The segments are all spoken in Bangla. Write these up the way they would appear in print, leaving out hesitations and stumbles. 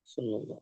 sallallahu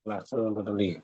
Totally.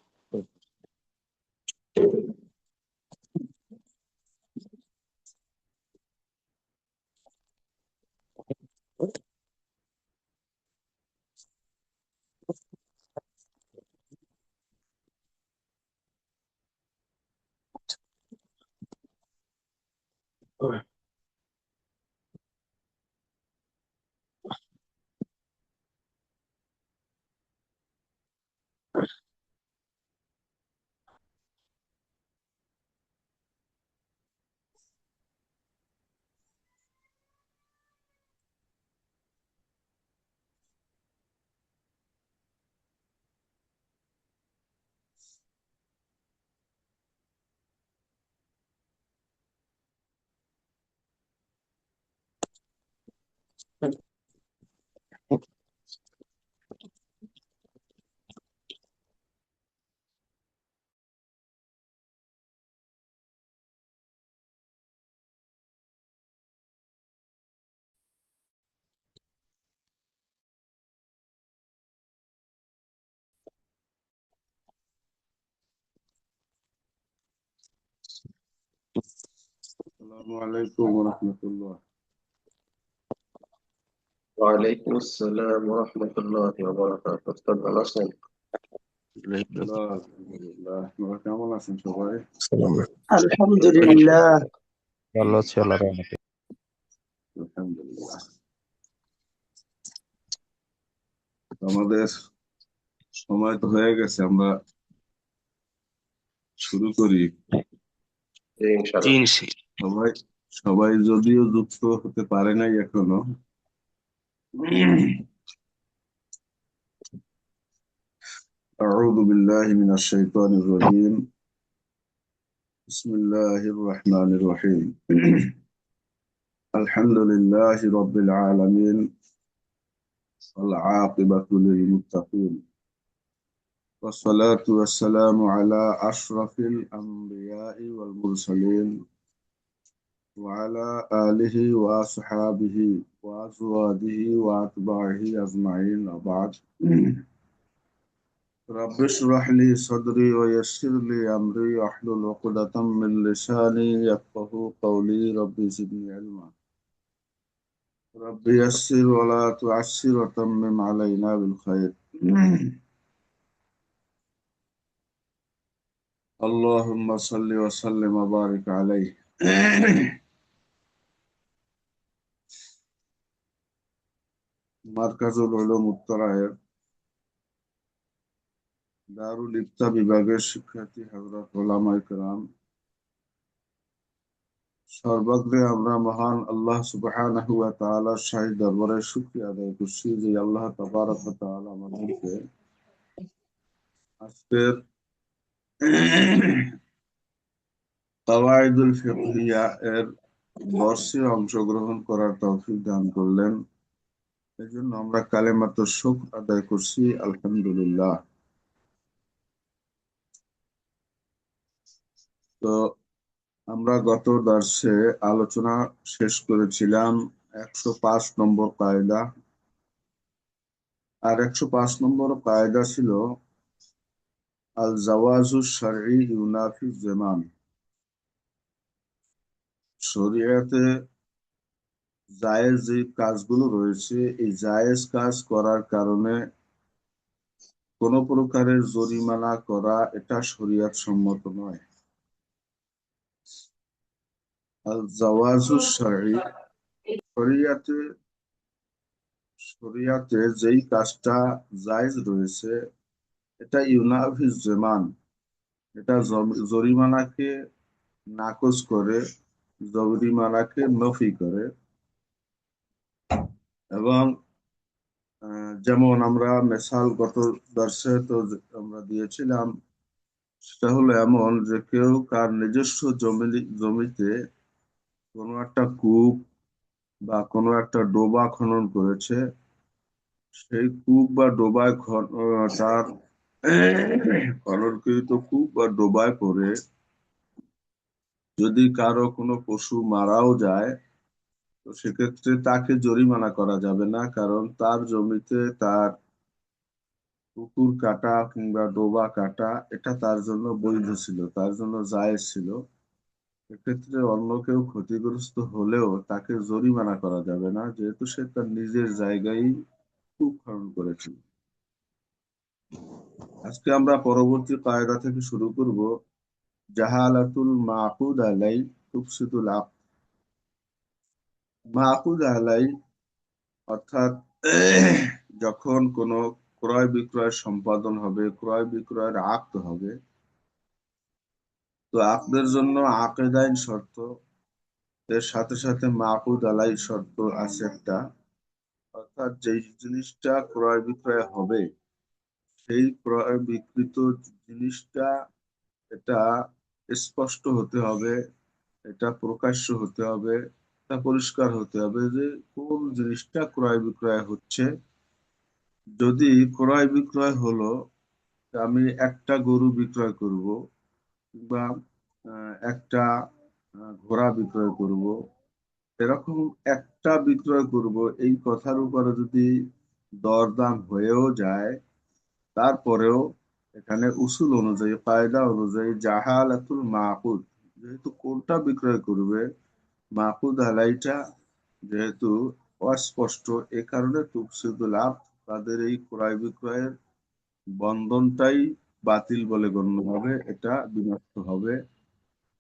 السلام عليكم ورحمة الله. وعليكم السلام ورحمة الله وبركاته. تفضل أصلا. لا الحمد لله. কেমন আছেন সবাই? আলহামদুলিল্লাহ। আলহামদুলিল্লাহ। আমাদের সময় তো হয়ে গেছে, আমরা শুরু করি। সবাই সবাই যদিও যুক্ত হতে পারে নাই এখনো। أعوذ بالله من الشيطان الرجيم. بسم الله الرحمن الرحيم. الحمد لله رب العالمين والعاقبة للمتقين والصلاة والسلام على أشرف الأنبياء والمرسلين وعلى آله وأصحابه وأزواجه وأتباعه أجمعين وبعد. رب اشرح لي صدري ويسر لي أمري واحلل عقدة من لساني يفقهوا قولي رب زدني علما رب يسر ولا تعسر وتمم علينا بالخير. اللهم صل وسلم وبارك عليه. মার্কাজুল উলুম উত্তরায়ের দারুল ইফতা বিভাগের শিক্ষার্থী হযরত উলামায়ে কেরাম, সর্বাগ্রে আমরা মহান আল্লাহ সুবহানাহু ওয়া তাআলার শাহী দরবারে শুকরিয়া আদায় করছি যে আল্লাহ তাবারক ওয়া তাআলা আমাদেরকে আজকের কাওয়াইদুল ফিকহিয়া এর বর্ষে অংশগ্রহণ করার তৌফিক দান করলেন। এজন্য আমরা কালেমাতুশ শুকর আদায় করছি, আলহামদুলিল্লাহ। তো আমরা গত দর্শে আলোচনা শেষ করেছিলাম 105 নম্বর কায়দা, আর 105 নম্বর কায়দা ছিল আল জাওয়াজুশ শারঈ ইউনাফি জামান। শরীয়তে জায়েজ যে কাজগুলো রয়েছে, এই জায়েজ কাজ করার কারণে কোন প্রকারের জরিমানা করা এটা শরীয়ত সম্মত নয়। আল জাওয়াজুশ শারঈ, শরীয়তে যেই কাজটা জায়েজ রয়েছে এটা ইউনাফিস জামান, এটা জরিমানাকে নাকচ করে, জরিমানাকে নফি করে। এবং যেমন আমরা মিসাল গত দর্শে তো আমরা দিয়েছিলাম, সেটা হলো এমন যে কেউ কার নিজস্ব জমিতে কোনো একটা কূপ বা কোনো একটা ডোবা খনন করেছে, সেই কূপ বা ডোবায় তার খননকৃত কূপ বা ডোবায় পড়ে যদি কারো কোনো পশু মারাও যায়, তো সেক্ষেত্রে তাকে জরিমানা করা যাবে না, কারণ তার জমিতে তার পুকুর কাটা কিংবা ডোবা কাটা এটা তার জন্য বৈধ ছিল, তার জন্য জায়েজ ছিল। এক্ষেত্রে অন্য কেউ ক্ষতিগ্রস্ত হলেও তাকে জরিমানা করা যাবে না, যেহেতু সে তার নিজের জায়গায় কূপ খনন করেছিল। আজকে আমরা পরবর্তী কায়দা থেকে শুরু করব। জাহালাতুল মাকুদ আলাই তুফসিদুল আকদ। মাকুদ আলাই অর্থাৎ যখন কোনো ক্রয় বিক্রয় সম্পাদন হবে, ক্রয় বিক্রয়ের আকদ হবে, তো আকদের জন্য আকেদাইন শর্ত, এর সাথে সাথে মাকুদ আলাই শর্ত আছে একটা। অর্থাৎ যেই জিনিসটা ক্রয় বিক্রয় হবে, সেই ক্রয় বিক্রিত জিনিসটা এটা স্পষ্ট হতে হবে, এটা প্রকাশ্য হতে হবে, এটা পরিষ্কার হতে হবে যে কোন জিনিসটা ক্রয় বিক্রয় হচ্ছে। যদি ক্রয় বিক্রয় হলো, আমি একটা গরু বিক্রয় করব কিংবা একটা ঘোড়া বিক্রয় করব, এরকম একটা বিক্রয় করব, এই কথার উপরে যদি দরদাম হয়েও যায়, তারপরেও এখানে উসুল অনুযায়ী, কায়দা অনুযায়ী জাহালাতুল মাকুদ, যেহেতু কোনটা বিক্রয় করবে, মাকুদ আলাইটা যেহেতু অস্পষ্ট, এ কারণে তুফসিদুল আব, তাদের এই ক্রয় বিক্রয়ের বন্ধনটাই বাতিল বলে গণ্য হবে, এটা বিনষ্ট হবে।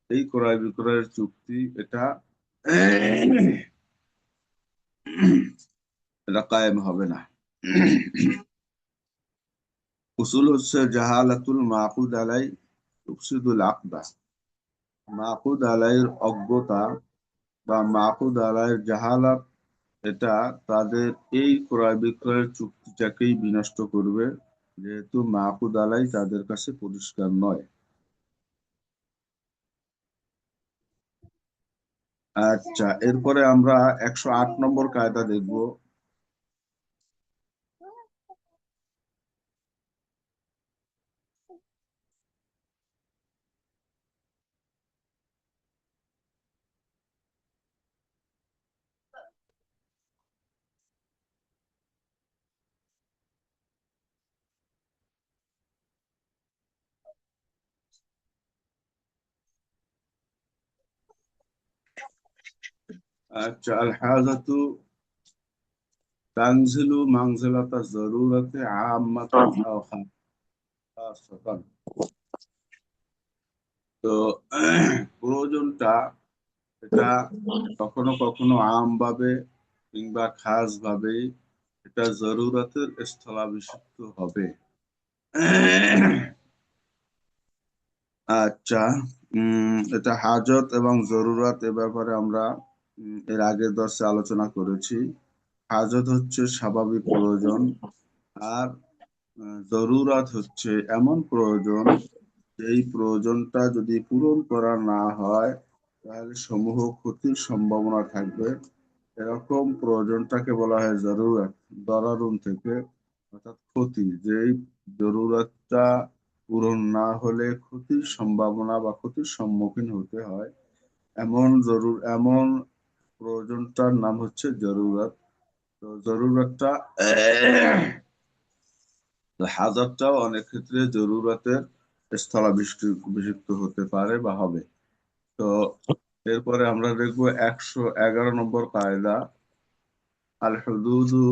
এই ক্রয় বিক্রয়ের চুক্তি এটা এটা কায়েম হবে না। উসুল হচ্ছে জাহালাতুল মাকুদ আলাই তুফসিদুল আকদা। মাকুদ আলাইয়ের অজ্ঞতা বা মাকুদ আলাইয়ের জাহালাত, এটা তাদের এই ক্রয় বিক্রয়ের চুক্তিটাকেই বিনষ্ট করবে, যেহেতু মাকুদ আলাই তাদের কাছে পরিষ্কার নয়। আচ্ছা, এরপরে আমরা 108 নম্বর কায়দা দেখব। আচ্ছা, আল হাজাতু তানজিলু মানজিলাতা জরুরাতে আম্মাতান আও খাসসাতান। তো প্রয়োজনটা এটা কখনো কখনো আম ভাবে কিংবা খাস ভাবে এটা জরুরতের স্থলাভিষিক্ত হবে। আচ্ছা, এটা হাজত এবং জরুরত এ ব্যাপারে আমরা এর আগের দর্শে আলোচনা করেছি। হাজত হচ্ছে স্বাভাবিক প্রয়োজন, আর জরুরত হচ্ছে এমন প্রয়োজন, এই প্রয়োজনটা যদি পূরণ করা না হয় তাহলে সমূহ ক্ষতির সম্ভাবনা থাকবে। এরকম প্রয়োজনটাকে বলা হয় জরুরত। দরারুন থেকে, অর্থাৎ ক্ষতি, যেই জরুরতটা পূরণ না হলে ক্ষতির সম্ভাবনা বা ক্ষতির সম্মুখীন হতে হয়, এমন প্রয়োজনটার নাম হচ্ছে জরুরত। তো জরুরতটা হাজারটাও অনেক ক্ষেত্রে জরুরতের স্থলাভিষিক্ত হতে পারে বা হবে। তো এরপরে আমরা দেখবো 111 নম্বর কায়দা। আল হুদুদু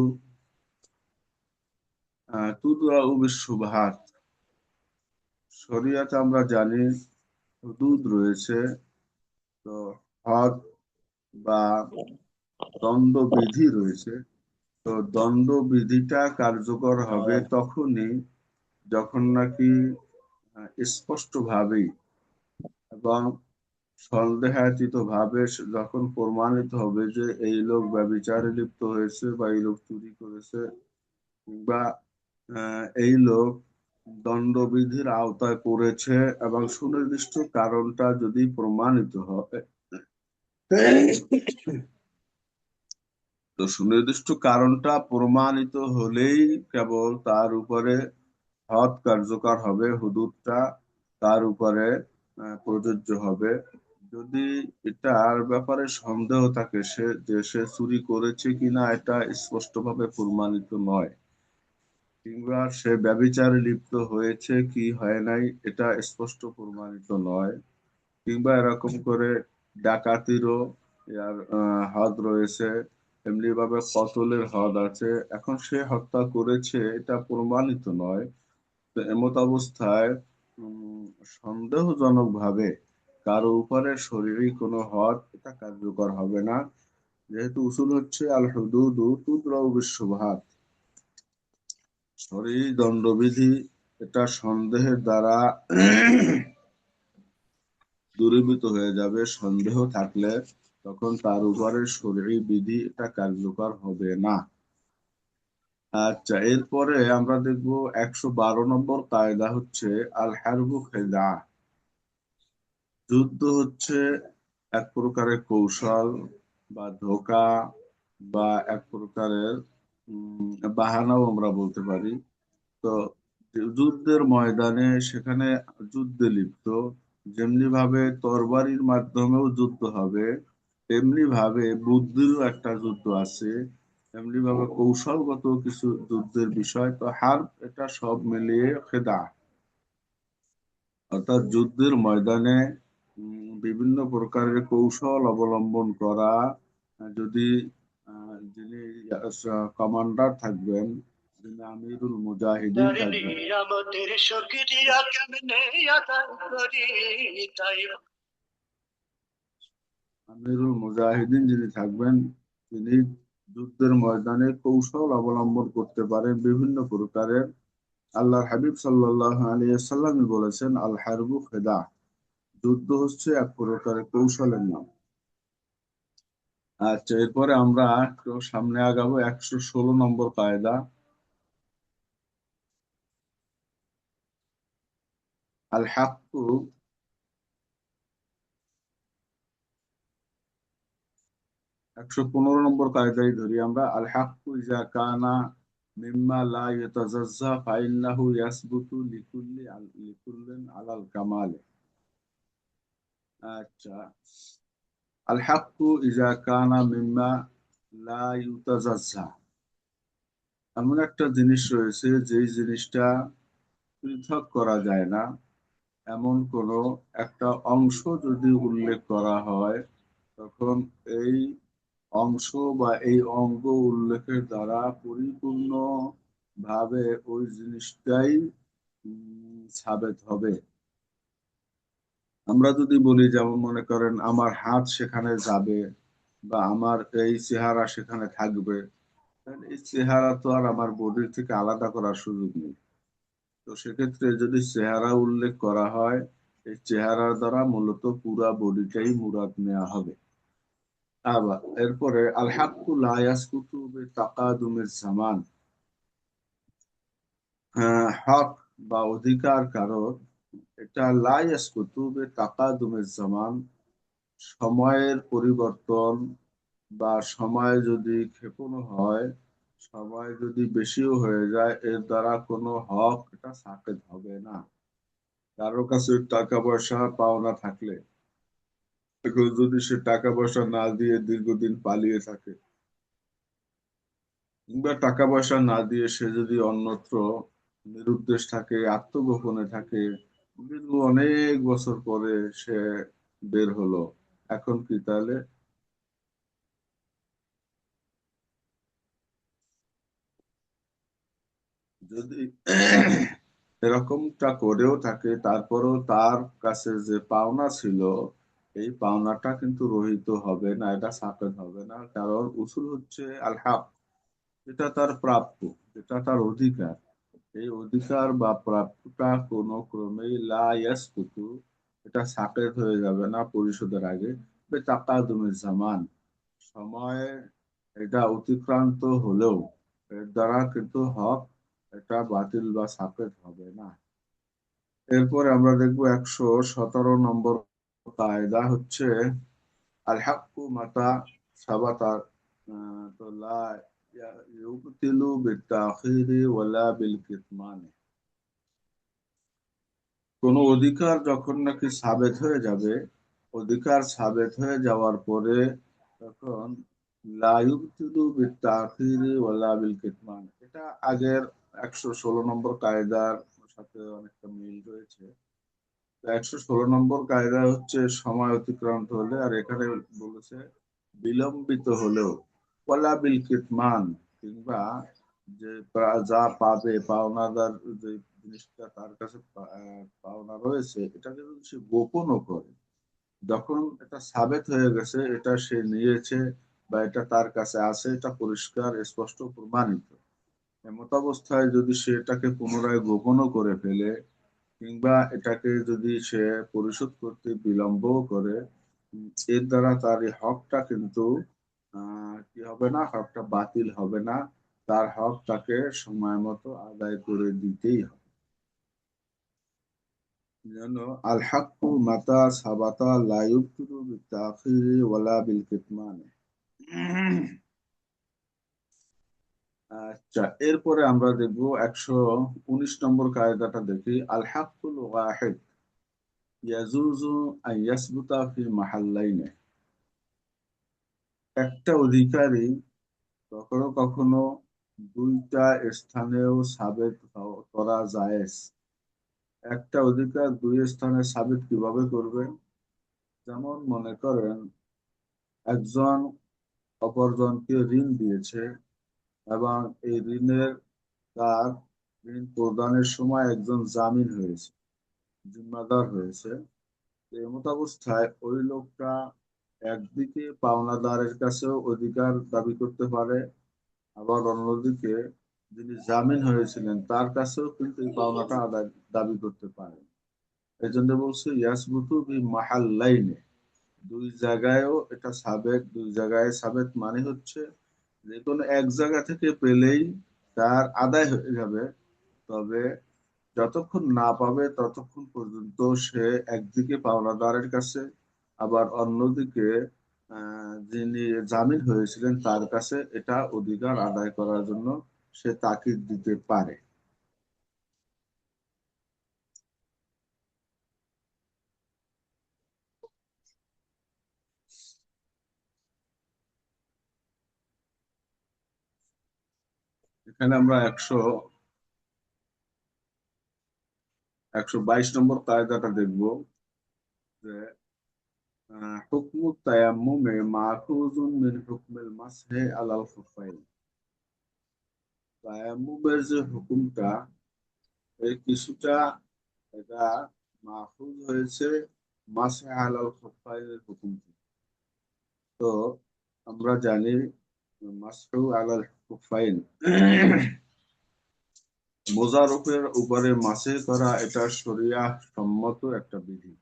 তুদরাউ বিশুবহাত। শরিয়াতে আমরা জানি হুদুদ রয়েছে। তো হদ বা দণ্ডবিধি রয়েছে। তো দণ্ডবিধিটা কার্যকর হবে তখনই যখন নাকি স্পষ্ট ভাবেই এবং সন্দেহাতীত ভাবে যখন প্রমাণিত হবে যে এই লোক ব্যভিচারে লিপ্ত হয়েছে বা এই লোক চুরি করেছে বা এই লোক দণ্ডবিধির আওতায় পড়েছে, এবং সুনির্দিষ্ট কারণটা যদি প্রমাণিত হয়, তো সুনির্দিষ্ট কারণটা প্রমাণিত হলেই কেবল তার উপরে হদ কার্যকর হবে, হুদুদটা তার উপরে প্রযোজ্য হবে। যদি এটার ব্যাপারে সন্দেহ থাকে, সে চুরি করেছে কিনা এটা স্পষ্টভাবে প্রমাণিত নয়, কিংবা সে ব্যভিচারে লিপ্ত হয়েছে কি হয় নাই এটা স্পষ্ট প্রমাণিত নয়, কিংবা এরকম করে ডাকাতিরও হদ রয়েছে, এমনি ভাবে কতলের হদ আছে, এখন সে হত্যা করেছে এটা প্রমাণিত নয়। তো এমত অবস্থায় উম, সন্দেহজনক ভাবে কারো উপরে শরীরে কোনো হদ এটা কার্যকর হবে না, যেহেতু উসুল হচ্ছে আল হুদুদু তুদরাউ বিশুবহাত। শরীর দণ্ডবিধি এটা সন্দেহের দ্বারা দূরীভূত হয়ে যাবে। সন্দেহ থাকলে তখন তার উপরে শরীরী বিধি এটা কার্যকর হবে না। আচ্ছা, এরপরে আমরা দেখবো 112 নম্বর কায়দা হচ্ছে আল হারবু খেদা। যুদ্ধ হচ্ছে এক প্রকারের কৌশল বা ধোঁকা বা এক প্রকারের বাহানাও আমরা বলতে পারি। তো যুদ্ধের ময়দানে সেখানে যুদ্ধে লিপ্ত, যেমনি ভাবে তরবারির মাধ্যমেও যুদ্ধ হবে, তেমনি ভাবে বুদ্ধিরও একটা যুদ্ধ আছে, এমনি ভাবে কৌশলগত কিছু যুদ্ধের বিষয়। তো হার এটা সব মিলিয়ে খেদা, অর্থাৎ যুদ্ধের ময়দানে বিভিন্ন প্রকারের কৌশল অবলম্বন করা। যদি যিনি কমান্ডার থাকবেন, যিনি আমিরুল মুজাহিদিন থাকবেন, আমিরুল মুজাহিদিন যিনি থাকবেন, তিনি যুদ্ধের ময়দানে কৌশল অবলম্বন করতে পারেন বিভিন্ন প্রকারের। আল্লাহর হাবিব সাল্লাল্লাহু আলাইহি ওয়াসাল্লাম বলেছেন, আল হারবু খেদা, যুদ্ধ হচ্ছে এক প্রকারের কৌশলের নাম। আচ্ছা, এরপরে আমরা একটু সামনে আগাবো। 116 নম্বর কায়দা আল হাক্কু। 115 নম্বর কায়দায় ধরি আমরা, আল হাক্কু ইজা কানা মিম্মা লা ইয়াতাজাজ্জা ফাইন্নাহু ইয়াসবুতু লিকুল্লিন আলাল কামাল। আচ্ছা, আল হাক্কু ইজা কানা মিম্মা লা ইউতাজাজ্জা, এমন একটা জিনিস রয়েছে যেই জিনিসটা পৃথক করা যায় না, এমন কোনো একটা অংশ যদি উল্লেখ করা হয়, তখন এই অংশ বা এই অঙ্গ উল্লেখের দ্বারা পরিপূর্ণ ভাবে ওই জিনিসটাই সাবেত হবে। আমরা যদি বলি, যেমন মনে করেন আমার হাত সেখানে যাবে বা আমার এই চেহারা সেখানে থাকবে, তাহলে এই চেহারা তো আর আমার বডির থেকে আলাদা করার সুযোগ নেই। তো সেক্ষেত্রে যদি চেহারা উল্লেখ করা হয়, এই চেহারার দ্বারা মূলত পুরা বডিটাই মুরাদ নেওয়া হবে। আবার এরপরে আল হাক্কু লা ইয়াসকুতু বিতাকাদুমিজ জামান, হক বা অধিকার কারোর এটা লা ইয়াসকুতু বিতাকাদুমিজ জামান, সময়ের পরিবর্তন বা সময় যদি ক্ষেপণ হয়, সময় যদি বেশিও হয়ে যায়, এর দ্বারা কোনো হক এটা সাকেত হবে না। কারোর কাছে টাকা পয়সা পাওনা থাকলে, এখন যদি সে টাকা পয়সা না দিয়ে দীর্ঘদিন পালিয়ে থাকে, কিংবা টাকা পয়সা না দিয়ে সে যদি অন্যত্র নিরুদ্দেশ থাকে, আত্মগোপনে থাকে, দীর্ঘ অনেক বছর পরে সে বের হলো, এখন কি তাহলে যদি এরকমটা করেও থাকে, তারপরেও তার কাছে যে পাওনা ছিল, এই পাওনাটা কিন্তু রহিত হবে না, এটা সাকেত হবে না। কারণ উসুল হচ্ছে আল হক, যেটা তার প্রাপ্য, যেটা তার অধিকার, এই অধিকার বা প্রাপ্যটা কোনো ক্রমেই লা ইয়াসকুতু, এটা সাকেত হয়ে যাবে না পরিশোধের আগে। তাকাদুমের জামান, সময় এটা অতিক্রান্ত হলেও এর দ্বারা কিন্তু হক এটা বাতিল বা সাকেত হবে না। এরপরে আমরা দেখবো 117 নম্বর কায়দা হচ্ছে আল হাক্কু মাতা সাবাতা, তো লা ইউবতিলু বিত্তাখিরি ওয়ালা বিল কিতমানি। কোন অধিকার যখন নাকি সাবেত হয়ে যাবে, অধিকার সাবেত হয়ে যাওয়ার পরে তখন লা ইউবতিলু বিত্তাখিরি ওয়ালা বিল কিতমান, এটা আগের 116 নম্বর কায়দার সাথে অনেকটা মিল রয়েছে। 116 নম্বর কায়দা হচ্ছে সময় অতিক্রান্ত হলে, আর এখানে বলেছে বিলম্বিত হলেও, ওয়ালা বিল কিতমান, কিংবা যে যা পাবে পাওনাদার, যে জিনিসটা তার কাছে পাওনা রয়েছে, এটাকে যদি সে গোপনও করে, যখন এটা সাবেত হয়ে গেছে এটা সে নিয়েছে বা এটা তার কাছে আছে, এটা পরিষ্কার স্পষ্ট প্রমাণিত, এমত অবস্থায় যদি সে এটাকে পুনরায় গোপনও করে ফেলে, কিংবা এটাকে যদি সে পরিশোধ করতে বিলম্বও করে, এর দ্বারা তার এই হকটা কিন্তু কি হবে না, হকটা বাতিল হবে না, তার হক তাকে সময় মতো আদায় করে দিতেই হবে। যেন আল হাক্কু মাতা সাবাতা লা ইউবতিলু বিত-তাখিরি ওয়ালা বিল কিতমানে। আচ্ছা, এরপরে আমরা দেখবো 119 নম্বর কায়দাটা দেখি। আল হাক্কুল ওয়াহিদ ইয়াজুজু আন ইয়াসবুতা ফি মাহাল্লাইনে। একটা অধিকারী কখনো কখনো দুইটা স্থানেও সাবেত করা জায়েজ। একটা অধিকার দুই স্থানে সাবেত কিভাবে করবে? যেমন মনে করেন একজন অপরজনকে ঋণ দিয়েছে, এবং এই ঋণের তার ঋণ প্রদানের সময় একজন জামিন হয়েছে, জিম্মাদার হয়েছে। এমত অবস্থায় ওই লোকটা একদিকে পাওনাদারের কাছেও অধিকার দাবি করতে পারে, আবার অন্যদিকে যিনি জামিন হয়েছিলেন তার কাছেও কিন্তু এই পাওনাটা আদায় দাবি করতে পারে। এই জন্য বলছে ইয়াসবুতু বি মাহাল্লাইনে, দুই জায়গায়ও এটা সাবেত, দুই জায়গায় সাবেত মানে হচ্ছে যে কোনো এক জায়গা থেকে পেলেই তার আদায় হয়ে যাবে। তবে যতক্ষণ না পাবে ততক্ষণ পর্যন্ত সে একদিকে পাওনাদারের কাছে, আবার অন্যদিকে যিনি জামিন হয়েছিলেন তার কাছে এটা অধিকার আদায় করার জন্য সে তাকিদ দিতে পারে। এখানে আমরা 122 নম্বর কায়দাটা দেখবো, যে হুকমু তায়াম্মুমে মাখুজুন মিন হুকমিল মাসহি আলাল খুফাইন। তায়াম্মুমের যে হুকুমটা, এই কিছুটা এটা মাখুজ হয়েছে মাসহি আলাল খুফাইনের হুকুম থেকে। তো আমরা জানি মাসহু আলাল খুফাইন, মোজার উপরে মাসে করা, এটা শরিয়া সম্মত একটা বিধি।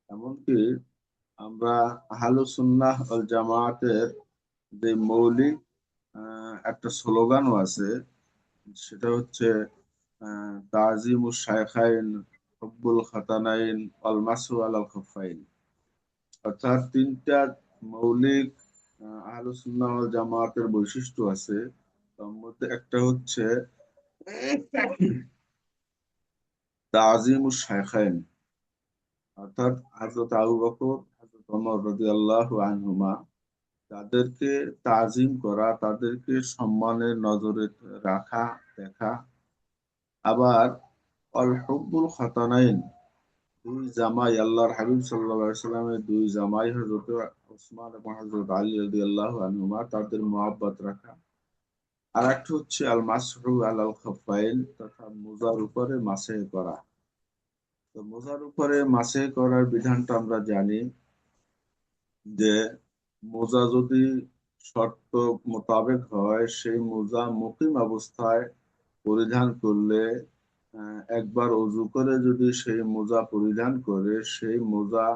এমনকি আমরা আহলুস সুন্নাহ ওয়াল জামায়াতের যে মৌলিক একটা স্লোগানও আছে, সেটা হচ্ছে তাজিমুশ শাইখাইন, হুব্বুল খাতানাইন, ওয়াল মাসহু আলাল খুফাইন। অর্থাৎ তিনটা মৌলিক আহলুস সুন্নাহ ওয়াল জামায়াতের বৈশিষ্ট্য আছে। তার মধ্যে একটা হচ্ছে তাজিমুশ শাইখাইন, অর্থাৎ হযরত আবু বকর, হযরত ওমর রাদিয়াল্লাহু আনহুমা, তাদেরকে তাজিম করা, তাদেরকে সম্মানের নজরে রাখা, দেখা। আবার অল হুব্বুল খাতানাইন, দুই জামাই, আল্লাহর হাবিব সাল্লাল্লাহু আলাইহি সাল্লামের দুই জামাই হযরত ওসমান এবং হযরত আলী রাদিয়াল্লাহু আনহুমা, তাদের মহব্বত রাখা। আর একটা হচ্ছে আল মাসহু আলাল খাফাইন, তথা মোজার উপরে মাসে করা। তো মোজার উপরে মাসে করার বিধানটা আমরা জানি, যে মোজা যদি শর্ত মোতাবেক হয়, সেই মোজা মুকিম অবস্থায় পরিধান করলে, একবার অজু করে যদি সেই মোজা পরিধান করে, সেই মোজা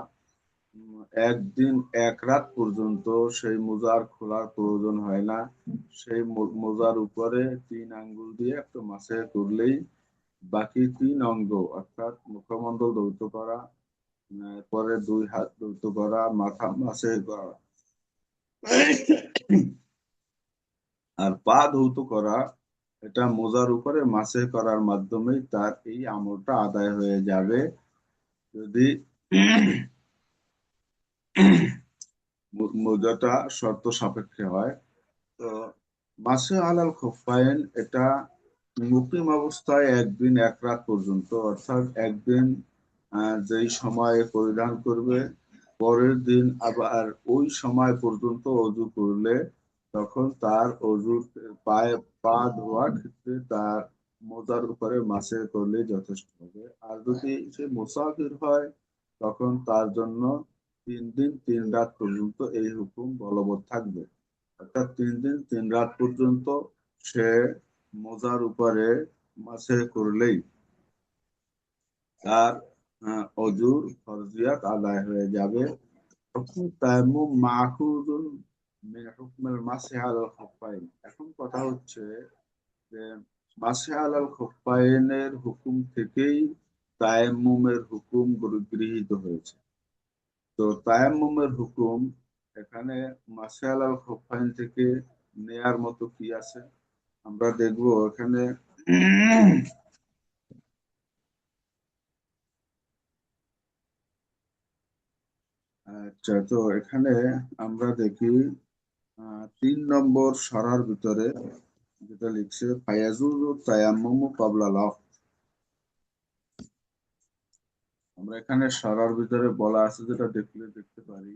একদিন এক রাত পর্যন্ত সেই মোজার খোলার প্রয়োজন হয় না। সেই মোজার উপরে 3 আঙ্গুল দিয়ে একটু মাসে করলেই বাকি 3 অঙ্গ, অর্থাৎ মুখমণ্ডল ধৌত করা, পরে 2 হাত ধৌত করা, মাথা মাসে করা, আর পা ধৌত করা, এটা মোজার উপরে মাসে করার মাধ্যমেই তার এই আমলটা আদায় হয়ে যাবে, যদি মোজাটা শর্ত সাপেক্ষে হয়। তো মাসে আলাল খুফাইন, এটা মুকিম অবস্থায় একদিন এক রাত পর্যন্ত, অর্থাৎ একদিন যেই সময়ে পরিধান করবে, পরের দিন আবার ওই সময় পর্যন্ত অজু করলে তখন তার অজুর পায়ে পা ধোয়ার ক্ষেত্রে তার মোজার উপরে মাসে করলে যথেষ্ট হবে। আর যদি সে মুসাফির হয় তখন তার জন্য 3 দিন 3 রাত পর্যন্ত এই হুকুম বলবৎ থাকবে। অর্থাৎ 3 দিন 3 রাত পর্যন্ত সে মোজার উপরে মাসে করলেই তার অজুর ফরজিয়াত আদায় হয়ে যাবে। তায়াম্মুম মাখুযুন মিন হুকমিল মাসহি আলাল খুফাইন। এখন কথা হচ্ছে যে মাসহি আলাল খুফাইনের হুকুম থেকেই তায়াম্মুমের হুকুম গৃহীত হয়েছে। তো তায়াম্মুমের হুকুম এখানে মাসহি আলাল খুফাইন থেকে নেয়ার মতো কি আছে আমরা দেখবো এখানে। আচ্ছা, তো এখানে আমরা দেখি 3 নম্বর সরার ভিতরে যেটা লিখছে ফায়াজুজু তায়াম্মুমু ক্বাবলাল ওয়াক্ত। আমরা এখানে সরার ভিতরে বলা আছে, যেটা দেখলে দেখতে পারি,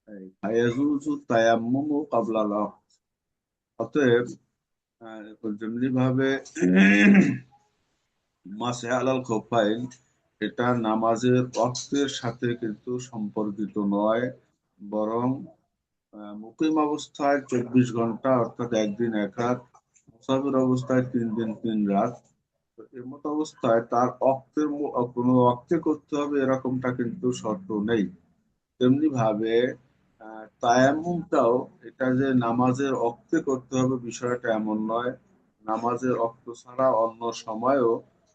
এই ফায়াজুজু তায়াম্মুমু ক্বাবলাল ওয়াক্ত। অতএব যেমনি ভাবে মাসে আলাল খোফাইন এটা নামাজের ওয়াক্তের সাথে কিন্তু সম্পর্কিত নয়, বরং মুকিম অবস্থায় 24 ঘন্টা অর্থাৎ একদিন এক রাত, মুসাফির অবস্থায় 3 দিন 3 রাত। তো এর মতো অবস্থায় তার কোনো অক্তে করতে হবে এরকমটা কিন্তু শর্ত নেই। তেমনি ভাবে তায়াম্মুমটাও, এটা যে নামাজের অক্তে করতে হবে বিষয়টা এমন নয়। নামাজের অক্ত ছাড়া অন্য সময়ও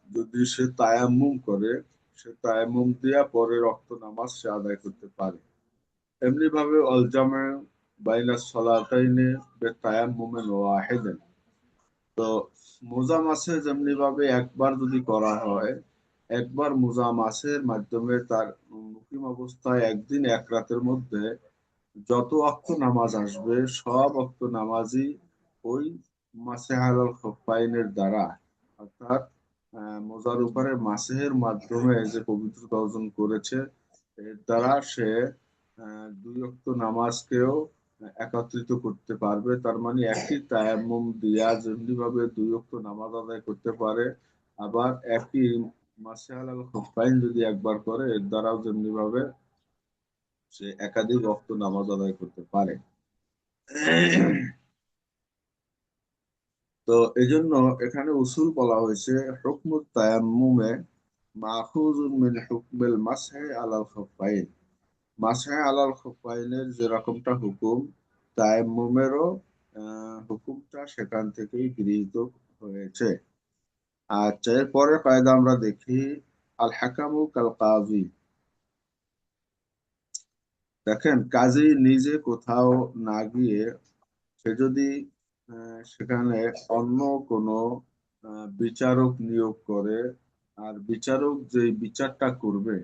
যদি সে তায়াম্মুম করে, সে তায়াম্মুম দিয়া পরের অক্ত নামাজ সে আদায় করতে পারে। এমনি ভাবে অল জামে বাইনা সলাতাইনে বেতায়াম্মুমিন ওয়াহিদিন। তো মোজা মাসে যেমনি ভাবে একবার যদি করা হয়, একবার মোজা মাসের মাধ্যমে তার মুকিম অবস্থায় একদিন এক রাতের মধ্যে যত ওয়াক্ত নামাজ আসবে সব ওয়াক্ত নামাজই ওই মাসে হালাল খফাইনের দ্বারা, অর্থাৎ মোজার উপরে মাসেহের মাধ্যমে যে পবিত্রতা অর্জন করেছে এর দ্বারা সে 2 ওয়াক্ত নামাজকেও একত্রিত করতে পারবে। তার মানে একই তায়াম্মুম দিয়া যেমনি ভাবে 2 ওয়াক্ত নামাজ আদায় করতে পারে, আবার একই মাসে হালাল খফাইন যদি একবার করে এর দ্বারাও যেমনি ভাবে সে একাধিক ওয়াক্ত নামাজ আদায় করতে পারে। তো এই জন্য এখানে উসুল বলা হয়েছে হুকমুত তায়াম্মুমে মাখুজুন মিন হুকমিল মাসহি আলাল খুফাইন। মাসহি আলাল খুফাইনের যে রকমটা হুকুম, তায়াম্মুমেরও হুকুমটা সেখান থেকেই গৃহীত হয়েছে। আচ্ছা, এর পরের কায়দা আমরা দেখি আল হাকামু কাল কাযী। দেখেন, কাজী নিজে কোথাও না গিয়ে সে যদি সেখানে অন্য কোনো বিচারক নিয়োগ করে, আর বিচারক যে বিচারটা করবে,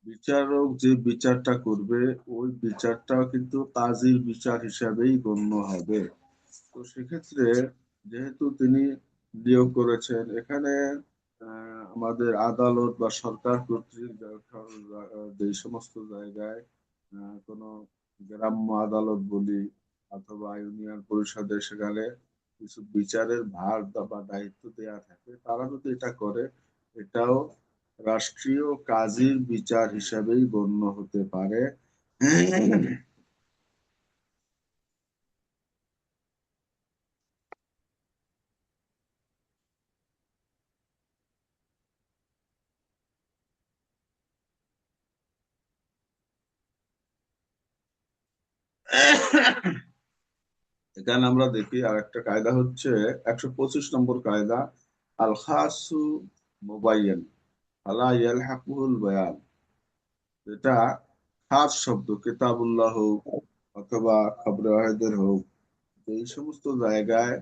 বিচারক যে বিচারটা করবে ওই বিচারটাও কিন্তু কাজীর বিচার হিসাবেই গণ্য হবে। তো সেক্ষেত্রে যেহেতু তিনি নিয়োগ করেছেন, এখানে আমাদের আদালত বা সরকার কর্তৃক যে সমস্ত জায়গায় কোনো গ্রাম্য আদালত বলি অথবা ইউনিয়ন পরিষদে সেখানে কিছু বিচারের ভার বা দায়িত্ব দেয়া থাকে, তারা যদি এটা করে এটাও রাষ্ট্রীয় কাজীর বিচার হিসাবেই গণ্য হতে পারে। এখানে আমরা দেখি আর একটা কায়দা হচ্ছে 125 নম্বর কায়দা, আল খাসু মুবাইয়ান আলা ইয়ালহাকুল বায়ান। যেটা খাস শব্দ, কিতাবুল্লাহ হোক অথবা খবরে ওয়াহিদের হোক, এই সমস্ত জায়গায়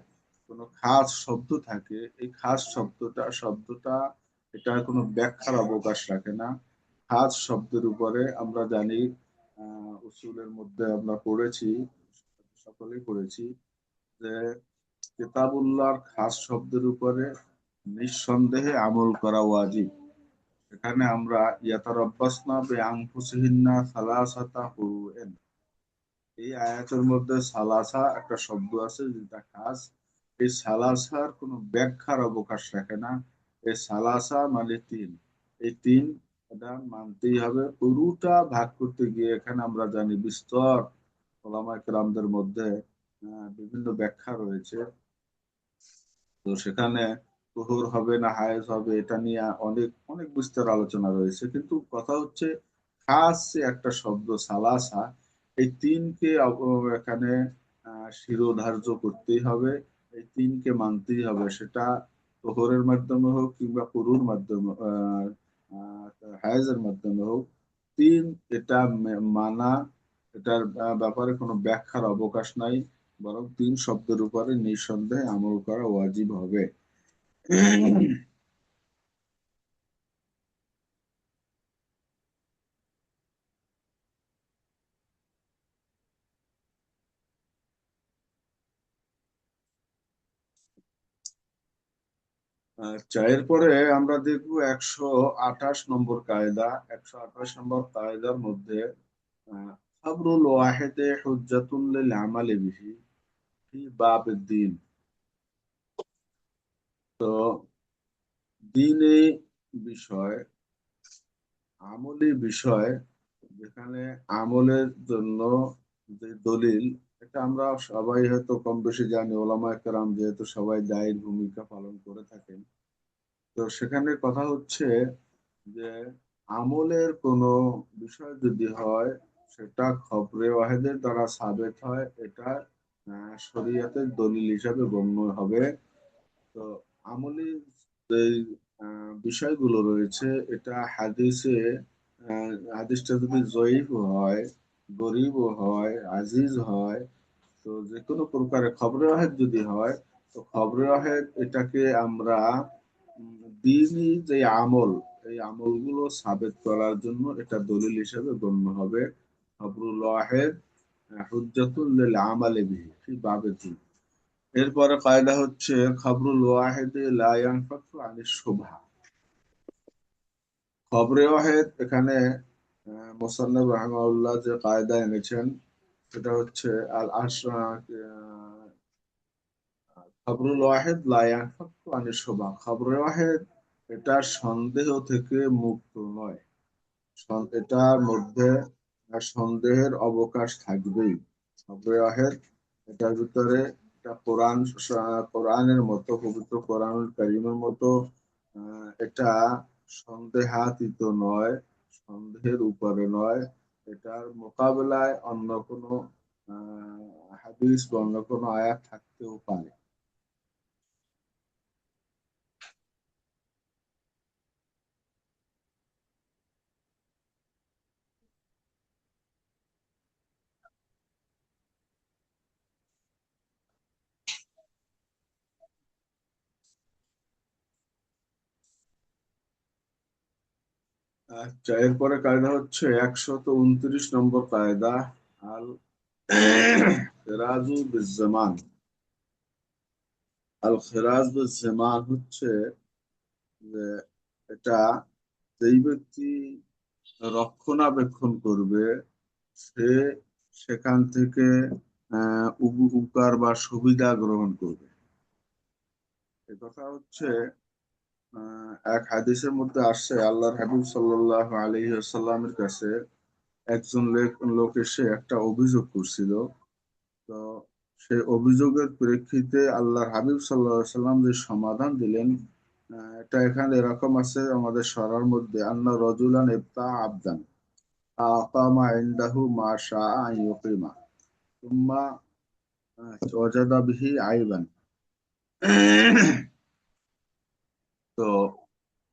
কোনো খাস শব্দ থাকে, এই খাস শব্দটা এটার কোনো ব্যাখ্যার অবকাশ রাখে না। খাস শব্দের উপরে আমরা জানি উসুলের মধ্যে আমরা পড়েছি, সকলেই পড়েছি যে কিতাবুল্লাহর খাস শব্দের উপরে নিঃসন্দেহে আমল করা ওয়াজিব। এখানে আমরা ইয়াতারাব্বাসনা বিআনফুসিহিন্না সালাসাতা কুরুন, এই আয়াতের মধ্যে সালাসা একটা শব্দ আছে যেটা খাস। এই সালাসার কোনো ব্যাখ্যার অবকাশ রাখে না। এই সালাসা মানে তিন, এই তিন এটা মানতেই হবে। পুরোটা ভাগ করতে গিয়ে এখানে আমরা জানি বিস্তর ওলামায়ে কেরামদের মধ্যে বিভিন্ন ব্যাখ্যা রয়েছে। তো সেখানে তুহুর হবে না হায়েজ হবে এটা নিয়ে অনেক অনেক বিস্তর আলোচনা রয়েছে, কিন্তু কথা হচ্ছে খাস যে একটা শব্দ সালাসা, এই তিনকে এখানে শিরোধার্য করতেই হবে। এই তিনকে মানতেই হবে, সেটা তোহরের মাধ্যমে হোক কিংবা কুরুর মাধ্যমে হায়েজের মাধ্যমে হোক। তিন, এটা মানা, এটার ব্যাপারে কোনো ব্যাখ্যার অবকাশ নাই, বরং তিন শব্দের উপরে নিঃসন্দেহে আমল করা ওয়াজিব হবে। আচ্ছা, এরপরে আমরা দেখবো 128 নম্বর কায়দা। 128 নম্বর কায়দার মধ্যে খাবরুল ওয়াহিদে হুজ্জাতুল লিল আমালি বিহি ফি বাবিদ্দিন। তো দ্বীনে বিষয়, আমলি বিষয়, যেখানে আমলের জন্য যে দলিল, এটা আমরা সবাই হয়তো কম বেশি জানি, ওলামায়ে কেরাম যেহেতু সবাই দায়ীর ভূমিকা পালন করে থাকেন। তো সেখানে কথা হচ্ছে যে আমলের কোনো বিষয় যদি হয়, সেটা খবরে ওয়াহিদের দ্বারা সাবেত হয়, এটা শরীয়তের দলিল হিসাবে গণ্য হবে। তো আমলি যে বিষয়গুলো রয়েছে, এটা হাদিসে হাদিসটা যদি জয়ীফ হয়, গরীব হয়, আজিজ হয়, তো যে কোনো প্রকারের খবরে ওয়াহিদ যদি হয়, তো খবরে ওয়াহিদ এটাকে আমরা দিনই যে আমল, এই আমলগুলো সাবেত করার জন্য এটা দলিল হিসেবে গণ্য হবে। খবরুল ওয়াহিদ হুজ্জাতুল লিল আমালি বিহি ফি বাবিদ্দিন। এরপরে কায়দা হচ্ছে খবরুল ওয়াহিদে লা ইয়ানফাকু আনিশ শুবহা। খবরে ওয়াহিদ এখানে মুসান্নাফ রাহিমাহুল্লাহ যে কায়দা এনেছেন, সেটা হচ্ছে আল আশরা, খবরুল ওয়াহিদ লা ইয়ানফাকু আনিশ শুবহা। খবরে ওয়াহিদ এটা সন্দেহ থেকে মুক্ত নয়, এটার মধ্যে সন্দেহের অবকাশ থাকবেই। খবরে ওয়াহিদ এটার ভিতরে এটা কোরআনের মতো, পবিত্র কোরআনুল কারীমের মতো এটা সন্দেহাতীত নয়, সন্দেহের উপরে নয়। এটার মোকাবেলায় অন্য কোনো হাদিস বা অন্য কোনো আয়াত থাকতেও পারে। আচ্ছা, এরপরে কায়দা হচ্ছে 129 নম্বর কায়দা, আল খেরাজু বিজ্জামান। আল খেরাজ বিজ্জামান হচ্ছে যে এটা যেই ব্যক্তি রক্ষণাবেক্ষণ করবে, সে সেখান থেকে উপকার বা সুবিধা গ্রহণ করবে। এ কথা হচ্ছে এক হাদিসের মধ্যে আসছে, আল্লাহর হাবিব সাল্লাল্লাহু আলাইহি ওয়াসাল্লামের কাছে একজন লোক এসে একটা অভিযোগ করছিল। তো সেই অভিযোগের প্রেক্ষিতে আল্লাহর হাবিব সাল্লাল্লাহু আলাইহি সাল্লাম যে সমাধান দিলেন, এটা এখানে এরকম আছে আমাদের সরার মধ্যে, আন্না রজুলান ইবতা আবদান আকামা ইনদাহু মা শাআ আন ইউকিমা সুম্মা ওয়াজাদা বিহি আইবান। তো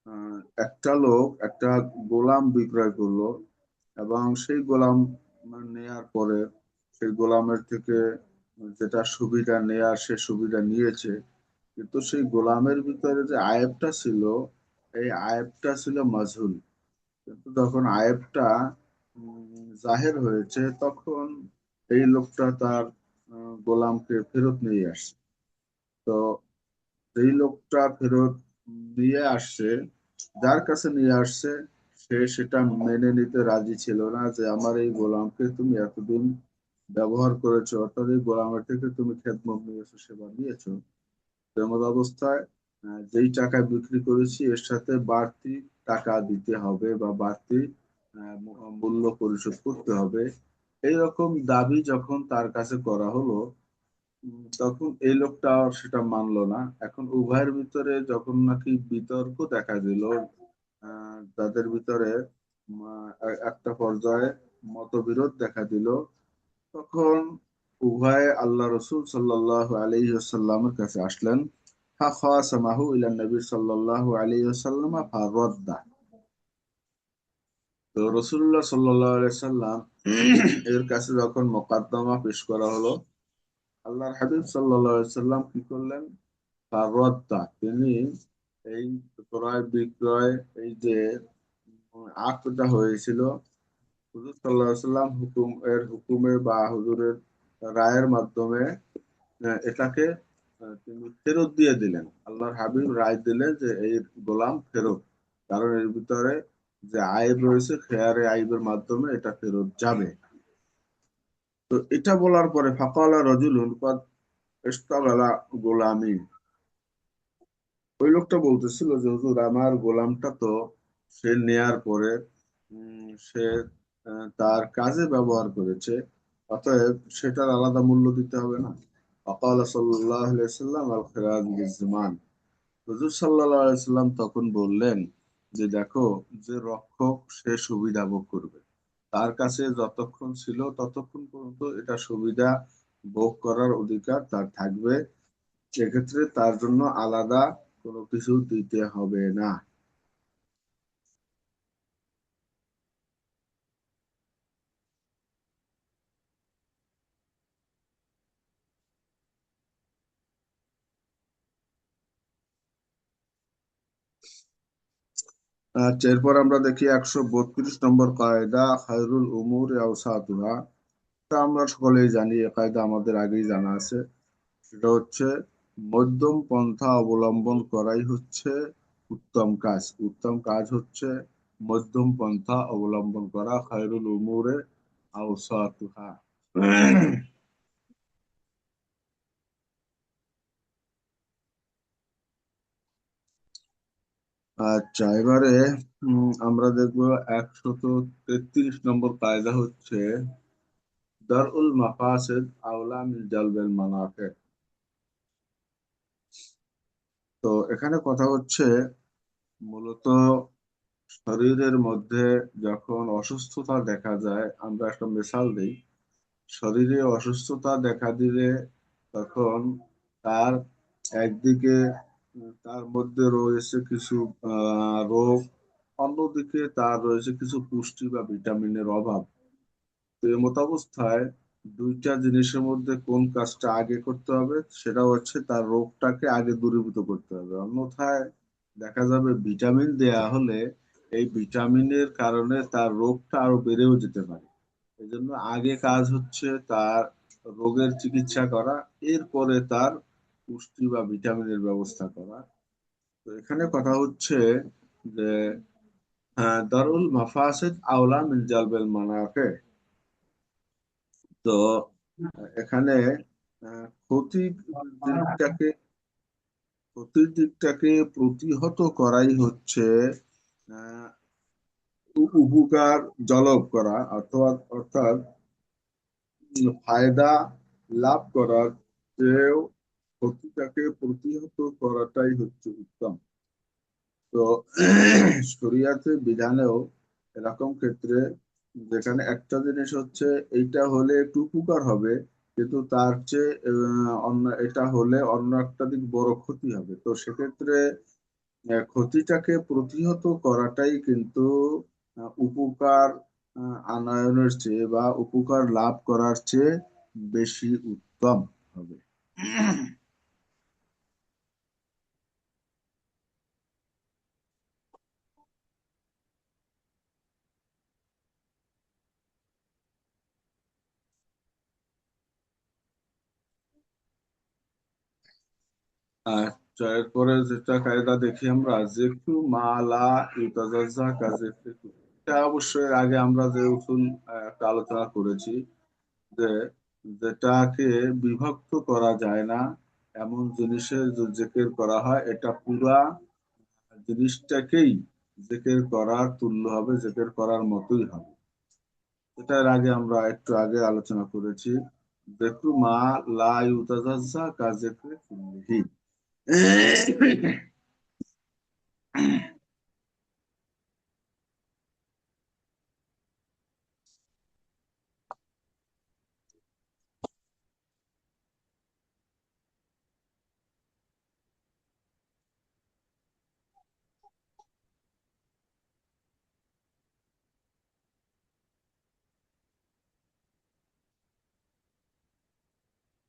আহ, একটা লোক একটা গোলাম বিক্রয় করলো, এবং সেই গোলাম নেয়ার পরে সেই গোলামের থেকে যেটা সুবিধা নেয়ার সে সুবিধা নিয়েছে, কিন্তু সেই গোলামের ভিতরে যে আয়েবটা ছিল, এই আয়েবটা ছিল মাজহুল। কিন্তু যখন আয়েবটা জাহের হয়েছে, তখন এই লোকটা তার গোলামকে ফেরত নিয়ে আসছে। তো যেই লোকটা ফেরত নিয়ে আসছে, যার কাছে নিয়ে আসছে, সে সেটা মেনে নিতে রাজি ছিল না যে আমার এই গোলামকে তুমি এতদিন ব্যবহার করেছো, অর্থাৎ এই গোলামের থেকে তুমি খেদমত নিয়েছো, সেবা নিয়েছো। তেমন অবস্থায় যেই টাকায় বিক্রি করেছি এর সাথে বাড়তি টাকা দিতে হবে বা বাড়তি মূল্য পরিশোধ করতে হবে, এইরকম দাবি যখন তার কাছে করা হলো, তখন এই লোকটা আর সেটা মানলো না। এখন উভয়ের ভিতরে যখন নাকি বিতর্ক দেখা দিল, তাদের ভিতরে একটা পর্যায়ে মতবিরোধ দেখা দিল, তখন উভয়ে আল্লাহ রসুল সাল্লাল্লাহু আলাইহি ওয়াসাল্লামের কাছে আসলেন। ফাখাসামাহু ইলা নবী সাল্লাল্লাহু আলাইহি ওয়াসাল্লাম ফারাদ্দা। তো রাসূলুল্লাহ সাল্লাল্লাহু আলাইহি সাল্লাম এর কাছে যখন মোকদ্দমা পেশ করা হলো, আল্লাহর হাবিব সাল্লাল্লাহু আলাইহি সাল্লাম কি করলেন? ফারাদ্দা, তিনি এই ক্রয় বিক্রয়, এই যে আকদটা হয়েছিল, হুজুর সাল্লাল্লাহু আলাইহি সাল্লাম হুকুমের বা হুজুরের রায়ের মাধ্যমে এটাকে তিনি ফেরত দিয়ে দিলেন। আল্লাহর হাবিব রায় দিলেন যে এই গোলাম ফেরত, কারণ এর ভিতরে যে আইব রয়েছে, খেয়ারে আইবের মাধ্যমে এটা ফেরত যাবে। তো এটা বলার পরে ফাকালা রাজুলুন কাদ ইশতাগালা গোলামি, ওই লোকটা বলতেছিল যে হুজুর আমার গোলামটা তো সে নেয়ার পরে সে তার কাজে ব্যবহার করেছে, অতএব সেটার আলাদা মূল্য দিতে হবে না। ফাকালা সাল্লাল্লাহু আলাইহি ওয়াসাল্লাম আল খিরাজ লিজমান, হুজুর সাল্লাল্লাহু আলাইহি ওয়াসাল্লাম তখন বললেন যে দেখো, যে রক্ষক সে সুবিধা ভোগ করবে, তার কাছে যতক্ষণ ছিল ততক্ষণ পর্যন্ত এটা সুবিধা ভোগ করার অধিকার তার থাকবে, সেক্ষেত্রে তার জন্য আলাদা কোনো কিছু দিতে হবে না। আচ্ছা, এরপর আমরা দেখি 132 নম্বর কায়দা, খায়রুল উমুর আওসাতুহা। তা আমরা সকলেই জানি, এ কায়দা আমাদের আগেই জানা আছে। সেটা হচ্ছে মধ্যম পন্থা অবলম্বন করাই হচ্ছে উত্তম কাজ। উত্তম কাজ হচ্ছে মধ্যম পন্থা অবলম্বন করা, খায়রুল উমুরে আওসাতুহা। আচ্ছা, এবারে আমরা দেখবো 133 নম্বর কায়দা হচ্ছে দারউল মাকাসিদ আওলা মিন জালবেল মানাফে। তো এখানে কথা হচ্ছে মূলত শরীরের মধ্যে যখন অসুস্থতা দেখা যায়, আমরা একটা মিসাল দিই, শরীরে অসুস্থতা দেখা দিলে তখন তার একদিকে তার মধ্যে রয়েছে কিছু রোগ, অন্যদিকে তার রয়েছে কিছু পুষ্টি বা ভিটামিনের অভাব। তো এই মতাবস্থায় দুইটা জিনিসের মধ্যে কোন কাজটা আগে করতে হবে, সেটা হচ্ছে তার রোগটাকে আগে দূরীভূত করতে হবে। অন্যথায় দেখা যাবে ভিটামিন দেয়া হলে এই ভিটামিনের কারণে তার রোগটা আরো বেড়েও যেতে পারে। এই জন্য আগে কাজ হচ্ছে তার রোগের চিকিৎসা করা, এরপরে তার পুষ্টি বা ভিটামিনের ব্যবস্থা করা। তো এখানে কথা হচ্ছে যে দারুল মাফাসিদ আওলা মিন জালবেল মানাফে। তো এখানে ক্ষতির দিকটাকে ক্ষতির দিকটাকে প্রতিহত করাই হচ্ছে আহ, উপকার জলব করা, অর্থাৎ অর্থাৎ ফায়দা লাভ করার চেয়েও ক্ষতিটাকে প্রতিহত করাটাই হচ্ছে উত্তম। তো শরিয়াতে বিধানেও এরকম ক্ষেত্রে, যেখানে একটা জিনিস হচ্ছে এইটা হলে একটু উপকার হবে, কিন্তু তার চেয়ে অন্য এটা হলে অন্য একটা দিক বড় ক্ষতি হবে, তো সেক্ষেত্রে ক্ষতিটাকে প্রতিহত করাটাই কিন্তু উপকার আনয়নের চেয়ে বা উপকার লাভ করার চেয়ে বেশি উত্তম হবে। আচ্ছা, এরপরে যেটা কায়দা দেখি আমরা, যেকু মালা ইউতাজাজ্জা কাজে, এটা অবশ্যই আগে আমরা যে উসুল একটা আলোচনা করেছি, যে যেটাকে বিভক্ত করা যায় না এমন জিনিসের যে জেকের করা হয়, এটা পুরা জিনিসটাকেই জেকের করার তুল্য হবে, জেকের করার মতোই হবে। এটার আগে আমরা একটু আগে আলোচনা করেছি, যেকু মা লা ইউতাজাজ্জা কাজে কুল্লিহি।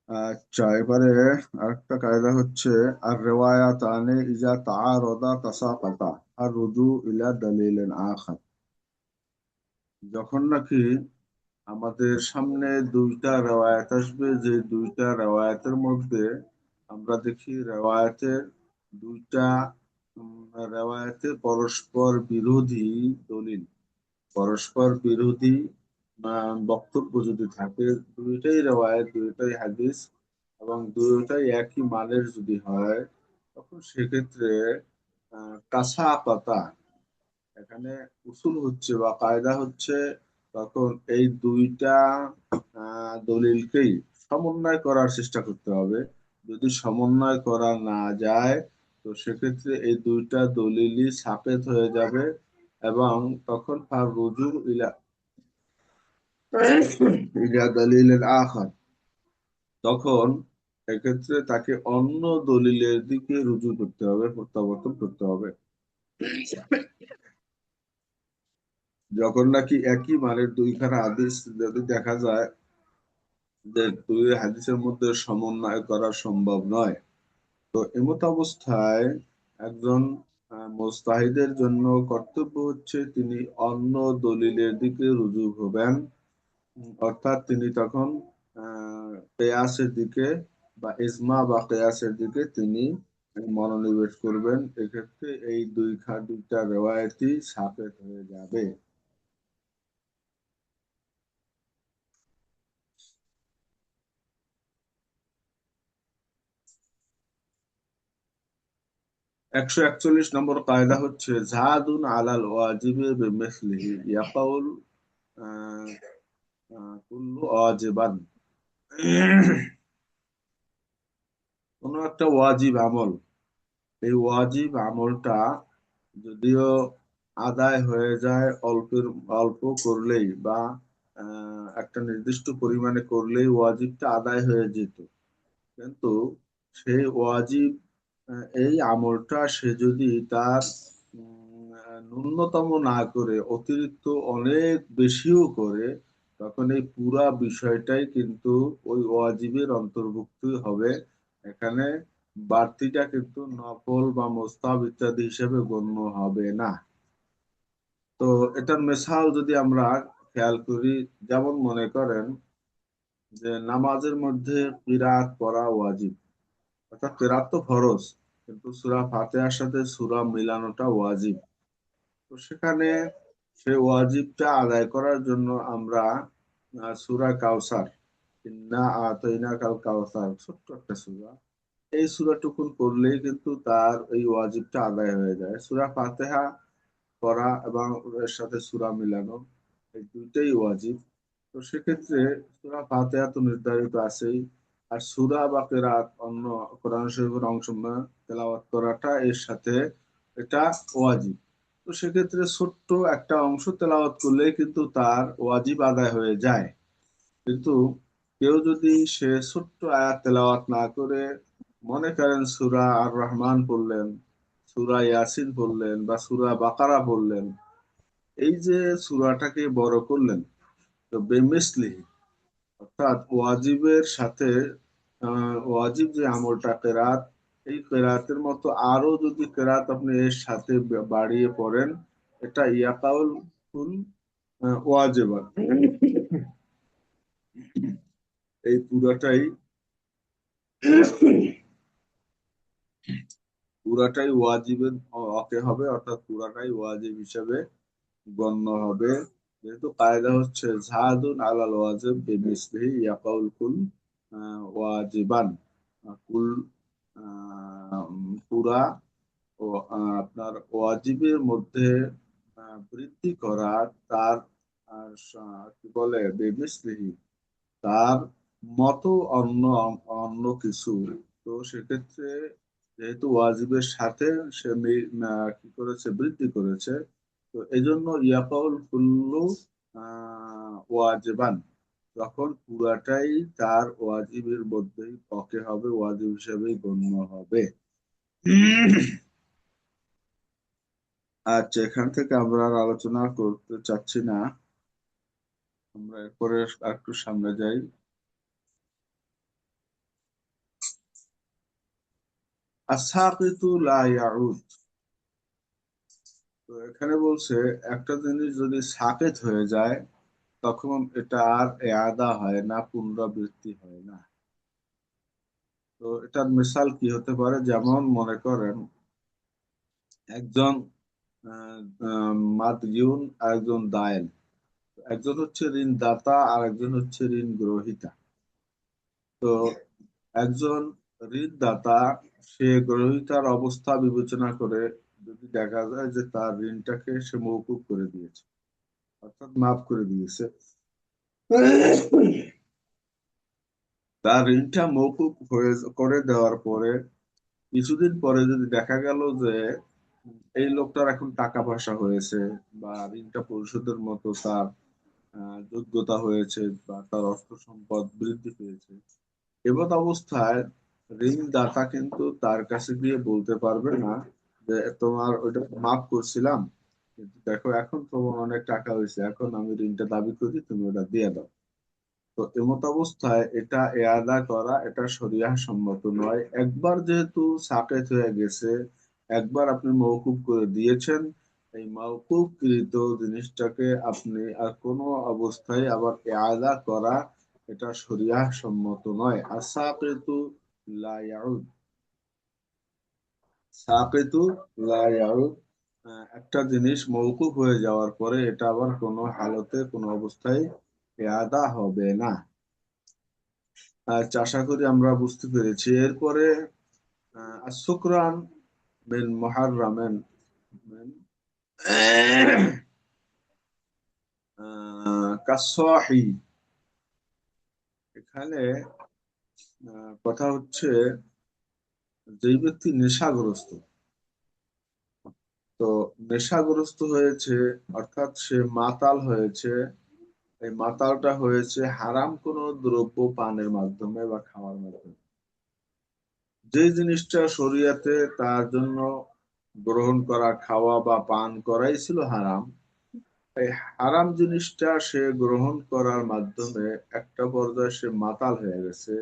আচ্ছা, এবারে আরেকটা কায়দা হচ্ছে, আর রেওয়ায়াতানে ইজা তাআরাদা তাসাকাতা আর রুজু ইলা দালিলিন আখার। যখন নাকি আমাদের সামনে দুইটা রেওয়ায়াত আসবে, যে দুইটা রেওয়ায়াতের মধ্যে আমরা দেখি রেওয়ায়াতের দুইটা রেওয়ায়াতে পরস্পর বিরোধী দলিল, পরস্পর বিরোধী বক্তব্য যদি থাকে, দুইটাই রেওয়ায়াত, দুইটাই হাদিস, এবং দুইটাই একই মানের যদি হয়, তখন সেক্ষেত্রে কাঁচা পাতা, এখানে উসুল হচ্ছে বা কায়দা হচ্ছে, তখন এই দুইটা দলিলকেই সমন্বয় করার চেষ্টা করতে হবে। যদি সমন্বয় করা না যায়, তো সেক্ষেত্রে এই দুইটা দলিলই সাপেত হয়ে যাবে, এবং তখন ফার রুজু ইলা ইলা দলিলের আখার, তখন এক্ষেত্রে তাকে অন্য দলিলের দিকে রুজু করতে হবে, প্রত্যাবর্তন করতে হবে। যখন নাকি একই মানের দুইখানা হাদিস যদি দেখা যায় যে দুই হাদিসের মধ্যে সমন্বয় করা সম্ভব নয়, তো এমত অবস্থায় একজন মুজতাহিদের জন্য কর্তব্য হচ্ছে তিনি অন্য দলিলের দিকে রুজু হবেন। অর্থাৎ তিনি তখন কেয়াসের দিকে বা ইজমা বা কেয়াসের দিকে তিনি মনোনিবেশ করবেন। এক্ষেত্রে এই দুইটা রেওয়ায়তই সাপেট হয়ে যাবে। 141 নম্বর কায়দা হচ্ছে, জাদুন আলাল ওয়াজিবে বিমিসলিহি ইয়াকাউল আহ, কুল্লু ওয়াজিবান। কোন একটা ওয়াজিব আমল, এই ওয়াজিব আমলটা যদিও আদায় হয়ে যায় অল্প করলেই, বা একটা নির্দিষ্ট পরিমাণে করলেই ওয়াজিবটা আদায় হয়ে যেত, কিন্তু সেই ওয়াজিব এই আমলটা সে যদি তার ন্যূনতম না করে অতিরিক্ত অনেক বেশিও করে, তখন এই পুরা বিষয়টাই কিন্তু ওই ওয়াজিবের অন্তর্ভুক্তই হবে। এখানে বাড়তিটা কিন্তু নফল বা মোস্তাহাব ইত্যাদি হিসেবে গণ্য হবে না। তো এটার মেসাল যদি আমরা খেয়াল করি, যেমন মনে করেন যে নামাজের মধ্যে কিরাত পড়া ওয়াজিব, অর্থাৎ কেরাত তো ফরজ, কিন্তু সূরা ফাতিহার সাথে সূরা মিলানোটা ওয়াজিব। তো সেখানে সেই ওয়াজিবটা আদায় করার জন্য আমরা সূরা কাউসার, ইন্না আতাইনা কাল কাউসার, ছোট্ট একটা সূরা, এই সূরাটুকুন পড়লেই কিন্তু তার এই ওয়াজিবটা আদায় হয়ে যায়। সূরা ফাতিহা পড়া এবং এর সাথে সূরা মিলানো, এই দুইটাই ওয়াজিব। তো সেক্ষেত্রে সূরা ফাতিহা তো নির্ধারিত আছেই, আর সূরা বা কেরাত অন্য কোরআন শরীফের অংশ তেলাওয়াত করাটা এর সাথে এটা ওয়াজিব। তো সেক্ষেত্রে ছোট্ট একটা অংশ তেলাওয়াত করলেই কিন্তু তার ওয়াজিব আদায় হয়ে যায়। কিন্তু কেউ যদি সে ছোট্ট আয়াত তেলাওয়াত না করে, মনে করেন সূরা আর রহমান পড়লেন, সূরা ইয়াসিন পড়লেন, বা সূরা বাকারা পড়লেন, এই যে সূরাটাকে বড় করলেন, তো বেমিসলি, অর্থাৎ ওয়াজিবের সাথে ওয়াজিব যে আমলটা কেরাত, এই কেরাতের মতো আরো যদি কেরাত আপনি এর সাথে বাড়িয়ে পড়েন, এটা ইয়াকাউল কুল ওয়াজিবান, এই পুরাটাই পুরাটাই ওয়াজিবের ওকে হবে, অর্থাৎ পুরাটাই ওয়াজিব হিসেবে গণ্য হবে। যেহেতু কায়দা হচ্ছে জাহাদুন আলাল ওয়াজিব বিমিসলিহি ইয়াকাউল কুল ওয়াজিবান। কুল পুরা ও আপনার ওয়াজিবের মধ্যে বৃদ্ধি করা তার কি বলে বিমিসলিহি, তার মতো অন্য অন্য কিছু। তো সেক্ষেত্রে যেহেতু ওয়াজিবের সাথে সে কি করেছে, বৃদ্ধি করেছে, তো এই জন্য ইয়াকাউল কুল্লু ওয়াজিবান, তখন পুরাটাই তার ওয়াজিবের মধ্যেই পকে হবে, ওয়াজিব হিসেবেই গণ্য হবে। আচ্ছা, এখান থেকে আমরা আর আলোচনা করতে চাচ্ছি না, আমরা এরপরে একটু সামনে যাই। আসাকিতু লা ইয়াউদ। তো এখানে বলছে একটা জিনিস যদি সাকেত হয়ে যায় তখন এটা আর এআদা হয় না, পুনরাবৃত্তি হয় না। তো এটার মিসাল কি হতে পারে, যেমন মনে করেন একজন মাদয়ুন আর একজন দায়েন। একজন হচ্ছে ঋণদাতা আর একজন হচ্ছে ঋণ গ্রহীতা। তো একজন ঋণদাতা, সে গ্রহীতার অবস্থা বিবেচনা করে যদি দেখা যায় যে তার ঋণটাকে সে মওকুফ করে দিয়েছে, অর্থাৎ মাফ করে দিয়েছে, তার ঋণটা মওকুফ হয়ে করে দেওয়ার পরে কিছুদিন পরে যদি দেখা গেল যে এই লোকটার এখন টাকা পয়সা হয়েছে, বা ঋণটা পরিশোধের মতো তার যোগ্যতা হয়েছে, বা তার অর্থ সম্পদ বৃদ্ধি পেয়েছে, এমত অবস্থায় ঋণদাতা কিন্তু তার কাছে গিয়ে বলতে পারবে না যে তোমার ওইটা মাফ করছিলাম, কিন্তু দেখো এখন তোমার অনেক টাকা হয়েছে, এখন আমি ঋণটা দাবি করি, তুমি ওটা দিয়ে দাও। তো এমত অবস্থায় এটা এয়াদা করা এটা শরিয়াহ সম্মত নয়। একবার যেহেতু সাকেত হয়ে গেছে, একবার আপনি মওকুফ করে দিয়েছেন, এই মওকুফ কৃত জিনিসটাকে আপনি আর কোনো অবস্থায় আবার এয়াদা করা এটা শরিয়াহ সম্মত নয়। আর সাকিতু লা ইয়াউদ, সাকিতু লা ইয়াউদ, একটা জিনিস মওকুফ হয়ে যাওয়ার পরে এটা আবার কোনো হালতে কোনো অবস্থায় এয়াদা হবে না। আচ্ছা, আশা করি আমরা বুঝতে পেরেছি। এরপরে শুকরান বিন মুহাররামেন মিন কাসসাহি। এখানে কথা হচ্ছে যেই ব্যক্তি নেশাগ্রস্ত, তো নেশাগ্রস্ত হয়েছে অর্থাৎ সে মাতাল হয়েছে, এই মাতালটা হয়েছে হারাম কোনো দ্রব্য পানের মাধ্যমে বা খাওয়ার মাধ্যমে। যে জিনিসটা শরীয়তে তার জন্য গ্রহণ করা, খাওয়া বা পান করাই ছিল হারাম, এই হারাম জিনিসটা সে গ্রহণ করার মাধ্যমে একটা পর্যায়ে সে মাতাল হয়ে গেছে।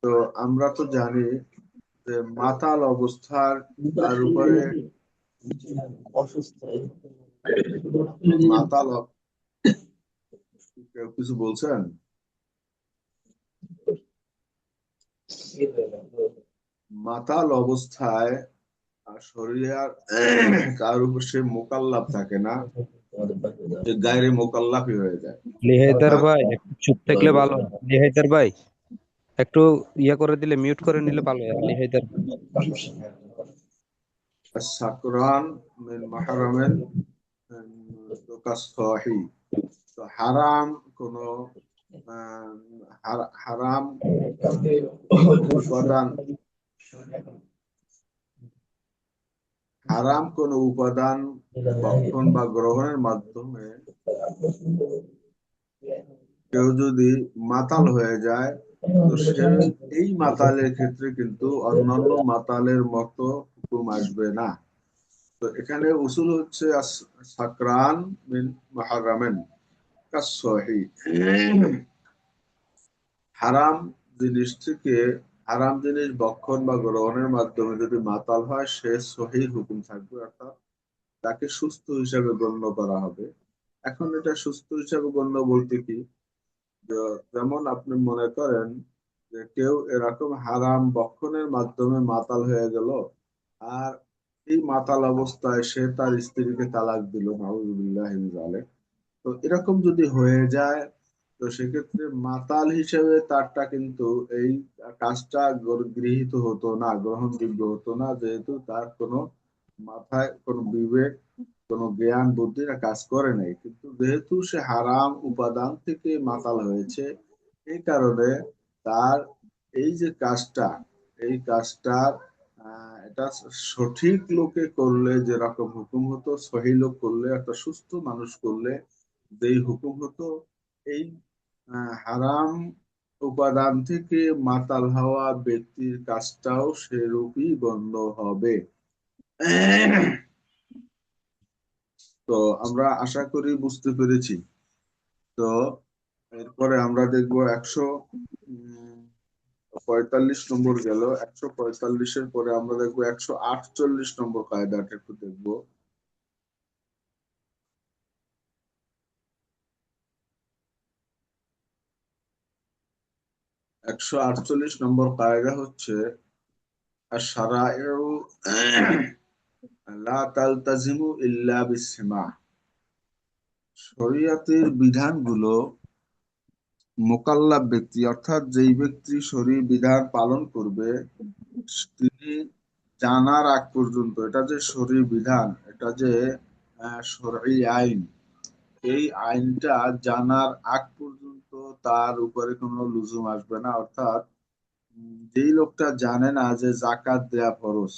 তো আমরা তো জানি যে মাতাল অবস্থার তার উপরে মাতাল কেউ কিছু বলছেন? মাতাল অবস্থায় শরীর তার উপর সে মোকাল্লাফ থাকে না, যে গায়রে মোকাল্লাফই হয়ে যায়। লিহাইদার অর্থাৎ ভাই একটু চুপ থাকলে ভালো হয়। লিহাইদার ভাই একটু ইয়া করে দিলে, মিউট করে নিলে ভালো হয় লিহাইদার। সাকরান মিন মাহরামেন কাসসাহি। তো হারাম কোন হারাম উপাদান, হারাম কোন উপাদান ভক্ষণ বা গ্রহণের মাধ্যমে কেউ যদি মাতাল হয়ে যায়, তো সে এই মাতালের ক্ষেত্রে কিন্তু অন্যান্য মাতালের মতো হুকুম আসবে না। তো এখানে উসুল হচ্ছে সাকরান মিন মুহাররামেন কাসসাহি। হারাম জিনিস থেকে, হারাম জিনিস ভক্ষণ বা গ্রহণের মাধ্যমে যদি মাতাল হয়, সে সহিহ হুকুম থাকবে, অর্থাৎ তাকে সুস্থ হিসাবে গণ্য করা হবে। এখন এটা সুস্থ হিসাবে গণ্য বলতে কি, যেমন আপনি মনে করেন যে কেউ এরকম হারাম ভক্ষণের মাধ্যমে মাতাল হয়ে গেল, আর এই মাতাল অবস্থায় সে তার স্ত্রীকে তালাক দিল, নাউযুবিল্লাহি মিন যালিক। তো এরকম যদি হয়ে যায়, তো সেক্ষেত্রে মাতাল হিসেবে তারটা কিন্তু এই কাজটা গৃহীত হতো না, গ্রহণযোগ্য হতো না, যেহেতু তার কোনো মাথায় কোনো বিবেক, কোনো জ্ঞান বুদ্ধি কাজ করে নাই। কিন্তু যেহেতু সে হারাম উপাদান থেকে মাতাল হয়েছে, এই কারণে তার এই যে কাজটা, এই কাজটার এটা সঠিক লোকে করলে যেরকম হুকুম হতো, সহি লোক করলে, একটা সুস্থ মানুষ করলে যেই হুকুম হতো, এই হারাম উপাদান থেকে মাতাল হওয়া ব্যক্তির কাজটাও সেরূপই গণ্য হবে। তো আমরা আশা করি বুঝতে পেরেছি। তো এরপরে আমরা দেখবো 145 নম্বর গেল। 145-এর পরে আমরা দেখবো 148 নম্বর কায়দাটা একটু দেখবো। 148 নম্বর কায়দা হচ্ছে আশ-শারাইউ লা তালতাজিমু ইল্লা বিসসিমা। শরীয়তের বিধানগুলো মোকাল্লাফ ব্যক্তি, অর্থাৎ যেই ব্যক্তি শরীর বিধান পালন করবে, তিনি জানার আগ পর্যন্ত এটা যে শরীর বিধান, এটা যে শরঈ আইন, এই আইনটা জানার আগ পর্যন্ত তার উপরে কোনো লুজুম আসবে না। অর্থাৎ যেই লোকটা জানে না যে জাকাত দেয়া ফরজ,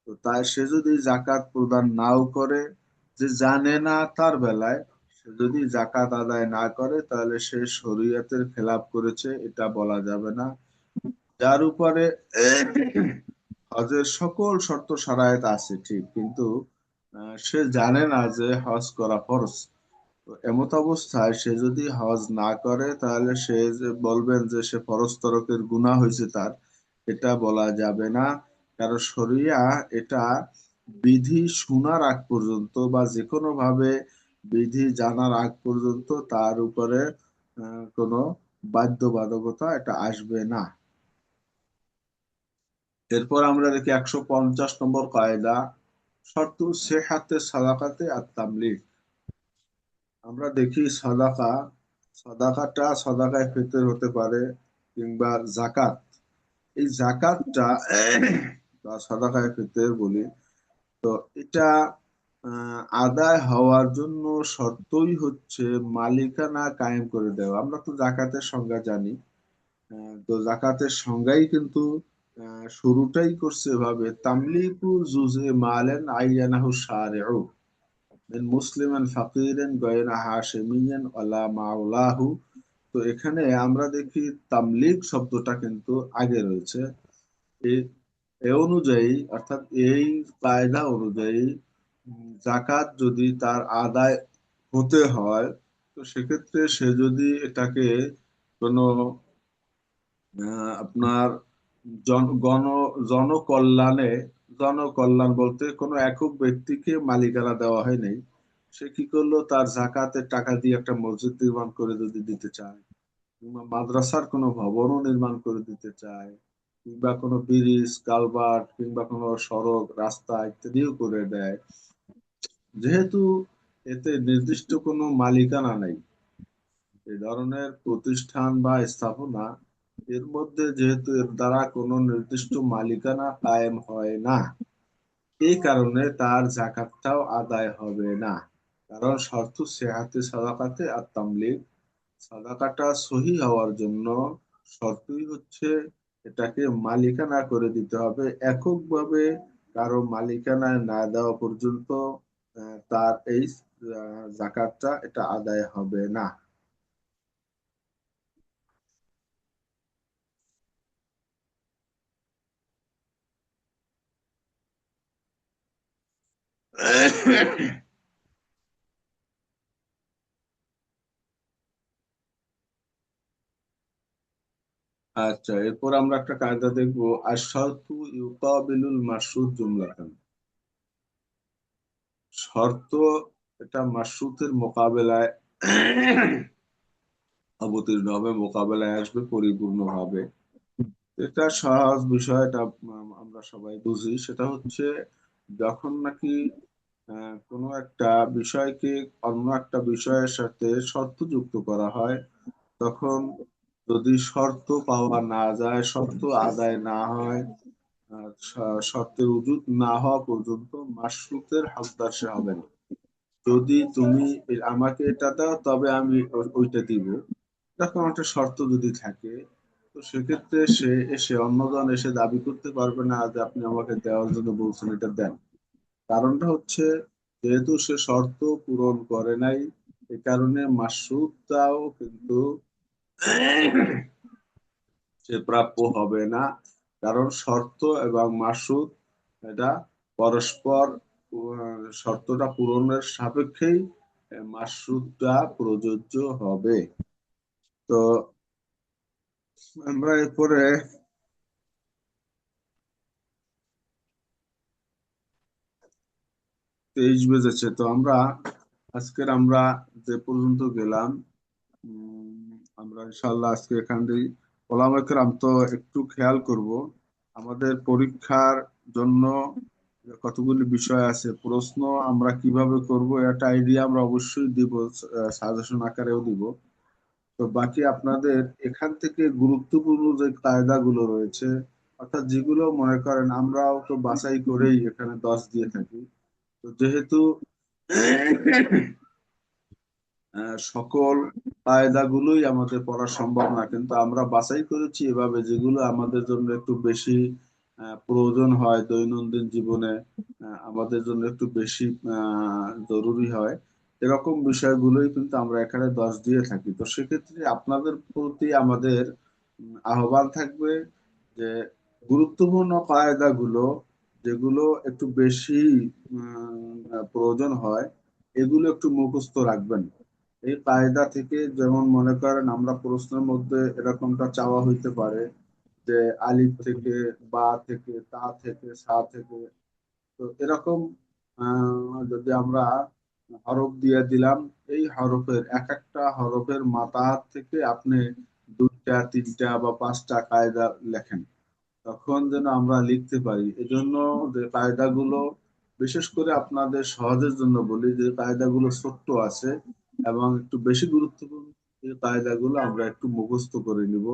তো তাই সে যদি জাকাত প্রদান নাও করে, যে জানে না তার বেলায় সে যদি জাকাত আদায় না করে, তাহলে সে শরীয়তের খেলাপ করেছে, এটা বলা যাবে না। যার উপরে হজের সকল শর্ত শারায়েত আছে ঠিক, কিন্তু সে জানে না যে হজ করা ফরজ। তো এমত অবস্থায় সে যদি হজ না করে, তাহলে সে যে বলবেন যে সে ফরজ তরকের গুনাহ হয়েছে তার, এটা বলা যাবে না। কারণ শরিয়া এটা বিধি শোনার আগ পর্যন্ত বা যে কোনো ভাবে বিধি জানার আগ পর্যন্ত তার উপরে কোনো বাধ্যবাধকতা এটা আসবে না। এরপর আমরা দেখি 150 নম্বর কায়দা, শর্তু সেহাতে সাদাকাতে আর তামলিক। আমরা দেখি সাদাকা, সাদাকাটা সাদাকায়ে ফিতর হতে পারে কিংবা জাকাত। এই জাকাতটা বা সাদাকায়ে ফিতর বলি, তো এটা আদায় হওয়ার জন্য শর্তই হচ্ছে মালিকানা কায়েম করে দেওয়া। আমরা তো জাকাতের সংজ্ঞা জানি। তো জাকাতের সংজ্ঞাই কিন্তু শুরুটাই করছে এভাবে, তামলিকু জুজে মালেন আইয়ানাহু শারিউ মিন মুসলিমান ফাকিরান গায়রা হাশিমিয়ান ওয়ালা মাওলাহু। তো এখানে আমরা দেখি তামলিক শব্দটা কিন্তু আগে রয়েছে। এ এ অনুযায়ী, অর্থাৎ এই কায়দা অনুযায়ী জাকাত যদি তার আদায় হতে হয়, তো সেক্ষেত্রে সে যদি এটাকে কোনো আপনার জনকল্যাণে, জনকল্যাণ বলতে কোনো একক ব্যক্তিকে মালিকানা দেওয়া হয় নাই, সে কি করলো, তার জাকাতের টাকা দিয়ে একটা মসজিদ নির্মাণ করে যদি দিতে চায়, কিংবা মাদ্রাসার কোনো ভবনও নির্মাণ করে দিতে চায়, কিংবা কোনো ব্রিজ কালভার্ট কিংবা কোনো সড়ক রাস্তা ইত্যাদিও করে দেয়, যেহেতু এতে নির্দিষ্ট কোনো মালিকানা নাই, এই ধরনের প্রতিষ্ঠান বা স্থাপনা, এর মধ্যে যেহেতু এর দ্বারা কোনো নির্দিষ্ট মালিকানা কায়েম হয় না, এই কারণে তার জাকাতটাও আদায় হবে না। কারণ শর্ত সেহাতে সাদাকাতে আর তামলিক, সাদাকাটা সহি হওয়ার জন্য শর্তই হচ্ছে এটাকে মালিকানা করে দিতে হবে। এককভাবে কারো মালিকানায় না দেওয়া পর্যন্ত তার এই জাকাতটা এটা আদায় হবে না। আচ্ছা, এরপর আমরা একটা কায়দা দেখবো, আশ-শারতু ইউকাবিলুল মাশরুত জুমলাতান। শর্ত এটা মাশরুতের মোকাবেলায় অবতীর্ণ হবে, মোকাবেলায় আসবে পরিপূর্ণ হবে। এটা সহজ বিষয়, এটা আমরা সবাই বুঝি। সেটা হচ্ছে যখন নাকি কোনো একটা বিষয়কে অন্য একটা বিষয়ের সাথে শর্ত যুক্ত করা হয়, তখন যদি শর্ত পাওয়া না যায়, শর্ত আদায় না হয়, শর্তের উজুত না হওয়া পর্যন্ত মাশরুতের হকদার সে হবে না। যদি তুমি আমাকে এটা দাও তবে আমি ওইটা দিব, এরকম একটা শর্ত যদি থাকে, তো সেক্ষেত্রে সে এসে অন্যজন এসে দাবি করতে পারবে না যে আপনি আমাকে দেওয়ার জন্য বলছেন, এটা দেন। কারণটা হচ্ছে, যেহেতু সে শর্ত পূরণ করে নাই, এ কারণে মাসুদটাও কিন্তু সে প্রাপ্য হবে না। কারণ শর্ত এবং মাসুদ এটা পরস্পর শর্তটা পূরণের সাপেক্ষেই মাসুদটা প্রযোজ্য হবে। তো আমরা এরপরে 23 বেজেছে, তো আমরা যে পর্যন্ত গেলাম, আমরা ইনশাল্লাহ আজকে এখান থেকে ওলামা কেরাম তো একটু খেয়াল করব। আমাদের পরীক্ষার জন্য কতগুলি বিষয় আছে, প্রশ্ন আমরা কিভাবে করব একটা আইডিয়া আমরা অবশ্যই দিব, সাজেশন আকারেও দিব। তো বাকি আপনাদের এখান থেকে গুরুত্বপূর্ণ যে কায়দাগুলো রয়েছে, অর্থাৎ যেগুলো মনে করেন আমরাও তো বাছাই করেই এখানে 10 দিয়ে থাকি। তো যেহেতু সকল কায়দাগুলোই আমাদের পড়া সম্ভব না, কিন্তু আমরা বাছাই করেছি এভাবে যেগুলো আমাদের জন্য একটু বেশি প্রয়োজন হয় দৈনন্দিন জীবনে, আমাদের জন্য একটু বেশি জরুরি হয়, এরকম বিষয়গুলোই কিন্তু আমরা এখানে 10 দিয়ে থাকি। তো সেক্ষেত্রে আপনাদের প্রতি আমাদের আহ্বান থাকবে যে গুরুত্বপূর্ণ কায়দাগুলো, যেগুলো একটু বেশি প্রয়োজন হয়, এগুলো একটু মুখস্থ রাখবেন। এই কায়দা থেকে যেমন মনে করেন আমরা প্রশ্নের মধ্যে এরকমটা চাওয়া হইতে পারে যে আলিফ থেকে, বা থেকে, তা থেকে, সা থেকে, তো এরকম যদি আমরা হরফ দিয়ে দিলাম, এই হরফের এক একটা হরফের মাথা থেকে আপনি দুইটা, তিনটা বা পাঁচটা কায়দা লেখেন, তখন যেন আমরা লিখতে পারি। এজন্য যে কায়দাগুলো, বিশেষ করে আপনাদের সহজের জন্য বলি, যে কায়দাগুলো ছোট্ট আছে এবং একটু বেশি গুরুত্বপূর্ণ, এই কায়দাগুলো আমরা একটু মুখস্থ করে নিব।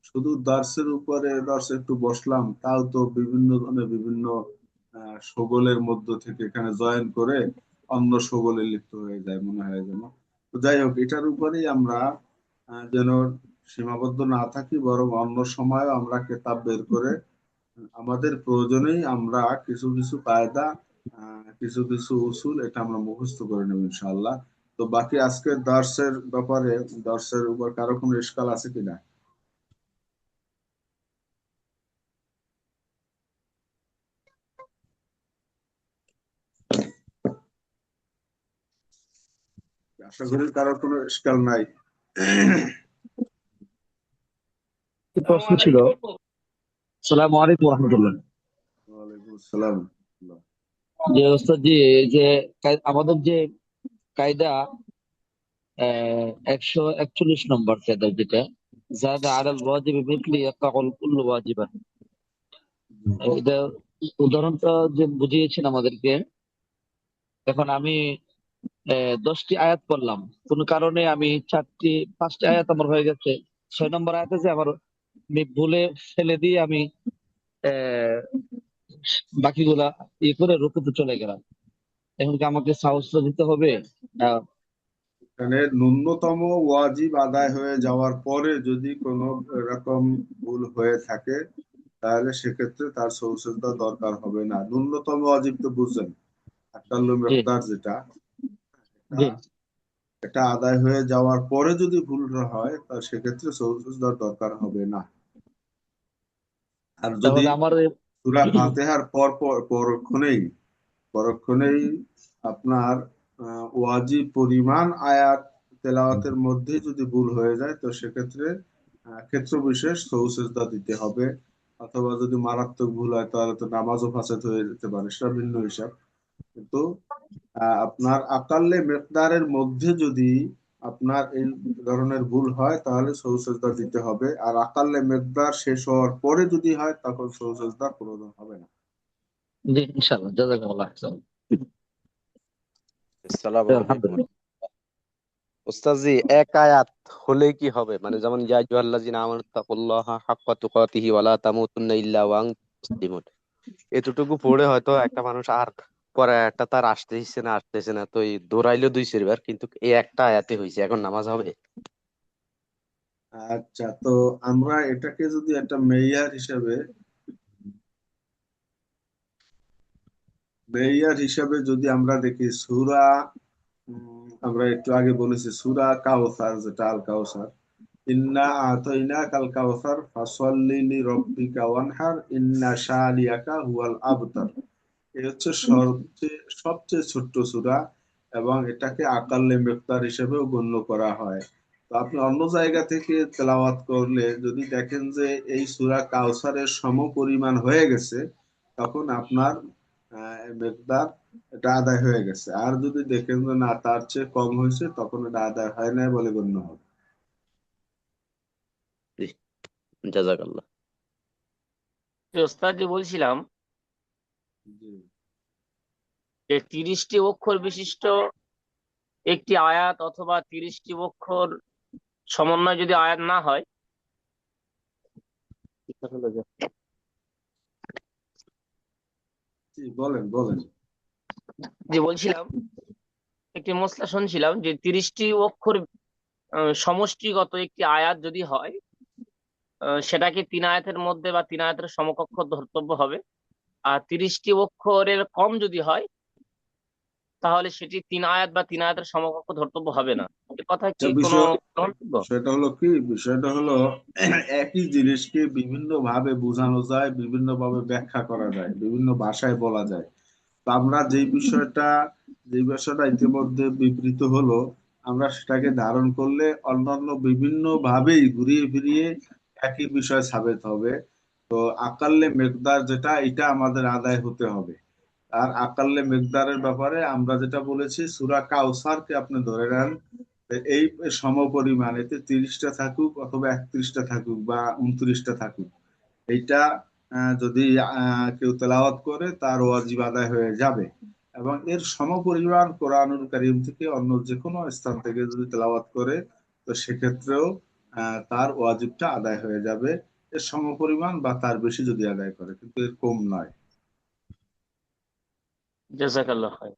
শুধু দার্সের উপরে দার্সে একটু বসলাম, তাও তো বিভিন্ন ধরনের বিভিন্ন সগলের মধ্য থেকে এখানে জয়েন করে অন্য সগলে লিপ্ত হয়ে যায় মনে হয় যেন। তো যাই হোক, এটার উপরেই আমরা যেন সীমাবদ্ধ না থাকি, বরং অন্য সময় আমরা কেতাব বের করে আমাদের প্রয়োজনেই আমরা কিছু কিছু কায়দা, কিছু কিছু উসুল এটা আমরা মুখস্থ করে নেব ইনশাআল্লাহ। তো বাকি আজকের দার্সের ব্যাপারে, দার্সের উপর কারো কোনো ইশকাল আছে কিনা? আশা করি কারো কোনো ইশকাল নাই। একটি প্রশ্ন ছিল। সালাম আলাইকুম রহমতুল্লাহ। ওয়ালাইকুম আসসালাম। যে ওস্তাদ জি, এই যে আমাদের যে কায়দা 141 নম্বর কায়দা, যেটা জাদা আলাল ওয়াজিব মিথলি ইয়াকাউল কুল্লু ওয়াজিবান, এটা উদাহরণটা যে বুঝিয়েছেন আমাদেরকে। এখন আমি 10টি আয়াত পড়লাম, কোন কারণে আমি 5টি আয়াত আমার হয়ে গেছে, 6 নম্বর আয়াতে যে আমার আমি ভুলে ফেলে দিয়ে আমি আহ বাকিগুলা করে রুকুতে চলে গেলাম। এখন কি আমাকে সাহস দিতে হবে? আহ, এখানে ন্যূনতম ওয়াজিব আদায় হয়ে যাওয়ার পরে যদি কোনো এরকম ভুল হয়ে থাকে, তাহলে সেক্ষেত্রে তার সৌসিদ্ধা দরকার হবে না। ন্যূনতম ওয়াজিব তো বুঝছেন, আকাল্লু জি মিকদার যেটা, এটা জি। এটা আদায় হয়ে যাওয়ার পরে যদি ভুলটা হয়, তা সেক্ষেত্রে সৌসিদ্ধার দরকার হবে না। আর যদি তাহলে আমার সূরা ফাতিহার পরক্ষণেই পরক্ষণেই আপনার ওয়াজিব পরিমাণ আয়াত তেলাওয়াতের মধ্যে যদি ভুল হয়ে যায়, তো সেক্ষেত্রে ক্ষেত্র বিশেষ সৌসিজদা দিতে হবে। অথবা যদি মারাত্মক ভুল হয়, তাহলে তো নামাজও ফাসাদ হয়ে যেতে পারে, সেটা ভিন্ন হিসাব। কিন্তু আপনার আকাল্লে মেকদারের মধ্যে যদি আপনার এই ধরনের ভুল হয় তাহলে সহু সেজদা দিতে হবে, আর আকাল্লে মেকদার শেষ হওয়ার পরে যদি হয় তখন সহু সেজদার প্রয়োজন হবে না। জি ইনশাআল্লাহ, জাযাকাল্লাহ আহসান। আসসালামু আলাইকুম। আলহামদুলিল্লাহ। ওস্তাদ জি, এক আয়াত হলে কি হবে? মানে যেমন ইয়া আইয়ুহাল্লাযিনা আমানু তাকুল্লাহা হাক্কা তুকাতিহি ওয়া লা তামুতুন্না ইল্লা ওয়া আনতুম মুসলিমুন। এতটুকু পড়ে হয়তো একটা মানুষ আর পরে একটা তার আসতেছে না, তো এই দৌড়াইলো 2 4 বার, কিন্তু এই একটা আয়াতে হয়েছে, এখন নামাজ হবে? আচ্ছা, তো আমরা এটাকে যদি একটা মেইয়ার হিসাবে যদি আমরা দেখি সূরা, আমরা একটু আগে বলেছি সূরা কাউসার, যেটা আল কাউসার, ইন্না আতাইনা কাল কাউসার ফাসাল্লি লিরাব্বিকা ওয়ানহার ইন্না শানিয়াকা হুয়াল আবতার। এই হচ্ছে সবচেয়ে ছোট্ট সূরা, এবং এটাকে আকাল্লে মিকদার হিসেবেও গণ্য করা হয়। তো আপনি অন্য জায়গা থেকে তেলাওয়াত করলে যদি দেখেন যে এই সূরা কাউসারের সমপরিমাণ হয়ে গেছে, তখন আপনার মিকদার এটা আদায় হয়ে গেছে। আর যদি দেখেন যে না, তার চেয়ে কম হয়েছে, তখন এটা আদায় হয় নাই বলে গণ্য হবে। জি, জাযাকাল্লাহ। ওস্তাদ, যে বলছিলাম জি। যে 30টি অক্ষর বিশিষ্ট একটি আয়াত অথবা 30টি অক্ষর সমন্বয় যদি আয়াত না হয়, জি, বলেন বলেন। যে বলছিলাম একটি মসলা শুনছিলাম যে 30টি অক্ষর সমষ্টিগত একটি আয়াত যদি হয়, সেটাকে 3 আয়াতের মধ্যে বা 3 আয়াতের সমকক্ষ ধর্তব্য হবে। আর 30টি অক্ষরের কম যদি হয়, তাহলে সেটি 3 আয়াত বা 3 আয়াতের সমকক্ষ ধর্তব্য হবে না। এ কথা কি কোনো মন্তব্য? বিষয়টা হলো একই জিনিসকে বিভিন্ন ভাবে বোঝানো যায়, বিভিন্ন ভাবে ব্যাখ্যা করা যায়, বিভিন্ন ভাষায় বলা যায়। তো আমরা যে বিষয়টা ইতিমধ্যে বিবৃত হলো, আমরা সেটাকে ধারণ করলে অন্যান্য বিভিন্ন ভাবেই ঘুরিয়ে ফিরিয়ে একই বিষয় সাবিত হবে। তো আকাল্লে মেকদার যেটা, এটা আমাদের আদায় হতে হবে। আর আকাল্লে মেকদারের ব্যাপারে আমরা যেটা বলেছি, সূরা কাউসারকে আপনি ধরে নেন, এই সমপরিমাণ, এতে 30টা থাকুক অথবা 31টা থাকুক বা 29টা থাকুক, এইটা যদি কেউ তেলাওয়াত করে তার ওয়াজিব আদায় হয়ে যাবে। এবং এর সমপরিমাণ কোরআনুল কারীম থেকে অন্য যে কোনো স্থান থেকে যদি তেলাওয়াত করে, তো সেক্ষেত্রেও তার ওয়াজিবটা আদায় হয়ে যাবে। এর সমপরিমাণ বা তার বেশি যদি আদায় করে, কিন্তু এর কম নয়। জাযাকাল্লাহ খাইর।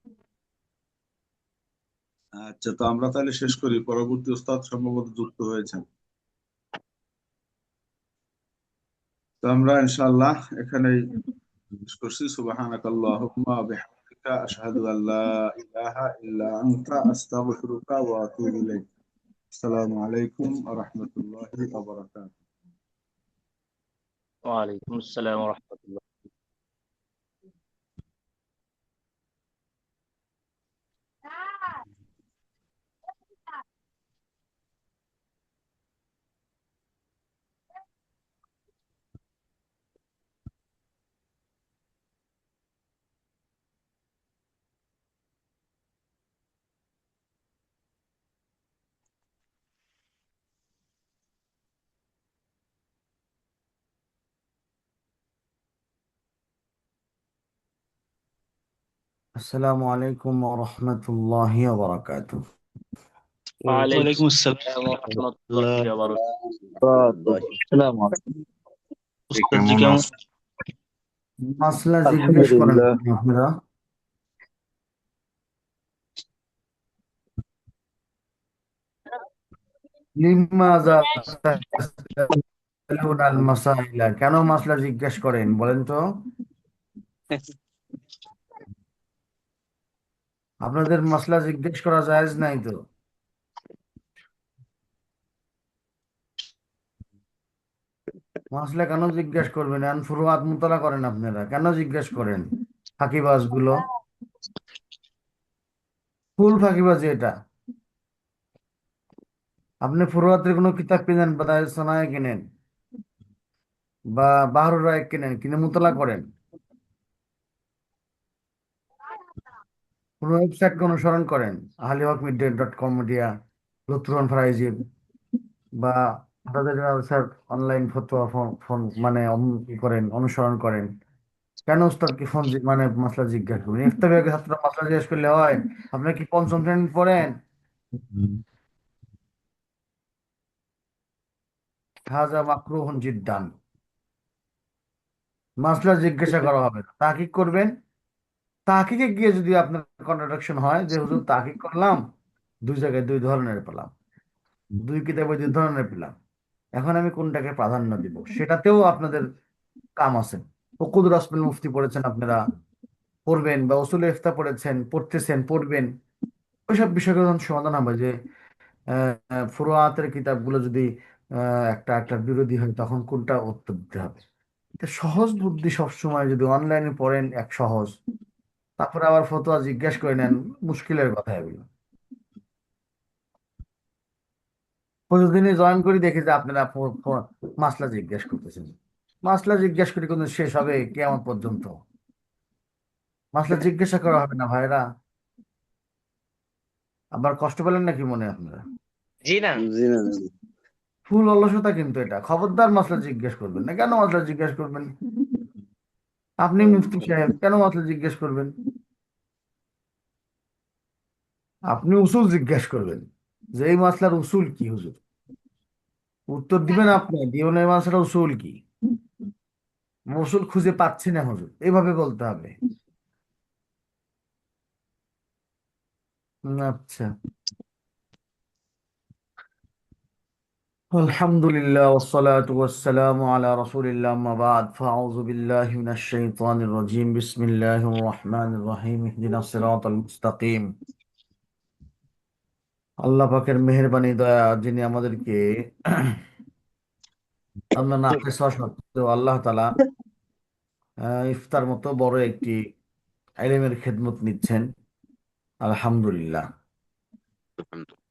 আচ্ছা, তো আমরা তাহলে শেষ করি, পরবর্তী ওস্তাদ সম্ভবত যুক্ত হয়েছেন। তো আমরা ইনশাআল্লাহ এখানেই শেষ করছি। সুবহানাকাল্লাহুম্মা ওয়া বিহামদিকা আশহাদু আল্লা ইলাহা ইল্লা আনতা আস্তাগফিরুকা ওয়া আতুবু ইলাইক। আসসালামু আলাইকুম ওয়া রাহমাতুল্লাহি ওয়া বারাকাতুহু। ওয়ালাইকুম আসসালাম ওয়া রাহমাতুল্লাহ। السلام عليكم ورحمة الله وبركاته. ওয়ালাইকুম ওয়ালাইকুম আসসালাম আসসালাম ওয়া আল্লাহ। রাহমাতুল্লাহি ওয়া বারাকাতুহু। আসসালামু আলাইকুম। উস্তাদ জি কেমন? মাসলা জিজ্ঞেস করেন আলহামদুলিল্লাহ। আপনারা। লিমাযা তাসআলুনা আল মাসাইলা, কেন মাসলা জিজ্ঞেস করেন বলেন তো? আপনাদের মাসলা জিজ্ঞেস করা জায়েজ নাই তো? মাসলা কেন জিজ্ঞেস করবেন? ফুরুআত মুতালা করেন আপনারা, কেন জিজ্ঞেস করেন? ফাঁকিবাজ গুলো, ফুল ফাঁকিবাজি এটা। আপনি ফুরুআতের কোনো কিতাব কিনেন, বাদায়ে সানায়ে কিনেন বা বাহরুর রায় কিনেন, কিনে মুতালা করেন। কোন ওয়েবসাইটকে অনুসরণ করেন, ahliwaqf.com মিডিয়া লুৎফুর ফারাইজির বা স্যার অনলাইন ফতোয়া ফোন ফোন মানে ই করেন, অনুসরণ করেন, কেন উস্তাদকে মানে মাসলা জিজ্ঞাসা করবেন? ইফতা বিভাগের ছাত্ররা মাসলা জিজ্ঞেস করলে হয়? আপনার কি পঞ্চম শ্রেণী পড়েন? হাজা মাকরুহুন জিদ্দান। মাসলা জিজ্ঞাসা করা হবে না, তাহকিক করবেন। তাহকিকে গিয়ে যদি আপনার কন্ট্রাডিকশন হয় যে হুজুর তাহকিক করলাম, দুই জায়গায় দুই ধরনের পেলাম, দুই কিতাবে দুই ধরনের পেলাম, এখন আমি কোনটাকে প্রাধান্য দিব, সেটাতেও আপনাদের কাম আছে। ফকুদ রাসমিল মুফতি পড়েছেন আপনারা, পড়বেন, বা উসুলে ইফতা পড়েছেন, পড়তেছেন, পড়বেন। ওইসব বিষয়গুলো যখন সমাধান হবে যে ফুরুআতের কিতাবগুলো যদি একটা একটা বিরোধী হয়, তখন কোনটা উত্তর দিতে হবে। তো সহজ বুদ্ধি সবসময়, যদি অনলাইনে পড়েন এক সহজ, তারপরে আবার ফতোয়া জিজ্ঞেস করে নেন, মুশকিলের কথা এগুলো। প্রতিদিনই জয়েন করি, দেখি যে আপনারা মাসলা জিজ্ঞেস করতেছেন। মাসলা জিজ্ঞেস করে কিন্তু শেষ হবে কেমন পর্যন্ত? মাসলা জিজ্ঞাসা করা হবে না ভাইরা? আবার কষ্ট পেলেন নাকি মনে আপনারা? জি না। জি না, জি। ফুল অলসতা কিন্তু এটা। খবরদার মাসলা জিজ্ঞেস করবেন না। কেন মাসলা জিজ্ঞেস করবেন? আপনি মুফতি সাহেব, কেন মাসলা জিজ্ঞেস করবেন? আপনি উসুল জিজ্ঞেস করবেন, যে এই মাসলার উসুল কি হুজুর। উত্তর দিবেন আপনি, দিবেন এই মাসলার উসুল কি। উসুল খুঁজে পাচ্ছি না হুজুর, এইভাবে বলতে হবে। আচ্ছা। আলহামদুলিল্লাহ ওয়াসসালাতু ওয়াসসালামু আলা রাসূলিল্লাহ, আম্মা বাদ, ফাআউযু বিল্লাহি মিনাশ শাইতানির রাজীম, বিসমিল্লাহির রহমানির রহিম, ইহদিনাস সিরাতাল মুস্তাকিম। আল্লাহ পাকের মেহেরবানি দয়া, যিনি আমাদেরকে আমরা না পেশা সত্ত্বেও আল্লাহ তাআলা ইফতার মতো বড় একটি ইলমের খেদমত নিচ্ছেন, আলহামদুলিল্লাহ।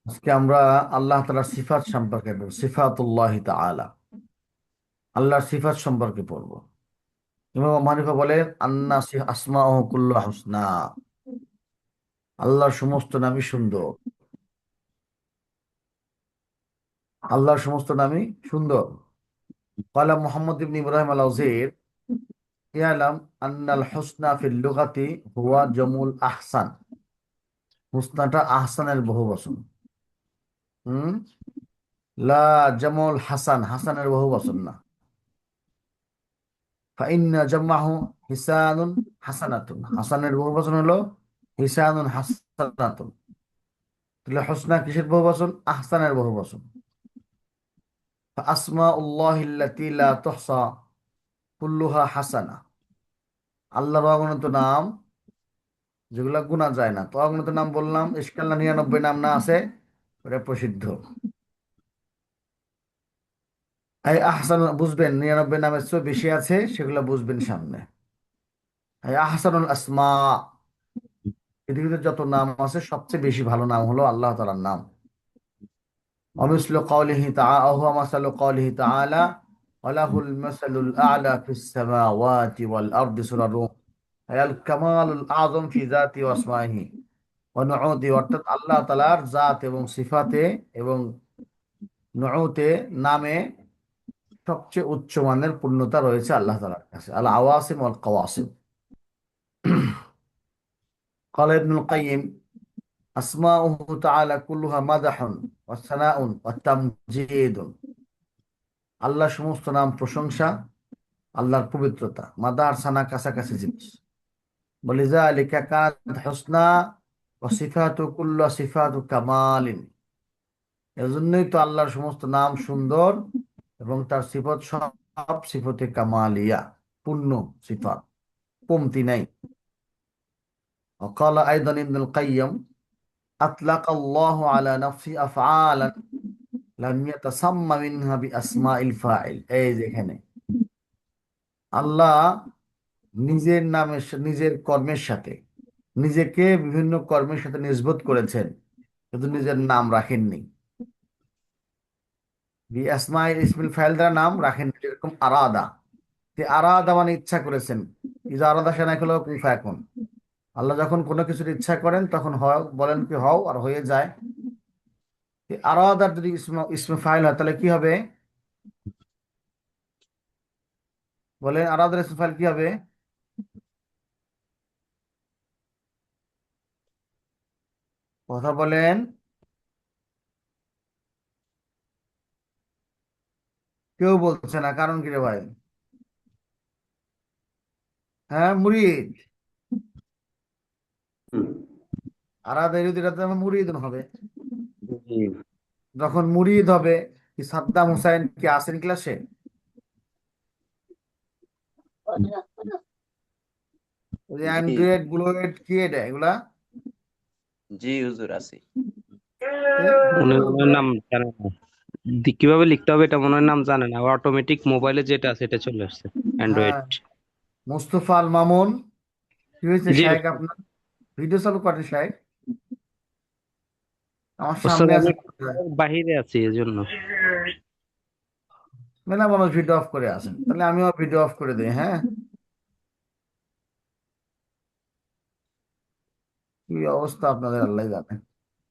আজকে আমরা আল্লাহ তাআলার সিফাত সম্পর্কে পড়ব, সিফাতুল্লাহি তাআলা, আল্লাহর সিফাত সম্পর্কে পড়ব। ইমাম আবু হানিফা বলেন, আন্না আসমাউহু কুল্লুহা হুসনা, আল্লাহর সমস্ত নামই সুন্দর। আল্লাহর সমস্ত নামই সুন্দর। ক্বালা মুহাম্মদ ইবনে ইব্রাহিম আল-আউযীর, ইয়ালাম আন্নাল হুসনা ফিল লুগাতি হুয়া জামুল আহসান। হুসনাটা আহসানের বহুবচন। হুম, লা জামুল হাসান, হাসানের বহুবচন না। ফাইন্না জামাহু হিসানুন হাসানাতুন, হাসানের বহুবচন হলো হিসানুন হাসানাতুন। তাহলে হুসনা কিসের বহুবচন? আহসানের বহুবচন। আসমাউল্লাহিল্লাতী লা তুহসা কুল্লুহা হাসানা, আল্লাহর অগণিত নাম যেগুলা গুণা যায় না। তো অগণিত নাম বললাম, ইশকাল্লা 99 নাম না আছে, ওটা প্রসিদ্ধ। এই আহসান বুঝবেন, 99 নামের চেয়ে বেশি আছে, সেগুলো বুঝবেন সামনে। এই আহসানুল আসমা, পৃথিবীতে যত নাম আছে সবচেয়ে বেশি ভালো নাম হলো আল্লাহ তাআলার নাম। অমিসলু কাওলিহি তাআলা, ওয়া মাসালু কাওলিহি তাআলা ওয়ালাহুল মাসালুল আ'লা ফিস সামাওয়াতি ওয়াল আরদি, সূরা রূম। আল কামালুল আযম ফি যাতি ওয়া আসমাইহি ওয়া নুউতি, অর্থাৎ আল্লাহ তাআলার জাত এবং সিফাতে এবং নুউতে, নামে সবচেয়ে উচ্চ মানের পূর্ণতা রয়েছে আল্লাহ তাআলার কাছে। আল আওয়াসিম ওয়াল কাওয়াসিম। قال ابن القيم أسماؤه تعالى كلها مدح وثناء وتمجيد। আল্লাহ সমস্ত নাম প্রশংসা, আল্লাহর পবিত্রতা। মাদা আর সানা কাছাকাছি জিনিস। বলিযালিকা কানাত হুসনা ওয়া সিফাতু কুল্লু সিফাতু কামালিন। এজন্যই তো আল্লাহর সমস্ত নাম সুন্দর এবং তার সিফত সব সিফতে কামালিয়া, পূর্ণ সিফাত, কমতি নাই। وقال أيضا ابن القيم أطلق الله على نفسه أفعالا لم يتسمى منها بأسماء الفاعل। এই যেখানে আল্লাহ নিজের নামের নিজের কর্মের সাথে, নিজেকে বিভিন্ন কর্মের সাথে নিসবত করেছেন, কিন্তু নিজের নাম রাখেননি। আসমাইল ইসমিল ফাইল দ্বারা নাম রাখেননি। যেরকম আরাদা, যে আরাদা মানে ইচ্ছা করেছেন, ইজা আরাদা সেনা হলো কুন ফায়াকুন। আল্লাহ যখন কোনো কিছুর ইচ্ছা করেন তখন হয়, বলেন কি হও, আর হয়ে যায়। আরাদার যদি ইসমে ফাইল হয় তাহলে কি হবে? বলেন, আরাদার ইসমে ফাইল কি হবে? কথা বলেন। কেউ বলছে না, কারণ কি রে ভাই? হ্যাঁ, মুরিদ। আরাদা যদি মুরিদ হবে। জি যখন মুরিদ হবে, কি সাদ্দাম হুসাইন কি আসেন ক্লাসে? ওই যে জি অ্যান্ড্রয়েড ব্লুয়েড কি এটা এগুলা? জি হুজুর আছি। তে উনি ওনার নাম জানে না। কিভাবে লিখতে হবে এটা মনে হয় নাম জানে না, অটোমেটিক মোবাইলে যেটা আছে এটা চলে আসছে হ্যাঁ, অ্যান্ড্রয়েড। মুস্তফা আল মামুন। কি হয়েছে জি শাহেক আপনার? ভিডিও চালু করেন শাহেক, আমার ওস্তাদ, সামনে আমি আছে। বাহিরে আছি এজন্য। মেলা মানুষ ভিডিও অফ করে আছেন, তাহলে আমিও ভিডিও অফ করে দিই। হ্যাঁ, কি অবস্থা আপনাদের আল্লাহ জানে।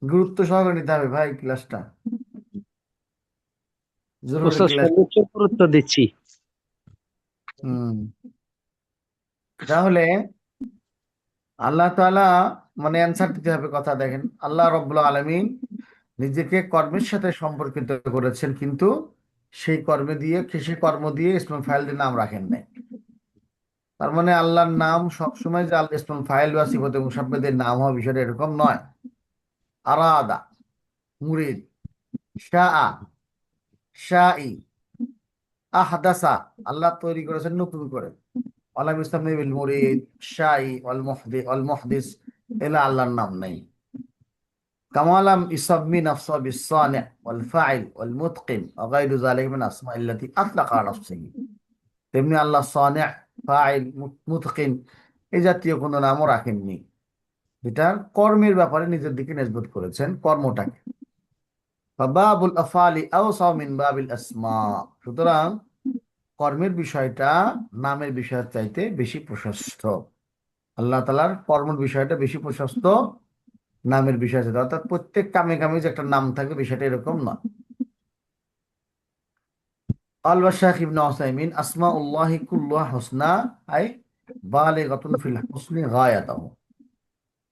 গুরুত্ব সহকারে নিতে হবে ভাই ক্লাসটা, জরুরি ওস্তাদ ক্লাস। সর্বোচ্চ গুরুত্ব দিচ্ছি। হুম। তাহলে আল্লাহ তাআলা মানে অ্যান্সার দিতে হবে। কথা দেখেন, আল্লাহ রব্বুল আলামিন নিজেকে কর্মের সাথে সম্পর্কিত করেছেন, কিন্তু সেই কর্মে দিয়ে সেই কর্ম দিয়ে ইসমুল ফাইল দিয়ে নাম রাখেন নাই। তার মানে আল্লাহর নাম সবসময় যে আল্লাহ ইসমুল ফাইল বা সিফাতে মুসাব্বিদের নাম হওয়া বিষয়টা এরকম নয়। আরাদা, মুরিদ, শাআ, শাই, আহদাসা, আল্লাহ তৈরি করেছেন নতুন করে। আল্লাহ ইসলাম বিল মুরিদ, শাই, অল মুহদিস, এলা আল্লাহর নাম নেই। কামালাম ইসাম্মি নাফসা বিসানি ওয়াল ফাইল ওয়াল মুতকিন ওয়া গায়রু যালিকা মিন আসমাইল্লাতি আতলাকা আলা নাফসিহি। তেমনি আল্লাহ সানি, ফাইল, মুতকিন এই জাতীয় কোনো নামও রাখেননি, যেটা কর্মের ব্যাপারে নিজের দিকে নিসবত করেছেন কর্মটাকে। বাবুল আফআলি আওসা মিন বাবিল আসমা। সুতরাং কর্মের বিষয়টা নামের বিষয়ের চাইতে বেশি প্রশস্ত। আল্লাহ তাআলার কর্মের বিষয়টা বেশি প্রশস্ত নামের বিষয় চাইতে। অর্থাৎ প্রত্যেক কামে কামে যে একটা নাম থাকবে বিষয়টা এরকম না। قال الشيخ ابن عثيمين أسماء الله كلها حسنى، أي بالغة في الحسن غايته،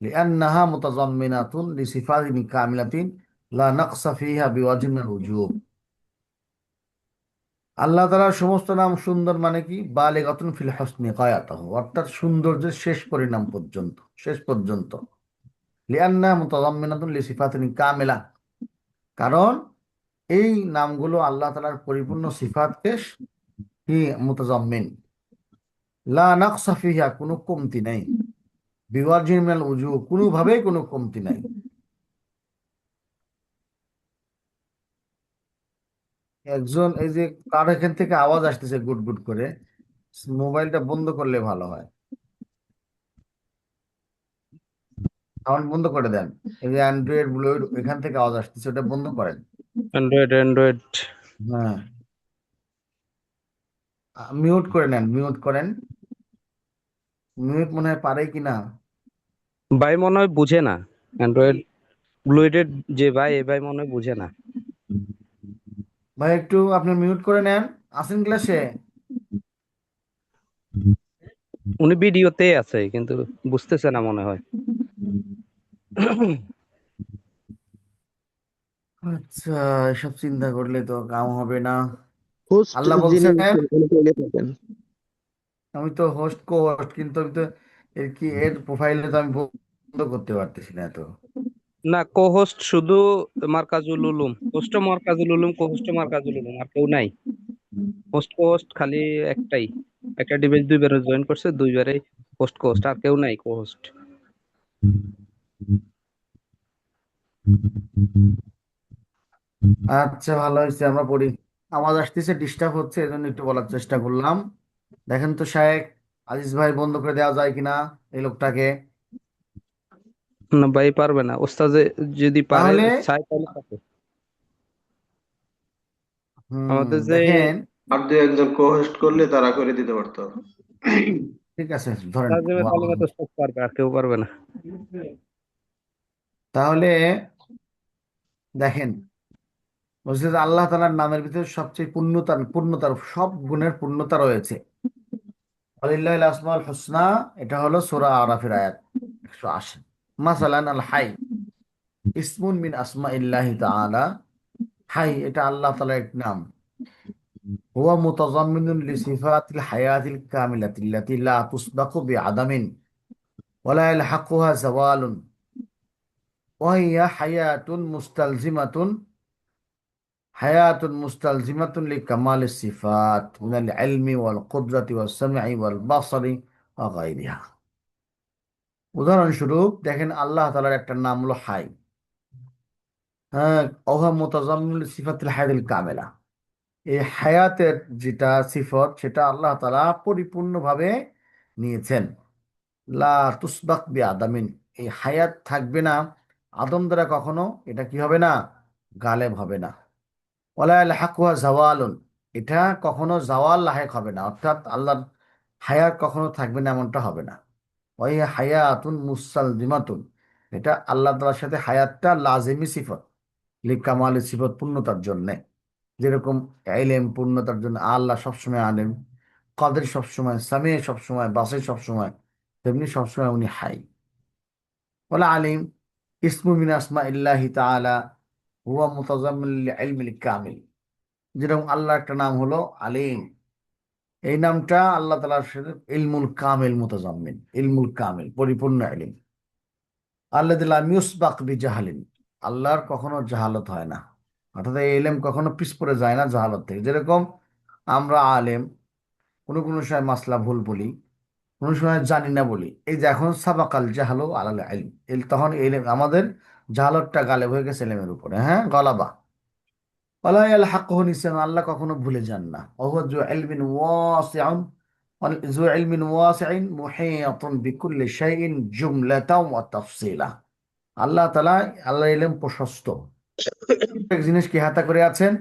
لأنها متضمنة لصفات كاملة لا نقص فيها بوجه من الوجوه। আল্লাহ তাআলার সমস্ত নাম সুন্দর মানে কি? বালিগাতুন ফিল হুসনি গায়াতাহু, অর্থাৎ সৌন্দর্যের শেষ পরিণাম পর্যন্ত, শেষ পর্যন্ত। লিআন্না মুতাযাম্মিনাতুন লিসিফাতিন কামিলা, কারণ এই নামগুলো আল্লাহ তাআলার পরিপূর্ণ সিফাতকে কি মুতাযাম্মিন। লা নাকসা ফিহা, কোনো কমতি নাই। বিওয়াজিন মিনাল উজুহ, কোনোভাবেই কোনো কমতি নাই। একজন এই যে কার এখান থেকে আওয়াজ আসতেছে গুট গুট করে, মোবাইলটা বন্ধ করলে ভালো হয়। সাউন্ড বন্ধ করে দেন। এই যে অ্যান্ড্রয়েড ব্লুটুথ এখান থেকে আওয়াজ আসতেছে, ওটা বন্ধ করেন। অ্যান্ড্রয়েড হ্যাঁ, মিউট করে নেন, মিউট করেন। মিউট মনে হয় পারে কিনা। ভাই মনে হয় বুঝে না। অ্যান্ড্রয়েড ব্লুইটেড যে ভাই, এই ভাই মনে হয় বুঝে না। ভাই একটু আপনি মিউট করে নেন, আসেন ক্লাসে। উনি ভিডিওতে আছে কিন্তু বুঝতেছে না মনে হয়। আচ্ছা, এসব চিন্তা করলে তো কাম হবে না। হোস্ট আল্লাহ যিনি বলছেন, আছেন উনি কইলে থাকেন। আমি তো হোস্ট কো হোস্ট, কিন্তু আমি তো এর প্রোফাইলে তো আমি বন্ধ করতে পারতেছি না তো। না, কো-হোস্ট শুধু মার্কাজুল উলুম, হোস্ট মার্কাজুল উলুম, কো-হোস্ট মার্কাজুল উলুম, আর কেউ নাই। হোস্ট কো-হোস্ট খালি একটাই, একটা ডিভাইস দুইবারে জয়েন করছে, দুইবারে হোস্ট কো-হোস্ট, আর কেউ নাই কো-হোস্ট। আচ্ছা, ভালো হয়েছে আমরা পড়ি। আওয়াজ আসতেছে, ডিস্টার্ব হচ্ছে, এজন্য একটু বলার চেষ্টা করলাম। দেখেন তো শায়েখ আজিজ ভাই, বন্ধ করে দেওয়া যায় কিনা এই লোকটাকে। না ভাই, পারবে না। ওস্তাদ যদি পারে, তাহলে চাই তাহলে পারে। আমাদের যে দেখেন, আর দু একজন কো-হোস্ট করলে তারা করে দিতে পারতো। ঠিক আছে ধরেন। তারজমা তালিমা তো ওস্তাদ পারবে, আর কেউ পারবে না। তাহলে দেখেন, বলছে যে আল্লাহ তাআলার নামের ভিতরে সবচেয়ে পূর্ণতার সব গুণের পূর্ণতা রয়েছে। ওয়ালিল্লাহিল আসমাউল হুসনা, এটা হলো সূরা আরাফের আয়াত 180। মাসালান আল হাই ইসমুন মিন আসমাইল্লাহি তাআলা। হাই এটা আল্লাহ তাআলার এক নাম। হুয়া মুতাযাম্মিনুন লিসিফাতিল হায়াতিল কামিলাতি আল্লাতী লা তুসবাকু বিআদামিন ওয়া লা ইয়ালহাকুহা যাওয়ালুন ওয়া হিয়া হায়াতুন মুস্তালজিমাতুন লিকামালিস সিফাত মিনাল ইলমি ওয়াল কুদরাতি ওয়াস সামঈ ওয়াল বাসারি ওয়া গায়রিহা। উদাহরণস্বরূপ দেখেন, আল্লাহ তাআলার একটা নাম হলো হাই। হ্যাঁ, ওহা মুতাজাম্মিল সিফাতিল হায়াতিল কামিলা। এই হায়াতের যেটা সিফত, সেটা আল্লাহ তাআলা পরিপূর্ণভাবে নিয়েছেন। লা তুসবাক বি আদামিন, এই হায়াত থাকবে না আদম দ্বারা কখনো, এটা কি হবে না? গালেব হবে না। ওয়ালা ইয়ালহাকুহা জাওয়ালুন, এটা কখনো জাওয়াল লাহেক হবে না, অর্থাৎ আল্লাহর হায়াত কখনো থাকবে না এমনটা হবে না। ওই হায়াতুন মুসালজিমাতুন, এটা আল্লাহ তাআলার সাথে হায়াতটা লাজিমি সিফত, লিকামালি সিফত পূর্ণতার জন্যে। যেরকম ইলম পূর্ণতার জন্য আল্লাহ সবসময় আলেম, কাদের সবসময়, সামি সবসময়, বাসির সবসময়, তেমনি সবসময় উনি হাই। ওয়ালা আলিম ইসমু মিন আসমা ইল্লাহি তাআলা হুয়া মুতাজাম্মিল লিল ইলমিল কামিল। যেরকম আল্লাহ একটা নাম হলো আলিম, এই নামটা আল্লাহ তাআলার সাথে ইলমুল কামিল মুতাজাম্মিন, ইলমুল কামিল পরিপূর্ণ ইলম। আল্লাযী লাম ইউসবাক বিজাহালিন, আল্লাহর কখনো জাহালত হয় না, অর্থাৎ এই ইলম কখনো পিছ পড়ে যায় না জাহালত থেকে। যেরকম আমরা আলেম, কোনো কোনো সময় মাসলা ভুল বলি, কোনো সময় জানি না বলি, এই যে এখন সাবাকাল জাহালু আলাল ইলম, তখন ইলম আমাদের জাহালতটা গালেব হয়ে গেছে ইলমের উপরে। হ্যাঁ, গলাবা। ওয়ালা ইয়ালহাকুহু নিসিয়ান, আল্লাহ কখনো ভুলে যান না। ওহুয়া যু ইলমিন ওয়াসিউন, যু ইলমিন ওয়াসিউন মুহীতুন বিকুল্লি শাইইন জুমলাতাও ওয়া তাফসীলা। আল্লাহ তাআলা, আল্লাহ ইলম প্রশস্ত, প্রত্যেক জিনিস কি হাতা করে আছেন।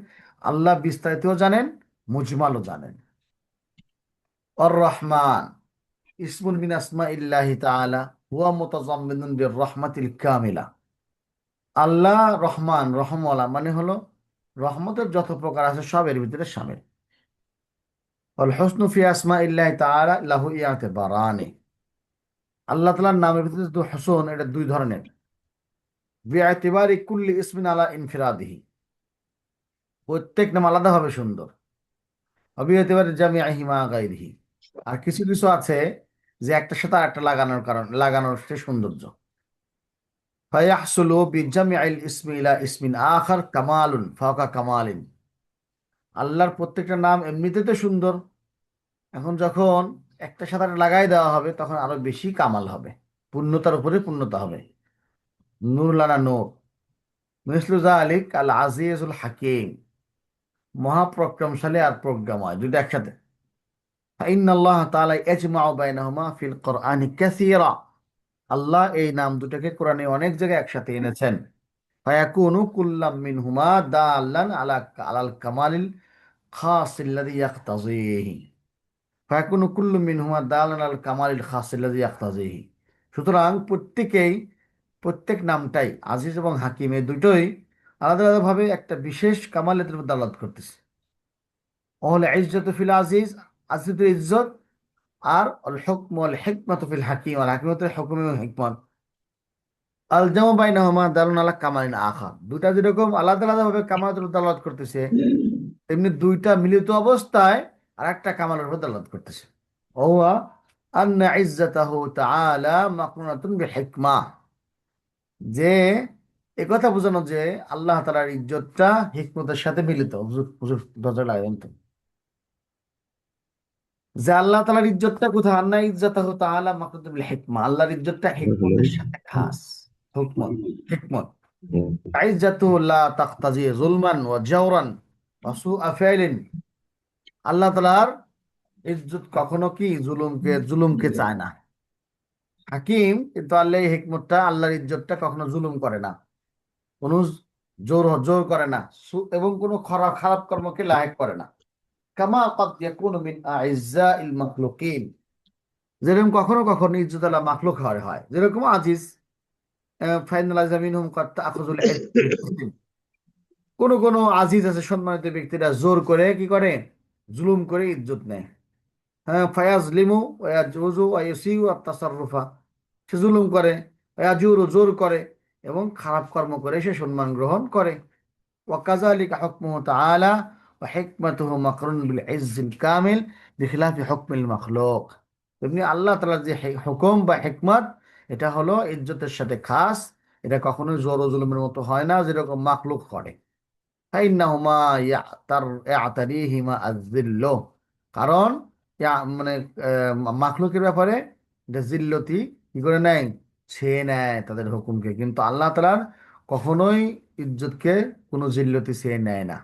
আল্লাহ বিস্তারিতও জানেন, মুজমালও জানেন। আর রহমান ইসমুন মিন আসমাইল্লাহি তাআলা হুয়া মুতাযাম্মিনুন বির রাহমাতিল কামিলা। আল্লাহ রহমান, রহমওয়ালা মানে হলো রহমতের যত প্রকার আছে সব এর ভিতরে শামিল। ওয়াল হুসনু ফি আসমাইল্লাহি তাআলা লাহু ইয়াতিবারানি, আল্লাহ তাআলার নামের ভিতরে যে হুসন, এটা দুই ধরনের। বিআতিবারি কুল্লি ইসমিন আলা ইনফিরাদিহি, প্রত্যেক নাম আলাদাভাবে সুন্দর। বিআতিবারি জামিআহি মা গায়রিহি, আর কিছু কিছু আছে যে একটার সাথে আরেকটা লাগানোর সে সৌন্দর্য। ফায়াহসুলু বিজামিআল ইসমি ইলা ইসমিন আখার কামালুন ফাওকা কামালিন, আল্লাহর প্রত্যেকটা নাম এমনিতে তো সুন্দর, এখন যখন একটা সাথে আরেকটা লাগাই দেওয়া হবে তখন আরো বেশি কামাল হবে, পূর্ণতার উপরে পূর্ণতা হবে। নূর লানা নূর, মিসলু যালিক আল আজিজুল হাকিম, মহাপ্রক্রমশালী আর প্রজ্ঞাময়, দুটো একসাথে। ফাইন্নাল্লাহ তাআলা ইয়াজমাউ বাইনাহুমা ফিল কুরআনি কাসীরা, আল্লাহ এই নাম দুটাকে কোরআনে অনেক জায়গায় একসাথে এনেছেন। ফায়াকুনু কুল্লাম মিনহুমা দাল্লান আলা আলাল কামালিল খাসিল্লাযী ইয়াকতাযীহি, ফায়াকুনু কুল্লু মিনহুমা দাল্লান আলাল কামালিল খাসিল্লাযী ইয়াকতাযীহি। সুতরাং প্রত্যেক নামটাই আজিজ এবং হাকিম, এই দুটোই আলাদা আলাদাভাবে একটা বিশেষ কামালের উপর দালাত করতেছে। ওয়াল ইজ্জাতু ফিল আজিজ, আজিজের ইজ্জত, আর আল হুকম ওয়াল হিকমাতু ফিল হাকিম, আর হাকিমতের হুকুম এবং হিকমত। আল জামু বাইনাহুমা দালুন আলা কামালিন আখার, দুটা যেরকম আলাদা আলাদা ভাবে কামালের উপর দালাত করতেছে, তেমনি দুইটা মিলিত অবস্থায় আর একটা কামালের উপর দালাত করতেছে। ওয়া আন্না ইজ্জাতাহু তাআলা মাকরুনাতুন বিহিকমা, যে একথা বোঝানো যে আল্লাহ তাআলার ইজ্জতটা হিকমতের সাথে মিলিত। হুজুর হুজুর দরজা লাগাবেন তো, যে আল্লাহ তাআলার ইজ্জতটা কোথায়? আন্না ইজ্জাতাহু তাআলা মাকরুনাতুন বিল হিকমা, আল্লাহর ইজ্জতটা হিকমতের সাথে খাস। হুকমত, হিকমত। ইজ্জাতুহু লা তাকতাজি যুলমান ওয়া জাওরান ওয়া সুআ ফাইলিন, আল্লাহ তাআলার ইজ্জত কখনো কি জুলুমকে চায় না। হাকিম, কিন্তু আল্লাহ এই হিকমতটা, আল্লাহর ইজ্জতটা কখনো জুলুম করে না, কোনো জোর জোর করে না, এবং কোনো খারাপ খারাপ কর্মকে লায়েক করে না। কামা ক্বাদ ইয়াকুনু মিন আ'iজ্জাইল মাখলুকিন, যেরকম কখনো কখনো ইজ্জত আল্লাহ মাখলুক হয়, যেরকম আজিজ। ফাইনাল মিনহুম ক্বাদ তা'খুযুল ইজ্জাত, কোনো কোনো আজিজ আছে, সম্মানিত ব্যক্তিরা জোর করে কি করে, জুলুম করে ইজ্জত নেয়। হ্যাঁ, ফায়াজ লিমু ওয়াজুজু ওয়াইসিউ আত-তাসাররুফা, সে জুলুম করে, ওয়াজুরু জোর করে, এবং খারাপ কর্ম করে সে সম্মান গ্রহণ করে। ওয়াকাযালিকা হুকমুহু তাআলা ওয়া হিকমাতুহু মাকরুন বিল ইজ্জিল কামিল বিখিলাফি হুকমিল মাখলুক। তেমনি আল্লাহ তাআলার যে হুকুম বা হিকমত, এটা হলো ইজ্জতের সাথে খাস, এটা কখনোই জোর ও জুলুমের মতো হয় না যেরকম মাখলুক করে। ফাইন্নাহুমা ইয়াতারিহিমা আয-যিল্ল, কারণ মানে মাখলুকের ব্যাপারে এটা জিল্লতি কি করে নেয়, ছেয়ে নেয় তাদের হুকুমকে, কিন্তু আল্লাহ তাআলার কখনোই ইজ্জতকে কোনো জিল্লতি ছেয়ে নেয় না।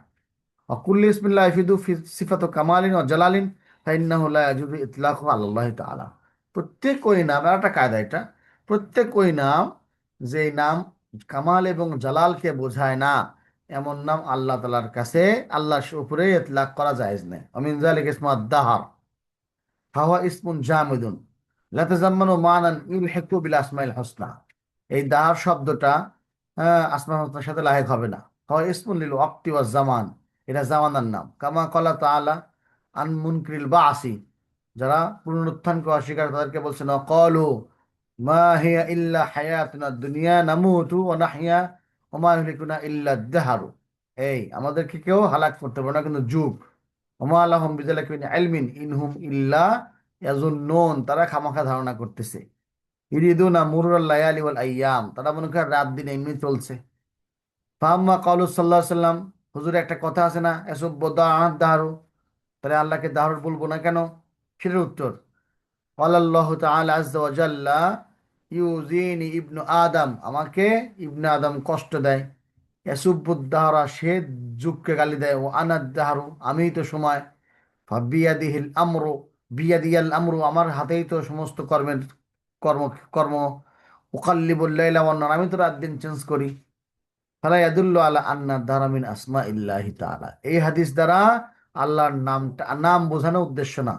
অকুল্লি ইসমিল্লাহ ইফিদু সিফাতু কামালিন ও জালালিন ফাইন্নাহু লা ইয়াজুজু ইতলাকু আলাল্লাহি তাআলা। প্রত্যেক ওই নাম, আর একটা কায়দা এটা, প্রত্যেক ওই নাম যে নাম কামাল এবং জালালকে বোঝায় না, এমন নাম আল্লাহ তাআলার কাছে, আল্লাহর উপরে ইতলাক করা জায়েজ নেই। অমিন যালিকা ইসমু আদ-দাহর ফাহুয়া ইসমুন জামিদুন লা তাজাম্মানু মানান ইউলহিকু বিল আসমাইল হুসনা। এই দাহর শব্দটা আসমাউল হুসনার সাথে লায়েক হবে না। ফাহুয়া ইসমুন লিল ওয়াক্তি ওয়াজ জামান, এটা জামানার নাম। কামা ক্বালা তাআলা আন মুনকিরিল বাসি, যারা পুনরুত্থানকে অস্বীকার, তাদেরকে বলছেন ক্বালু মা হিয়া ইল্লা হায়াতুনা দুনিয়া নামুতু ওয়া নাহইয়া ওয়া মা ইহলিকুনা ইল্লা আদ-দাহরু। এই আমাদেরকে কেউ হালাক করতে পারে না, কিন্তু যুগ। ওয়া মা লাহুম বিযালিকা মিন ইলমিন ইনহুম ইল্লা ইয়াজুন্নুন, তারা খামাখা ধারণা করতেছে। ইরিদুনা মুরুরাল লায়ালি ওয়াল আইয়াম, তারা মনে করে রাত দিন এমনি চলছে। ফাম্মা কাউলু সাল্লাল্লাহু আলাইহি ওয়াসাল্লাম, হুজুর একটা কথা আছে না, এসব দাহরু, তাহলে আল্লাহকে দাহর বলবো না কেন? সেটার উত্তর, আল্লাহ তাআলা আযজা ওয়া জাল্লা ইউজিনি ইবনু আদম, আমাকে ইবনে আদম কষ্ট দেয়। ইয়াসুবুদ্দাহরা, সে যুগকে গালি দেয়। ও আনাদ্দাহরু, আমিই তো সময়। বিয়াদিহিল আমরু, বিয়াদিয়াল আমরু, আমার হাতেই তো সমস্ত কর্ম কর্ম। উকাল্লিবুল লাইলা ওয়ান নাহার, আমি তো রাত দিন চেঞ্জ করি। ফালা ইয়াদুল্লু আলা আন্না দারা মিন আসমাইল্লাহি তাআলা, এই হাদিস দ্বারা আল্লাহর নাম বোঝানো উদ্দেশ্য না।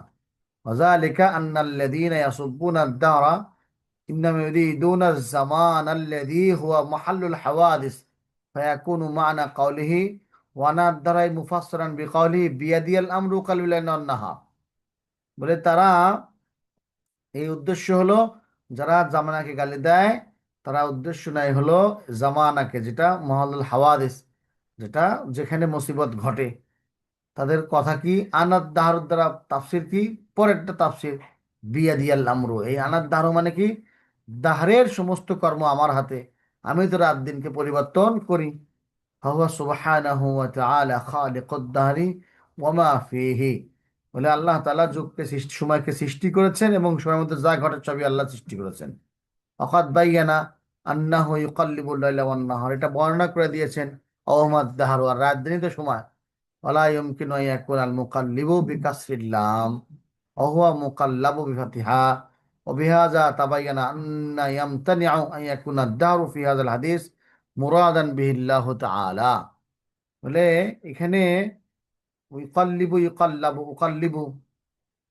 ওয়াযালিকা আন্নাল্লাযীনা ইয়াসুব্বুনা আদ-দারা ইন্নামা ইউরিদুনা আয-জামান আল্লাযী হুয়া মাহাল্লুল হাওয়াদিস ফায়াকুনু মা'না কাওলিহি ওয়া নাদ-দারাই মুফাসসারান বিকাওলিহি বিয়াদিয়াল আমরু উকাল্লিবুল লাইলা ওয়ান নাহার। বলে তারা, এই উদ্দেশ্য হলো, যারা জামানাকে গালি দেয়, তারা উদ্দেশ্য নেয় হলো জামানাকে, যেটা মহল্লুল হাওয়াদিস, যেটা যেখানে মুসিবত ঘটে, তাদের কথা কি আনাদ দাহর দ্বারা তাফসির কি, পরেরটা তাফসির বিয়াদিয়াল আমরু, এই আনাদ দাহর মানে কি, দাহরের সমস্ত কর্ম আমার হাতে, আমি তো রাত দিনকে পরিবর্তন করি। ফাহুয়া সুবহানাহু ওয়া তাআলা খালিকুদ দাহরি ওয়া মা ফীহি, বলে আল্লাহ তাআলা সময়কে সৃষ্টি করেছেন, এবং সময়ের মধ্যে যা ঘটে সবই আল্লাহ সৃষ্টি করেছেন। অকাদ বাইয়ানা আন্নাহু ইউকাল্লিবুল লাইলা ওয়ান নাহার, এটা বর্ণনা করে দিয়েছেন। ওমাদ দাহর, আর রাত দিনই তো সময়। ওয়ালা ইউমকিনু আন ইয়াকুনা আল মুকাল্লিবু বিকাসরিল লাম ওয়া হুয়া মুকাল্লাবু বিফাতিহা ওয়া বিহাযা তাবায়ানা আন্না ইয়ামতানিউ আন ইয়াকুনা আদ-দাহরু ফি হাযাল হাদিস মুরাদান বিহিল্লাহু তাআলা। বলে এখানে উকাল্লিবু,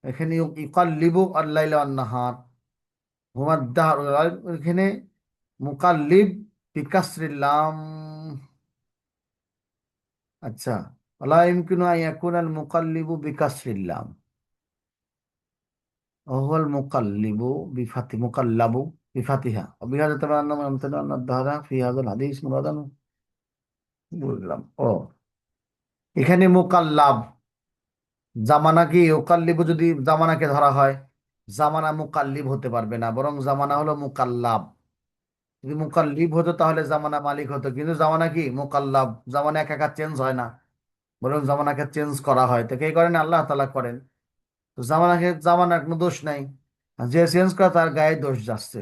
এখানে ইউকাল্লিবু আল-লাইলা ওয়ান নাহার, হুয়া দাহর, এখানে মুকাল্লিব বিকাসরিল লাম। আচ্ছা, ওয়ালা ইউমকিনু আন ইয়াকুনা আল মুকাল্লিবু বিকাসরিল লাম ওহুয়াল মুকাল্লিবু মুকাল্লাবু বিফাতিহা অবিহাজ তাবান্না আমতানা আন-নাদহারা ফি হাযাল হাদিস মুরাদান। বুঝলাম। এখানে মুকাল্লাব, জামানা কি উকাল্লিবু, যদি জামানাকে ধরা হয়, জামানা মুকাল্লিব হতে পারবে না, বরং জামানা হলো মুকাল্লাব। যদি মুকাল্লিব হতো তাহলে জামানা মালিক হতো, কিন্তু জামানা কি মুকাল্লাব, জামানা একা একা চেঞ্জ হয় না, বরং জামানাকে চেঞ্জ করা হয়। তো কে করেন? আল্লাহ তাআলা করেন। তো জামানার কোনো দোষ নাই, আর যে চেঞ্জ করে তার গায়ে দোষ যাচ্ছে।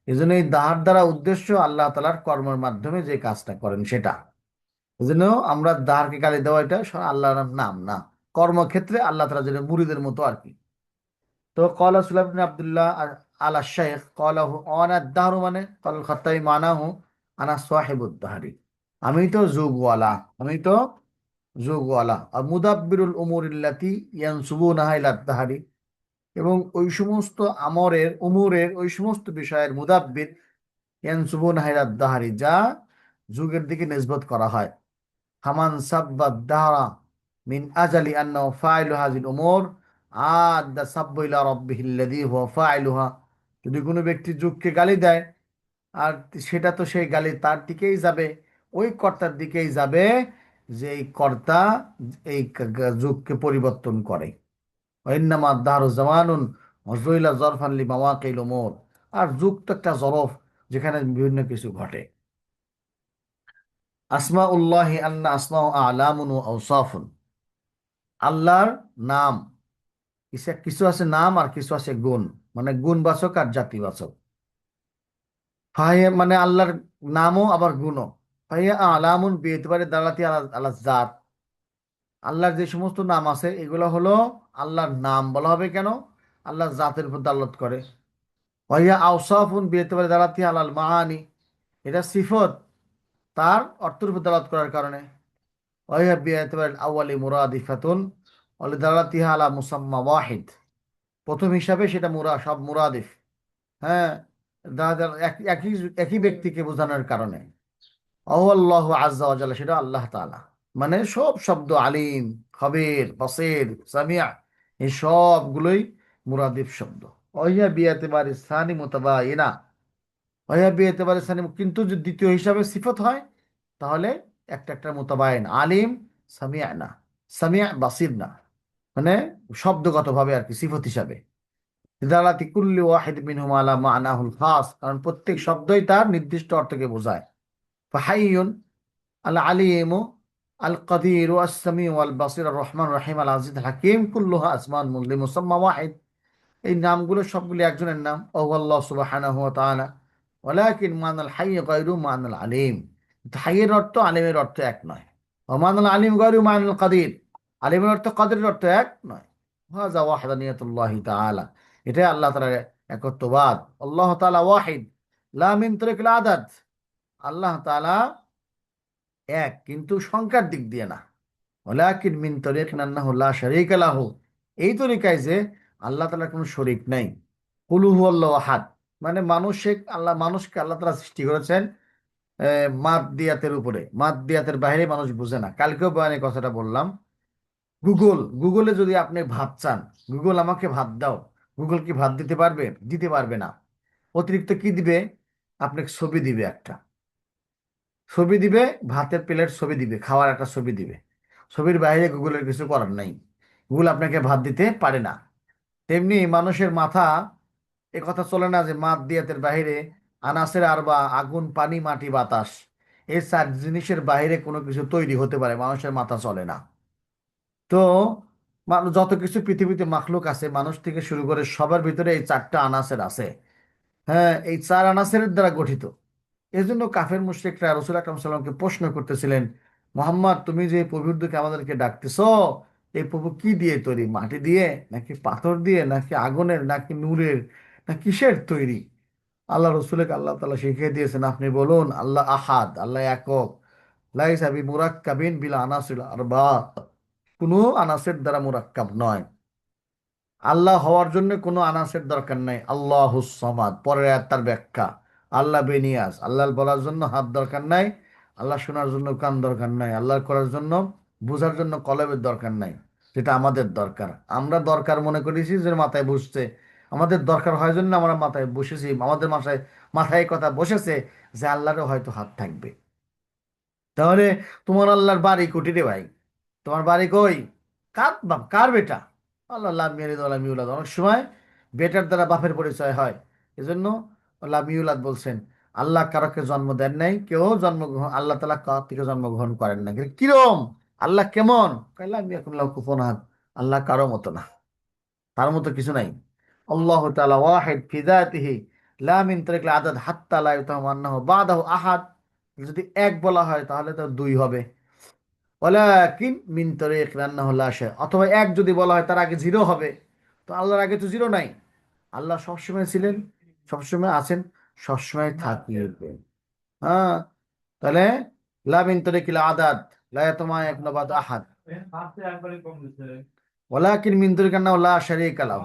এই জন্য এই দাহার দ্বারা উদ্দেশ্য আল্লাহ তাআলার কর্মের মাধ্যমে যে কাজটা করেন সেটা। এই জন্য আমরা দাহারকে গালি দেওয়া, এটা আল্লাহর নাম না, কর্মক্ষেত্রে আল্লাহ তাআলা যেন মুরিদের মতো আর কি। তো কলা সুলাইম ইবনে আব্দুল্লাহ আলা শাইখ কলা আনা দাহরু, মানে কল খাত্তাই মানাহু আনা সাহিবুদ দাহরি, আমি তো যুগওয়ালা, আমি তো যুগওয়ালা। আর মুদাব্বিরুল উমুরিল্লাতি ইয়ানসুবুনাহা ইলা দাহরি, এবং ওই সমস্ত উমুরের ওই সমস্ত বিষয়ের মুদাব্বির ইয়ানসুবুনাহা ইলা দাহরি, যা যুগের দিকে নিসবত করা হয়। ফামান সাব্বাদ দাহরা মিন আজালি আন্নাহু ফাইলু হাযিল উমুর আদা সাব্বু ইলা রাব্বিহি আল্লাযী হুয়া ফাইলুহা। যদি কোনো ব্যক্তি যুগকে গালি দেয়, আর সেটা তো সেই গালি তার দিকেই যাবে, ওই কর্তার দিকেই যাবে, যে এই কর্তা এই যুগকে পরিবর্তন করে। ওয়াইন্নামা দাহরু জামানুন ওয়াজুইলা জরফান লিমাওয়াকিল উমুর। আর যুগ তো একটা জরফ, যেখানে বিভিন্ন কিছু ঘটে। আসমাউল্লাহি আন্না আসমাউ আলামুন ওয়া আওসাফুন। আল্লাহর নাম, কিছু কিছু আছে নাম আর কিছু আছে গুণ, মানে গুণবাচক আর জাতিবাচক। ফাহিয়া মানে আল্লাহর নামও আবার গুণও। ফাহিয়া আলামুন বিএতিবারি দালাতি আলা আলা জাত। আল্লাহর যে সমস্ত নাম আছে এগুলো হলো আল্লাহর নাম বলা হবে কেন? আল্লাহর জাতের উপর দালাত করে। ফাহিয়া আওসাফুন বিএতিবারি দালাতি আলাল মাআনি। এটা সিফত, তার অর্থের উপর দালাত করার কারণে। ওয়াহিয়া বিএতিবারি আউয়ালি মুরাদিফাতুন ওয়ালিদালাতিহা আলা মুসাম্মা ওয়াহিদ। প্রথম হিসাবে সেটা সব মুরাদিফ। হ্যাঁ, একই একই ব্যক্তিকে বোঝানোর কারণে। আল্লাহ আজ্জা ওয়া জাল্লা, সেটা আল্লাহ তাআলা। মানে সব শব্দ আলিম, খবির, বসির, সামিয়া, এই সবগুলোই মুরাদিফ শব্দ। ওহিয়া বিয়াতিবারি সানি মুতাবায়িনা। ওহিয়া বিয়াতিবারি সানি, কিন্তু যদি দ্বিতীয় হিসাবে সিফত হয় তাহলে একটা একটা মুতাবায়িন। আলিম সামিয়া না, সামিয়া বাসির না, মানে শব্দগতভাবে আর কি সিফত হিসাবে। দিলালাতি কুল্লি ওয়াহিদ মিনহুম আলা মা'নাহুল খাস, কারণ প্রত্যেক শব্দই তার নির্দিষ্ট অর্থকে বোঝায়। ফাহাইয়ুন আল আলিমু আল কাদিরু আস সামিউ আল বাসির আর রহমান রহিম আল আজিজ আল হাকিম কুল্লুহা আসমান লিমুসাম্মা ওয়াহিদ। এই নামগুলো সবগুলি একজনের নাম, আল্লাহ সুবহানাহু ওয়া তাআলা। ওয়ালাকিন মানাল হাইয় গায়রু মানাল আলিম। হাইয়ের অর্থ আলিমের অর্থ এক নয়। ওয়া মানাল আলিম গায়রু মানাল কাদির, আলিমের অর্থ কাদিরের অর্থ এক নয়। হাযা ওয়াহদানিয়াতুল্লাহি তাআলা, এটাই আল্লাহ তাআলার একত্ববাদ। আল্লাহ তাআলা ওয়াহিদ লা মিন তরিকিল আদাদ। আল্লাহ তাআলা এক, কিন্তু সংখ্যার দিক দিয়ে না। ওয়ালাকিন মিন তরিকিন আন্নাহু লা শারীকা লাহু, এই তরিকায় যে আল্লাহ তাআলার কোনো শরীক নাই। কুল হুয়াল্লাহু আহাদ, মানে মানুষকে আল্লাহ তাআলা সৃষ্টি করেছেন মাদদিয়াতের উপরে। মাদদিয়াতের বাইরে মানুষ বুঝে না। কালকেও বয়ানে কথাটা বললাম। গুগলে যদি আপনি ভাত চান, গুগল আমাকে ভাত দাও, গুগল কি ভাত দিতে পারবে? দিতে পারবে না। অতিরিক্ত কি দিবে? আপনাকে ছবি দিবে, একটা ছবি দিবে, ভাতের প্লেট ছবি দিবে, খাওয়ার একটা ছবি দিবে। ছবির বাইরে গুগলের কিছু করার নাই। গুগল আপনাকে ভাত দিতে পারে না। তেমনি মানুষের মাথা, এ কথা চলে না যে মাদদিয়াতের বাইরে আনাসের আর বা আগুন, পানি, মাটি, বাতাস, এই চার জিনিসের বাইরে কোনো কিছু তৈরি হতে পারে, মানুষের মাথা চলে না। তো মানুষ যত কিছু পৃথিবীতে মাখলুক আছে, মানুষ থেকে শুরু করে সবার ভিতরে এই চারটা আনাসের আছে। হ্যাঁ, এই চার আনাসের দ্বারা গঠিত। এই জন্য কাফের মুশরিকরা রাসূল আকরাম সাল্লাল্লাহু আলাইহি ওয়াসাল্লামকে প্রশ্ন করতেছিলেন, মোহাম্মদ তুমি যে প্রভুর দিকে আমাদেরকে ডাকতেছো, এই প্রভু কি দিয়ে তৈরি? মাটি দিয়ে, নাকি পাথর দিয়ে, নাকি আগুনের, নাকি নূরের, না কিসের তৈরি? আল্লাহ রসুলকে আল্লাহ তাআলা শিখিয়ে দিয়েছেন, আপনি বলুন আল্লাহ আহাদ, আল্লাহ একক, লাইসা বিমুরাক্কাবিন বিল আনাসিল আরবা, কোনো আনাসের দ্বারা মুরাক্কাব নয়। আল্লাহ হওয়ার জন্য কোনো আনাসের দরকার নাই। আল্লাহুস সামাদ, পরের আয়াত তার ব্যাখ্যা। আল্লাহ বেনিয়াস, আল্লাহ বলার জন্য হাত দরকার নাই, আল্লাহ শোনার জন্য কান দরকার নাই, আল্লাহ করার জন্য, বোঝার জন্য কলবের দরকার নাই, যেটা আমাদের দরকার। আমরা দরকার মনে করেছি যে মাথায় বসছে, আমাদের দরকার হয় জন্য আমরা মাথায় বসেছি, আমাদের মাথায় মাথায় কথা বসেছে যে আল্লাহরও হয়তো হাত থাকবে। তাহলে তোমার আল্লাহর বাড়ি কোটি রে ভাই, তোমার বাড়ি কই? কার বাপ, কার বেটা? আল্লাহ লাম ইয়ালিদ ওয়া লাম ইউলাদ। অনেক সময় বেটার দ্বারা বাপের পরিচয় হয়, এজন্য লাম ইউলাদ বলছেন। আল্লাহ কারোকে জন্ম দেন নাই, কেউ জন্মগ্রহণ, আল্লাহ তাআলা কারো থেকে জন্মগ্রহণ করেন না। কিন্তু কিরম, আল্লাহ কেমন? লাম ইয়াকুন লাহু কুফুওয়ান আহাদ, আল্লাহ কারো মতো না, তার মতো কিছু নাই। আল্লাহু তাআলা ওয়াহিদ ফি যাতিহি লা মিন তরিকিল আদাদ হাত্তা লা ইউতাহামু আন্নাহু বাদাহু আহাদ। যদি এক বলা হয় তাহলে তো দুই হবে। ওয়ালাকিন মিন তরিক আন্নাহু লা শাই, অথবা এক যদি বলা হয় তার আগে জিরো হবে। তো আল্লাহর আগে তো জিরো নাই। আল্লাহ সবসময় ছিলেন, সবসময় আছেন, সবসময় থাকবেন। হ্যাঁ, তাহলে লা মিন তরিকিল আদাদ লা ইয়াতামায়াকুন বাদ আহাদ, ওয়ালাকিন মিন তরিক আন্নাহু লা শারীকা লাহু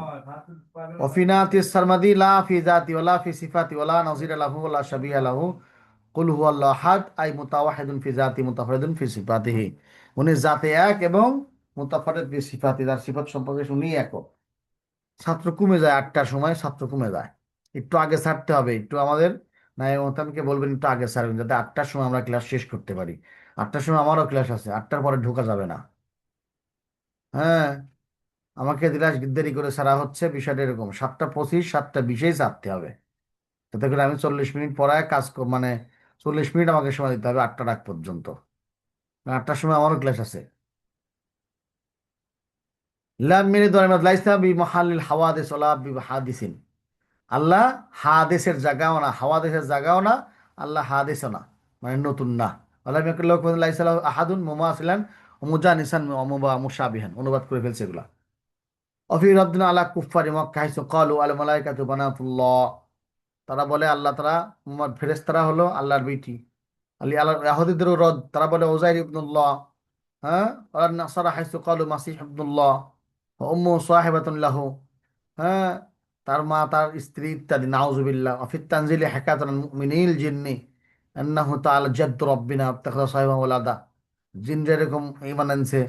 ওয়া ফি নাতি সারমাদি লা ফি যাতি ওয়া লা ফি সিফাতি ওয়া লা নাযীরা লাহু ওয়া লা শাবিহা লাহু কুল হুয়াল্লাহু আহাদ আই মুতাওয়াহিদুন ফি জাতি মুতাফারিদুন ফি সিফাতিহি। উনি জাতে এক এবং মুতাফারিদ ফি সিফাতি, তার সিফাত সম্পর্কে উনি একক। ছাত্র কমে যায়, 8টার সময় ছাত্র কমে যায়, একটু আগে ছাড়তে হবে, একটু আমাদের নায়েব মোহতামিমকে বলবেন একটু আগে ছাড়বেন, যাতে 8টার সময় আমরা ক্লাস শেষ করতে পারি। 8টার সময় আমারও ক্লাস আছে, 8টার পরে ঢোকা যাবে না। হ্যাঁ, আমাকে দিলাস দেরি করে ছাড়া হচ্ছে, বিষয়টা এরকম 7টা 25 7টা 20-এই ছাড়তে হবে, যাতে করে আমি 40 মিনিট পড়ায় মানে 40 মিনিট আমাকে সময় দিতে হবে 8টার আগ পর্যন্ত। 8টার সময় আমারও ক্লাস আছে। লাম মিনি দরমাদ লাইসা বি মাহাল্লিল হাওয়াদিস ওয়ালা বি হাদিসিন। আল্লাহ হাদেশের জায়গাও না, হাওয়াদেশের জায়গাও না, আল্লাহ হাদেশও না, মানে নতুন না। আল্লাহ আহাদুন মুমাসিলান মুজানিসান মুশাবিহান, অনুবাদ করে ফেলছে এগুলা। অফি রদ্দিন আলা কুফারি মক্কা হাইসু ক্বালু আল মালাইকাতু বানাতুল্লাহ, তারা বলে আল্লাহ তারা ফেরেশতারা হলো আল্লাহর বেটি। আলী আল্লাহ ইহুদিদেরও রদ, তারা বলে উযাইর ইবনুল্লাহ। হ্যাঁ, আর নাসারা হাইসু ক্বালু মাসিহ ইবনুল্লাহ ওয়া উম্মু সাহিবাতুন লাহু। হ্যাঁ, তার মা তার স্ত্রী ইত্যাদি, নাউজুবিল্লাহ। অফিত তানজিলি হাকাতান মুমিনিল জিন্নি আন্নাহু তাআলা জাদ্দু রাব্বিনা ইত্তাখাযা সাহিবা ওয়ালাদা। জিনরা এরকম ঈমান আনছে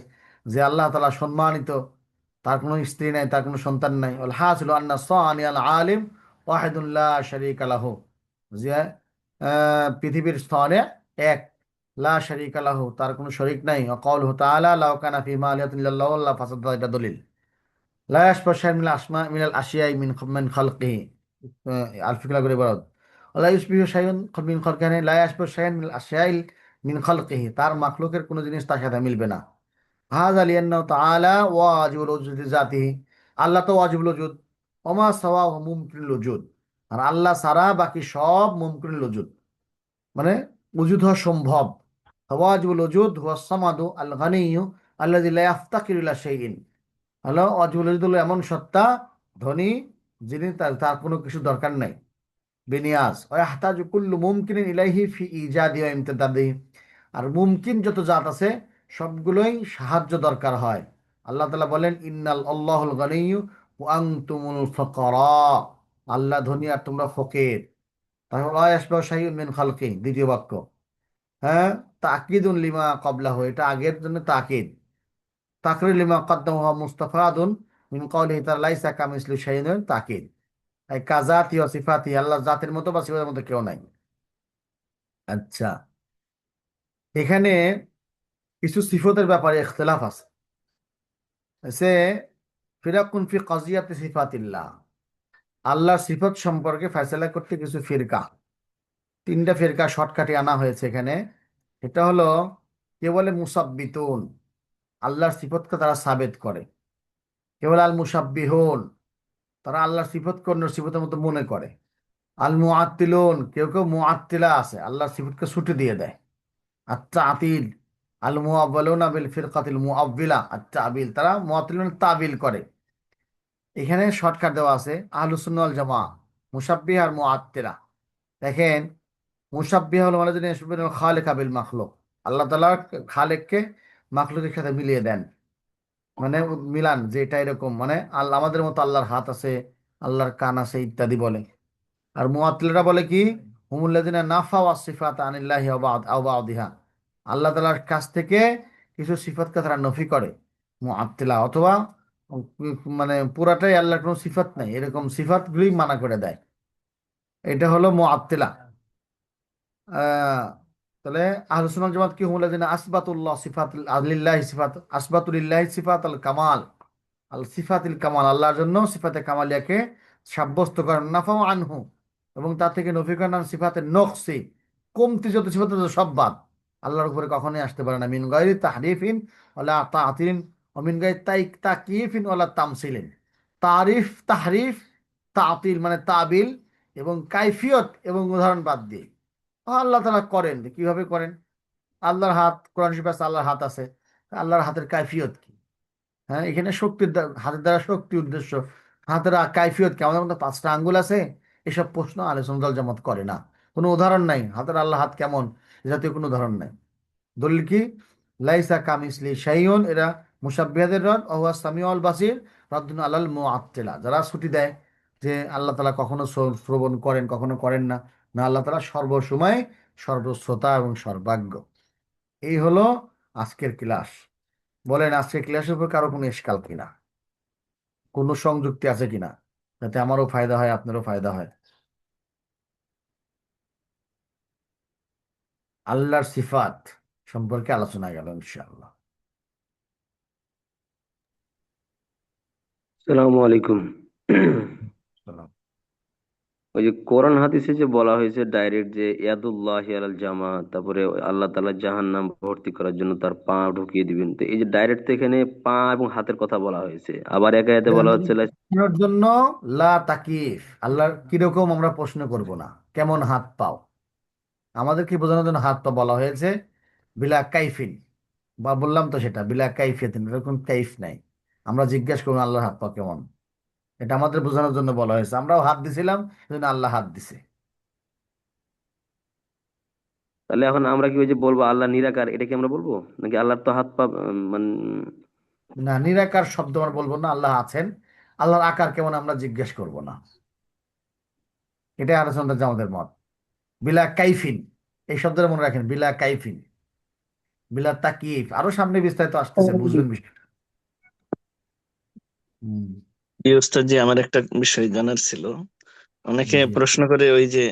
যে আল্লাহ তাআলা সম্মানিত, তার কোনো স্ত্রী নাই, তার কোনো সন্তান নাই। ওয়াল হাসিলু আন্না সানি আল আলিম ওয়াহিদুন লা শারীকা লাহু, যে পৃথিবীর স্থনে এক, লা শারীকা লাহু, তার কোনো শরীক নাই। ওয়া ক্বাউলুহু তাআলা লাউ কানা ফীমা আলিহাতুন ইল্লাল্লাহু লাফাসাদাতা, এটা দলিল। লা ইয়াশবা শাইউন মিনাল আসমা মিনাল আশিয়াই মিন খালকিহি, আলফিকলা করে বরাদ। লা ইউশবিহু শাইউন মিন খালকিহি লা ইয়াশবা শাইউন মিনাল আশিয়াই মিন খালকিহি, তার মাখলুকের কোনো জিনিস তার সাথে মিলবে না। হাযা লিআন্নাহু তাআলা ওয়াজিবুল ওজুদি জাতিহি, আল্লাহ তো ওয়াজিবুল ওজুদ। ওমা সাওয়াহু মুমকিনুল ওজুদ, আর আল্লাহ ছাড়া বাকি সব মুমকিনুল ওজুদ, মানে ওজুদ হওয়া সম্ভব। ওয়াজিবুল ওজুদ হুয়া সামাদু আল গানিয়্যু আল্লাযী লা ইয়াফতাকিরু ইলা শাইইন। হলো ওয়াজিবুল ওজুদ হলো এমন সত্তা, ধনী, যিনি তার তার কোনো কিছু দরকার নাই, বেনিয়াজ। ওয়া ইয়াহতাজু কুল্লু মুমকিনিন ইলাইহি ফি ইজাদি ওয়া ইমতিদাদি, আর মুমকিন যত জাত আছে সবগুলোই সাহায্য দরকার হয়। আল্লাহ তাআলা বলেন ইন্নাল আল্লাহুল গানিয়্যু ওয়া আনতুমুল ফাকারা, আল্লাহ ধনী আর তোমরা ফকির। তারপর লা ইয়াশবাহু শাইউন মিন খালকি, দ্বিতীয় বাক্য। হ্যাঁ, তাকিদুন লিমা ক্বাবলাহু, এটা আগের জন্য তাকিদ। তাকরির লিমা কদ্দামহু ওয়া মুস্তাফাদুন মিন কওলিহি তাআলা লাইসা কামিসলিহি শাইউন, তাকিদ। এই কাজাতি ওয়া সিফাতি, আল্লাহ জাতের মতো বা সিফাতের মতো কেউ নাই। আচ্ছা, এখানে কিছু সিফতের ব্যাপারে ইখতিলাফ আছে। সে ফিরাকুন ফি কাজিয়াতি সিফাতিল্লাহ, আল্লাহর সিফত সম্পর্কে ফয়সালা করতে কিছু ফিরকা, 3টা ফিরকা শর্টকাটে আনা হয়েছে এখানে। এটা হলো, কে বলে মুসাব্বিতুন, আল্লাহর সিফতকে তারা সাবেত করে। কে বলে আল মুসাব্বিহুন, তারা আল্লাহর সিফতকে অন্য সিফতের মতো মনে করে। আল মুআত্তিলুন, কেউ কেউ মুআত্তিলা আছে, আল্লাহর সিফতকে ছুটে দিয়ে দেয়। আচ্ছা আতিল, আল মুআব্বালুনা বিল ফিরকাতিল মুআব্বিলা, আচ্ছা আবিল, তারা মুআত্তিলুন তাবিল করে। এখানে শর্টকাট দেওয়া আছে আহলুস সুন্নাহ ওয়াল জামাআহ, মুসাব্বিহ আর মুআত্তিলা। দেখেন, মুসাব্বিহ হলো মানে যিনি খালেক বিল মাখলুক, আল্লাহ তাআলা খালেককে মাখলুকের সাথে মিলিয়ে দেন, মানে মিলান যে এটা এরকম, মানে আল্লাহ আমাদের মতো আল্লাহর হাত আছে, আল্লাহর কান আছে ইত্যাদি বলে। আর মুআত্তিলারা বলে কি, হুমুল্লাযিনা নাফা ওয়াস সিফাত আনিল্লাহি আও বা'দিহা, আল্লাহ তাআলার কাছ থেকে কিছু সিফাতকে তারা নফি করে মুআত্তিলা, অথবা মানে পুরাটাই আল্লাহর কোনো সিফাত নাই, এরকম সিফাতগুলি মানা করে দেয়। এটা হলো মুআত্তিলা। আহ তাহলে আহলুস সুন্নাহ ওয়াল জামাত কি, হুমুল্লাযিনা আসবাতুল্লাহ সিফাত লিল্লাহি সিফাত আসবাতুলিল্লাহি সিফাত আল কামাল, আল সিফাতিল কামাল, আল্লাহর জন্য সিফাতে কামালিয়াকে সাব্যস্ত করেন, নাফাও আনহু, এবং তার থেকে নফি করেন সিফাতে নকসি, কমতি যত সিফাত আছে সব বাদ, আল্লাহর উপরে কখনোই আসতে পারে না। মিন গায়রি তাহরিফিন ওয়ালা তাতিলিন ওয়া মিন গায়রি তাকয়িফিন ওয়ালা তামসিলিন, তারিফ তাহরিফ তাতিল মানে তাবিল এবং কাইফিয়ত এবং উদাহরণ বাদ দিয়ে আল্লাহ তাআলা করেন। কিভাবে করেন? আল্লাহর হাত, কোরআন শরীফে আছে আল্লাহর হাত আছে, আল্লাহর হাতের কাইফিয়ত কি? হ্যাঁ, এখানে শক্তির হাতের দ্বারা শক্তি উদ্দেশ্য, হাতের কাইফিয়ত কি? আমাদের মধ্যে 5টা আঙ্গুল আছে, এসব প্রশ্ন আহলে সুন্নাত ওয়াল জামাত করে না। কোনো উদাহরণ নাই, হাতের আল্লাহ হাত কেমন এ জাতীয় কোনো উদাহরণ নাই। দলিল কি? লাইসা কামিসলি শাইউন, এরা মুশাব্বিহাদের রদ, ওয়া সামিউল বাসির, রদ্দুন আলাল মুআত্তিলা, যারা ছুটি দেয় যে আল্লাহ তাআলা কখনো শ্রবণ করেন কখনো করেন না, না, আল্লাহ তাআলা সর্বসময় সর্বশ্রোতা এবং সর্বাজ্ঞ। এই হলো আজকের ক্লাস। বলেন আজকের ক্লাসের উপর কারো কোনো ইশকাল কিনা, কোনো সংযুক্তি আছে কিনা, যাতে আমারও ফায়দা হয় আপনারও ফায়দা হয়। আল্লাহর সিফাত সম্পর্কে আলোচনা গেল ইনশাআল্লাহ। আসসালামু আলাইকুম। সালাম। ওই যে কোরআন হাদিসে যে বলা হয়েছে ডাইরেক্ট যে ইয়াদুল্লাহি আলাল জামা, তারপরে আল্লাহ তাআলা জাহান্নাম ভর্তি করার জন্য তার পা ঢুকিয়ে দিবেন, তো এই যে ডাইরেক্ট তো এখানে পা এবং হাতের কথা বলা হয়েছে, আবার এক আয়াতে বলা হচ্ছে এর জন্য লা তাকিফ, আল্লাহর কিরকম আমরা প্রশ্ন করব না, কেমন হাত পাও, আমাদেরকে বোঝানোর জন্য হাত পা বলা হয়েছে বিলা কাইফিন, বা বললাম তো সেটা বিলা কাইফিয়াতিন, এরকম কাইফ নাই। আমরা জিজ্ঞেস করুন আল্লাহর হাত পা কেমন, এটা আমাদের বোঝানোর জন্য বলা হয়েছে। আমরাও হাত দিছিলাম, সেজন্য আল্লাহ হাত দিছে। তাহলে এখন আমরা কি ওই যে বলবো আল্লাহ নিরাকার, এটা কি আমরা বলবো নাকি আল্লাহর তো হাত পা মানে না, নিরাকার শব্দ আমরা বলবো না, আল্লাহ আছেন। আল্লাহর আকার কেমন আমরা জিজ্ঞেস করব না, এটাই আলোচনাটা যে আমাদের মত। বিলা কাইফিন, এই শব্দটা মনে রাখেন, বিলা কাইফিন, বিলা তাকিফ, আরো সামনে বিস্তারিত আসতেছে, বুঝবেন বিষয়টা। হুম। জি ওস্তাদ জি, আমার একটা বিষয় জানার ছিল। অনেকে জি। প্রশ্ন করে ওই যে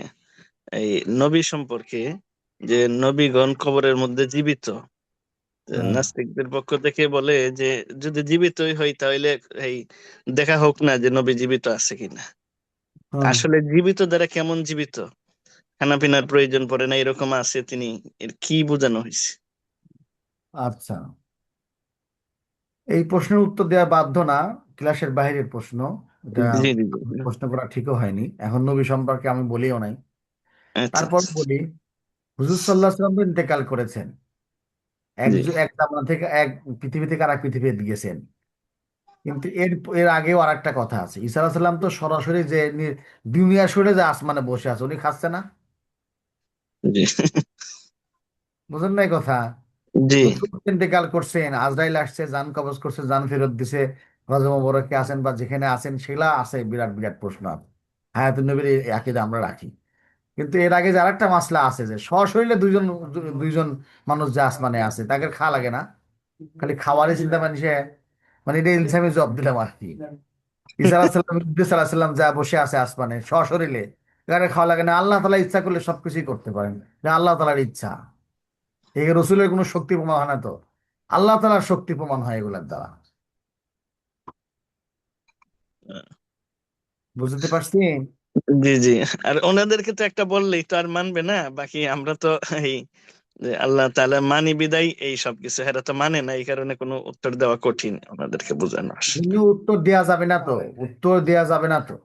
এই নবী সম্পর্কে, যে নবীগণ কবরের মধ্যে জীবিত। তো হ্যাঁ। নাস্তিকদের পক্ষ থেকে বলে যে যদি জীবিতই হয় তাহলে এই দেখা হোক না যে নবী জীবিত আছে কিনা। হ্যাঁ। আসলে জীবিত দ্বারা কেমন জীবিত? খানা পিনার প্রয়োজন পড়ে না এরকম আছে তিনি, এর কি বোঝানো হয়েছে? আচ্ছা, এই প্রশ্নের উত্তর দেওয়া বাধ্য না, ক্লাসের বাইরের প্রশ্ন। এটা জি জি জি। প্রশ্ন করা ঠিকও হয়নি, এখন নবী সম্পর্কে আমি বলিও নাই। আচ্ছা তারপর আচ্ছা। বলি, হুজুর সাল্লাহ সাল্লাম তো ইন্তেকাল করেছেন, জি এক জামানা থেকে এক পৃথিবী থেকে আরেক পৃথিবীতে গেছেন। কিন্তু এর এর আগেও আর একটা কথা আছে, ঈসা আলাইহিস সালাম তো সরাসরি যে দুনিয়া সরে যে আসমানে বসে আছে, উনি খাচ্ছে না? জি বুঝেন নাই কথা? জি রসুল ইন্তেকাল করছেন, আজরাইল আসছে, জান কবজ করছে, জান ফেরত দিছে, রজা মোবারকে আছেন বা যেখানে আছেন, সেগুলা আছে বিরাট বিরাট প্রশ্ন। হায়াতুন নবীর এই আকীদা আমরা রাখি। কিন্তু এর আগে যে আরেকটা মাসলা আছে, যে সশরীরে দুইজন দুইজন মানুষ যে আসমানে আছে, তাকে খাওয়া লাগে না, খালি খাওয়ারই চিন্তা মানুষে, মানে এটা ইলজামি জব দিলাম আর কি। ঈসা আলাইহিস সালাম, ইদ্রিস আলাইহিস সালাম যা বসে আছে আসমানে সশরীরে, তাকে খাওয়া লাগে না। আল্লাহ তাআলা ইচ্ছা করলে সবকিছুই করতে পারেন, এটা আল্লাহ তাআলার ইচ্ছা। এই রসুলের কোনো শক্তি প্রমাণ হয় না তো, আল্লাহ তাআলার শক্তি প্রমাণ হয় এগুলোর দ্বারা। বুঝতে পারছি? জি জি। আর ওনাদেরকে তো একটা বললেই তো আর মানবে না, বাকি আমরা তো এই যে আল্লাহ তাআলা মানি বিদায় এই সব কিছু এরা তো মানে না, এই কারণে কোনো উত্তর দেওয়া কঠিন ওনাদেরকে বোঝানো আসলে। কিন্তু উত্তর দেয়া যাবে না তো, উত্তর দেয়া যাবে না তো।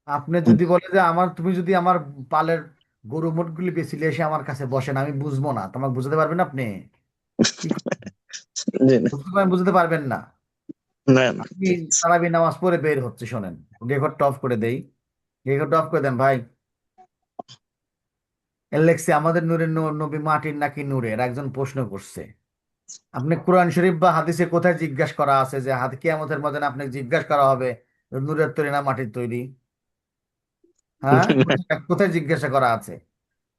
আপনি যদি বলে যে তুমি যদি আমার পালের গরু মোটগুলি বেচিলে এসে আমার কাছে বসেন, আমি বুঝবো না, তোমাকে বুঝতে পারবেন আপনি? কি জি না বুঝতে পারবেন না। না না, আপনি ঠিক আছে। তারাবি নামাজ পড়ে বের হচ্ছে, শোনেন, রেকর্ডটা অফ করে দেই, রেকর্ডটা অফ করে দেন ভাই। লেখছে আমাদের নূরের নবী মাটির নাকি নূরের, একজন প্রশ্ন করছে। আপনি কোরআন শরীফ বা হাদিসে কোথায় জিজ্ঞাসা করা আছে যে কিয়ামতের ময়দানে আপনাকে জিজ্ঞাসা করা হবে নূরের তৈরি না মাটির তৈরি? হ্যাঁ, কোথায় কোথায় জিজ্ঞাসা করা আছে?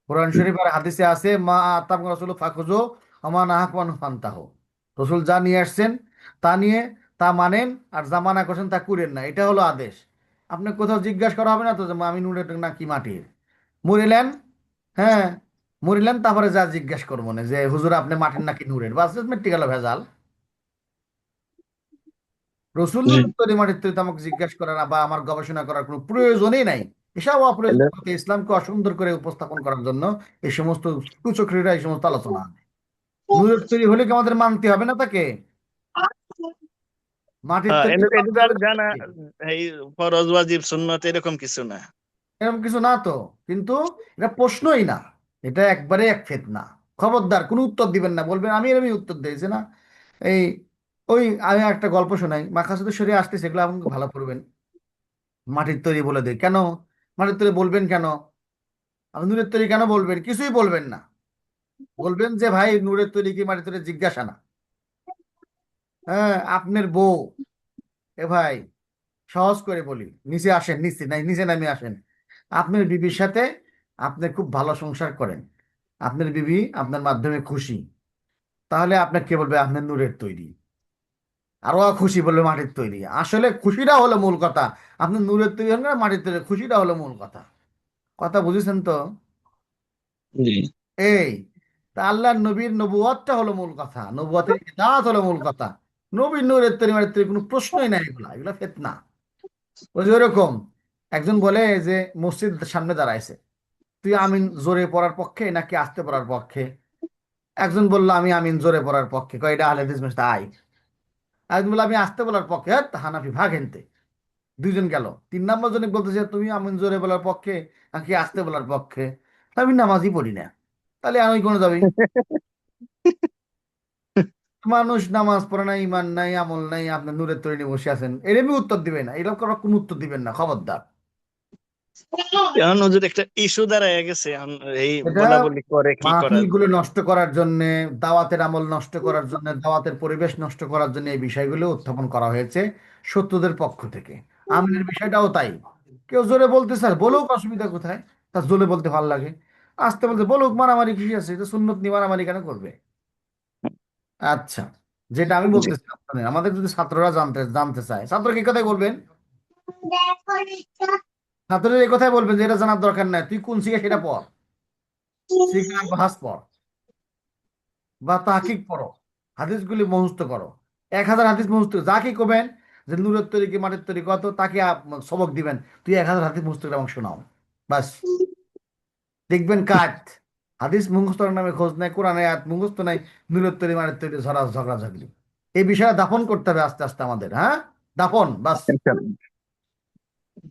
কোরআন শরীফ আর হাদিসে আছে, মা আতাকুম রাসূলু ফাখুযু ওয়া মা নাহাকুম আনহু ফান্তাহু। রসুল যা নিয়ে আসছেন তা নিয়ে তা মানেন, আর যা মানা করছেন তা করেন না, এটা হলো আদেশ। আপনি কোথাও জিজ্ঞাসা করা হবে না তো যে আমি নূরের নাকি মাটির। মরিলেন, হ্যাঁ, মরিলেন, তারপরে যা জিজ্ঞাসা করবো না যে হুজুর আপনি মাটির নাকি নূরের, বাস মেট্রি গেল ভেজাল। রসুল জি। নূরের তৈরি মাটির তৈরি তো আমাকে জিজ্ঞাসা করার বা আমার গবেষণা করার কোনো প্রয়োজনই নাই। এসব অপ্রয়োজন এটা- কথা, ইসলামকে অসুন্দর করে উপস্থাপন করার জন্য এই সমস্ত কুচক্রীরা এই সমস্ত আলোচনা। নূরের তৈরি হলে কি আমাদের মানতে হবে না তাকে? মাটির হ্যাঁ, তৈরি এটা এটা মানতে তো আর হবে না জানা তাকে? এই ফরজ ওয়াজিব সুন্নত এরকম কিছু না। এরকম কিছু না তো। কিন্তু এটা প্রশ্নই না, এটা একবারে এক ফেতনা। খবরদার কোনো উত্তর দিবেন না, বলবেন আমি এরকমই উত্তর দিয়েছি না। এই ওই আমি একটা গল্প শোনাই, মাকাসুদের শরীরে আসতেছে, এগুলো আপনি ভালো করবেন। মাটির তৈরি বলে দেয় কেন? মাটির তৈরি বলবেন কেন? আপনি নূরের তৈরি কেন বলবেন? কিছুই বলবেন না, বলবেন যে ভাই নূরের তৈরি কি মাটির তৈরি জিজ্ঞাসা না। হ্যাঁ, আপনার বউ, এ ভাই, সহজ করে বলি, নিচে আসেন, নিচে নাই, নিচে নামে আসেন। আপনার বিবির সাথে আপনি খুব ভালো সংসার করেন, আপনার বিবি আপনার মাধ্যমে খুশি, তাহলে আপনাকে কে বলবে আপনার নূরের তৈরি? আরো খুশি বলবে মাটির তৈরি। আসলে খুশিটা হলো মূল কথা। আপনি নূরের তৈরি হন না মাটির তৈরি, খুশিটা হলো মূল কথা। কথা বুঝেছেন তো? জি। এই, তা আল্লাহর নবীর নবুয়তটা হলো মূল কথা, নবুয়তের ইতাআত হলো মূল কথা। নবীর নূরের তৈরি মাটির তৈরি কোনো প্রশ্নই নাই, এগুলা এগুলা ফিতনা। ওই যে ওরকম একজন বলে যে মসজিদ সামনে দাঁড়াইছে, তুই আমিন জোরে পড়ার পক্ষে নাকি আস্তে পড়ার পক্ষে? একজন বললো আমি আমিন জোরে পড়ার পক্ষে, কয় এটা আহলে হাদিস মাসলা আই। একজন বললো আমি আস্তে বলার পক্ষে, হ্যাঁ হানাফি ভাগ হেনতে। দুইজন গেল, 3 নম্বর জনে বলতেছে তুমি আমিন জোরে বলার পক্ষে নাকি আস্তে বলার পক্ষে? আমি নামাজই পড়ি না। তাহলে আমি কোনো যাবি? মানুষ নামাজ পড়ে নাই, ইমান নাই, আমল নাই, আপনি নূরের তৈরি নিয়ে বসে আছেন, এরকমই উত্তর দিবেন না। এরকম করার কোনো উত্তর দিবেন না, খবরদার। এখন ওদের একটা ইস্যু দাঁড়ায় গেছে, এখন এই এটা বলা বলি করে কি করা মাহফিল গুলো যায়। নষ্ট করার জন্য, দাওয়াতের আমল নষ্ট করার জন্য, দাওয়াতের পরিবেশ নষ্ট করার জন্য এই বিষয়গুলো উত্থাপন করা হয়েছে শত্রুদের পক্ষ থেকে। আমিনের বিষয়টাও তাই। কেউ জোরে বলতে চায় বলুক, অসুবিধা কোথায়? তার জোরে বলতে ভালো লাগে, আসতে বলতে বলুক, মারামারি কি আছে? এটা সুন্নত নিয়ে মারামারি কেন করবে? আচ্ছা, যেটা আমি জি। বলতেছিলাম শোনেন, আমাদের যদি ছাত্ররা জানতে জানতে চায়, ছাত্রকে কি কথাই বলবেন? ছাত্রদের এই কথাই বলবেন যে এটা জানার দরকার নাই, তুই কোন শিখে সেটা পড়, শিখে আর ভাস পড় বা তাহকিক পড়ো, হাদিসগুলি মুখস্থ করো। 1000 হাদিস মুখস্থ, যা কি করবেন যে নূরের তৈরি কি মাটির তৈরি কত, তাকে সবক দিবেন, তুই 1000 হাদিস মুখস্থ করে আমাকে শোনাও, বাস। দেখবেন কাট, হাদিস মুখস্থর নামে খোঁজ নাই, কোরআনে আয়াত মুখস্থ নাই, নূরের তৈরি মাটির তৈরি ঝগড়াঝাগড়ি। এই বিষয়ে দাফন করতে হবে আস্তে আস্তে আমাদের, হ্যাঁ, দাফন, বাস।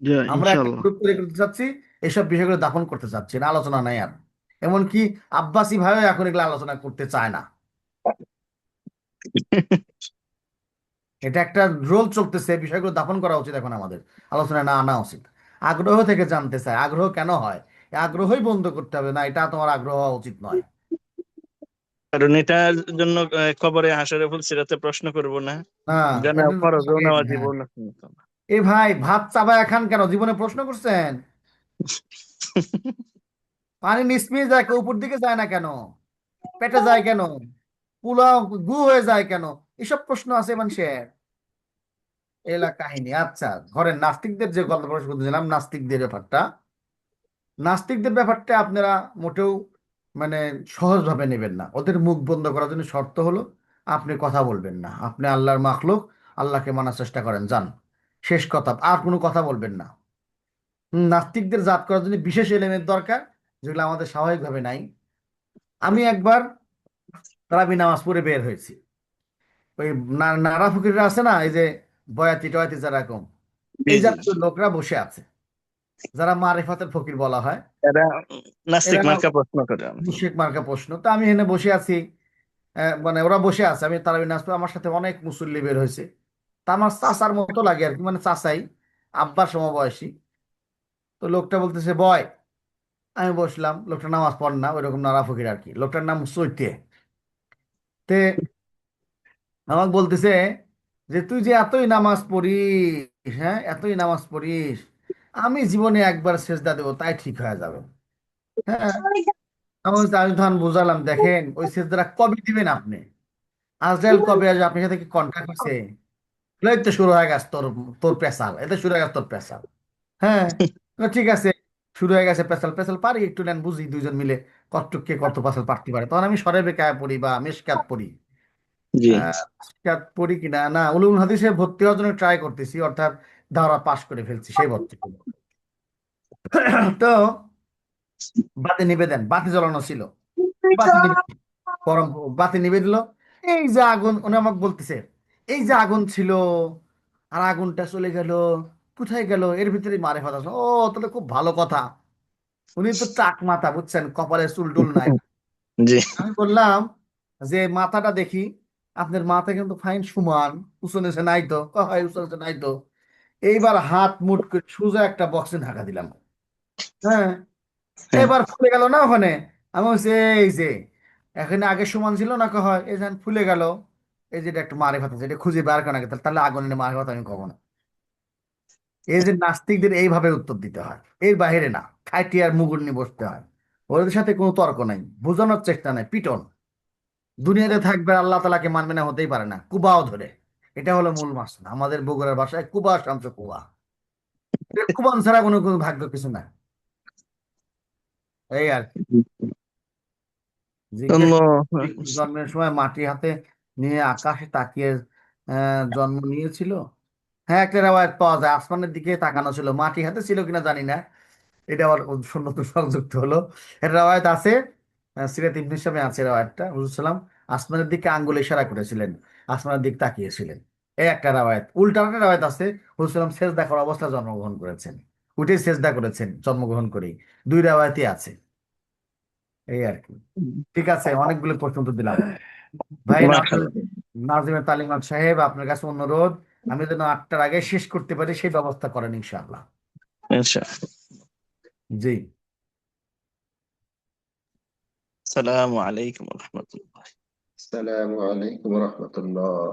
জি আমরা একটা ইনশাল্লাহ। গ্রুপ তৈরি করতে চাচ্ছি, এইসব বিষয়গুলো দাফন করতে চাচ্ছি না, আলোচনা নাই আর। এমনকি আব্বাসি ভাইও এখন এগুলো আলোচনা করতে চায় না। এটা একটা রোল চলতেছে, বিষয়গুলো দাফন করা উচিত, এখন আমাদের আলোচনায় না আনা উচিত। আগ্রহ থেকে জানতে চায়, আগ্রহ কেন হয়? এই আগ্রহই বন্ধ করতে হবে, না এটা তোমার আগ্রহ হওয়া উচিত নয়। কারণ এটার জন্য কবরে হাসরে ফুলসিরাতে প্রশ্ন করব না, না, জানা এটা ফরজ ও না ওয়াজিব হ্যাঁ। ও না। এ ভাই, ভাত চাবায় খান কেন? জীবনে প্রশ্ন করছেন? পানি নিচমিয়ে যায় কেউ, উপর দিকে যায় না কেন? পেটে যায় কেন? পোলাও গু হয়ে যায় কেন? এসব প্রশ্ন আছে মানুষের। এলা কাহিনী। আচ্ছা, ধরেন নাস্তিকদের যে গল্প প্রকাশ করতেছিলাম, নাস্তিকদের ব্যাপারটা আপনারা মোটেও মানে সহজভাবে নেবেন না। ওদের মুখ বন্ধ করার জন্য শর্ত হলো আপনি কথা বলবেন না, আপনি আল্লাহর মাখলুক, আল্লাহকে মানার চেষ্টা করেন, যান, শেষ কথা, আর কোনো কথা বলবেন না। নাস্তিকদের জাত করার জন্য বিশেষ এলেমের দরকার, যেগুলো আমাদের স্বাভাবিকভাবে নাই। আমি একবার তারাবি নামাজ পড়ে বের হয়েছি, ওই নারা ফকিররা আছে না, এই যে বয়াতি টয়াতি যারা কম, জি এই জি। জাতীয় লোকরা বসে আছে, যারা মারিফাতের ফকির বলা হয়। এরা নাস্তিক এরা মার্কা প্রশ্ন করে আমাকে। মুশরিক মার্কা প্রশ্ন। তো আমি এখানে বসে আছি, মানে ওরা বসে আছে, আমি তারাবি নামাজ পড়ে, আমার সাথে অনেক মুসল্লি বের হয়েছে। তা আমার চাচার মতো লাগে আর কি, মানে চাচাই, আব্বার সমবয়সী। তো লোকটা বলতেছে বয়, আমি বসলাম। লোকটা নামাজ পড় না, ওই রকম নারা ফকির আর কি, লোকটার নাম চৈতে। তে আমাকে বলতেছে যে তুই যে এতই নামাজ পড়িস, হ্যাঁ এতই নামাজ পড়িস, আমি জীবনে একবার সেজদা দেবো তাই ঠিক হয়ে যাবে। হ্যাঁ, আমি তখন বুঝালাম, দেখেন ওই সেজদাটা কবে দিবেন আপনি? আজরাইল কবে আসবে? আপনার সাথে কি কন্ট্যাক্ট হয়েছে? এই তো শুরু হয়ে গেছে তোর, তোর পেশাল, এতে শুরু হয়ে গেছে তোর পেশাল। হ্যাঁ, ঠিক আছে, শুরু হয়ে গেছে পেশাল, পেশাল পারি একটু, নেন বুঝি দুইজন মিলে কতটুকু কত পেশাল পারতে পারে। তখন আমি সরে বেকায় পড়ি বা মেশকাত পড়ি, জি। মেশকাত পড়ি কিনা না, উলুম হাদিসে ভর্তি হওয়ার জন্য ট্রাই করতেছি, অর্থাৎ ধারা পাশ করে ফেলছি সেই ভর্তি করবো। তো বাতি নিবে দেন, বাতি জ্বলানো ছিল, বাতি নিবে, গরম বাতি নিবে দিল। এই যে আগুন, উনি আমাকে বলতেছে এই যে আগুন ছিল, আর আগুনটা চলে গেল, কোথায় গেল? এর ভিতরে মারে ফেলা। ও, তাহলে খুব ভালো কথা। উনি তো টাক মাথা, বুঝছেন, কপালে চুল টুল নাই। জি। আমি বললাম যে মাথাটা দেখি, আপনার মাথা কিন্তু ফাইন সমান, উঁচু নিচে নাই তো। হয় উঁচু নিচে নাই তো। এইবার হাত মুট করে সোজা একটা বক্সে ঢাকা দিলাম। হ্যাঁ, হ্যাঁ। এবার ফুলে গেল না ওখানে? আমি বলছি এই যে এখানে আগে সমান ছিল না, হয় এই যেন ফুলে গেল, এই যে এটা একটা মারে ফাতা, এটা খুঁজে বার করা গেছে, তাহলে আগুন এনে মারে ফাতা আমি কখনো না। এই যে নাস্তিকদের এইভাবে উত্তর দিতে হয়, এর বাইরে না, খাইটি আর মুগুর নিয়ে বসতে হয়। ওদের সাথে কোনো তর্ক নাই, বোঝানোর চেষ্টা নাই, পিটন। দুনিয়াতে থাকবে আল্লাহ তালাকে মানবে না, হতেই পারে না, কুবাও ধরে। এটা হলো মূল মাসলা, আমাদের বগুড়ার ভাষায় কুবা শামস কুবা। কুবান ছাড়া কোনো কোনো ভাগ্য কিছু না। এই আর কি। জিজ্ঞেস আল্লাহ জন্মের সময় মাটি হাতে নিয়ে আকাশে তাকিয়ে জন্ম নিয়েছিল। হ্যাঁ, একটা রেওয়ায়ত পাওয়া যায় আসমানের দিকে তাকানো ছিল, মাটি হাতে ছিল কিনা জানি না। এটা আবার নতুন সংযুক্ত হলো। এটা রেওয়ায়ত আছে, সিরাত ইবনে হিশামে আছে রেওয়ায়তটা। হুজুর সাল্লাম আসমানের দিকে আঙ্গুল ইশারা করেছিলেন, আসমানের দিক তাকিয়েছিলেন। এই একটা রেওয়ায়ত। উল্টা একটা রেওয়ায়ত আছে, হুজুর সাল্লাম সেজদা করা অবস্থায় জন্মগ্রহণ করেছেন, উঠে সেজদা করেছেন জন্মগ্রহণ করেই। দুই রেওয়ায়তই আছে। এই আর কি। ঠিক আছে, অনেকগুলো প্রশ্ন তো দিলাম। ভাই মাশাআল্লাহ। নাজিমের তালিমাত সাহেব, আপনার কাছে অনুরোধ, আমি যেন 8টার আগে শেষ করতে পারি সেই ব্যবস্থা করেন ইনশাআল্লাহ। ইনশাআল্লাহ। জি। আসসালামু আলাইকুম ওয়া রাহমাতুল্লাহ। السلام عليكم ورحمة الله.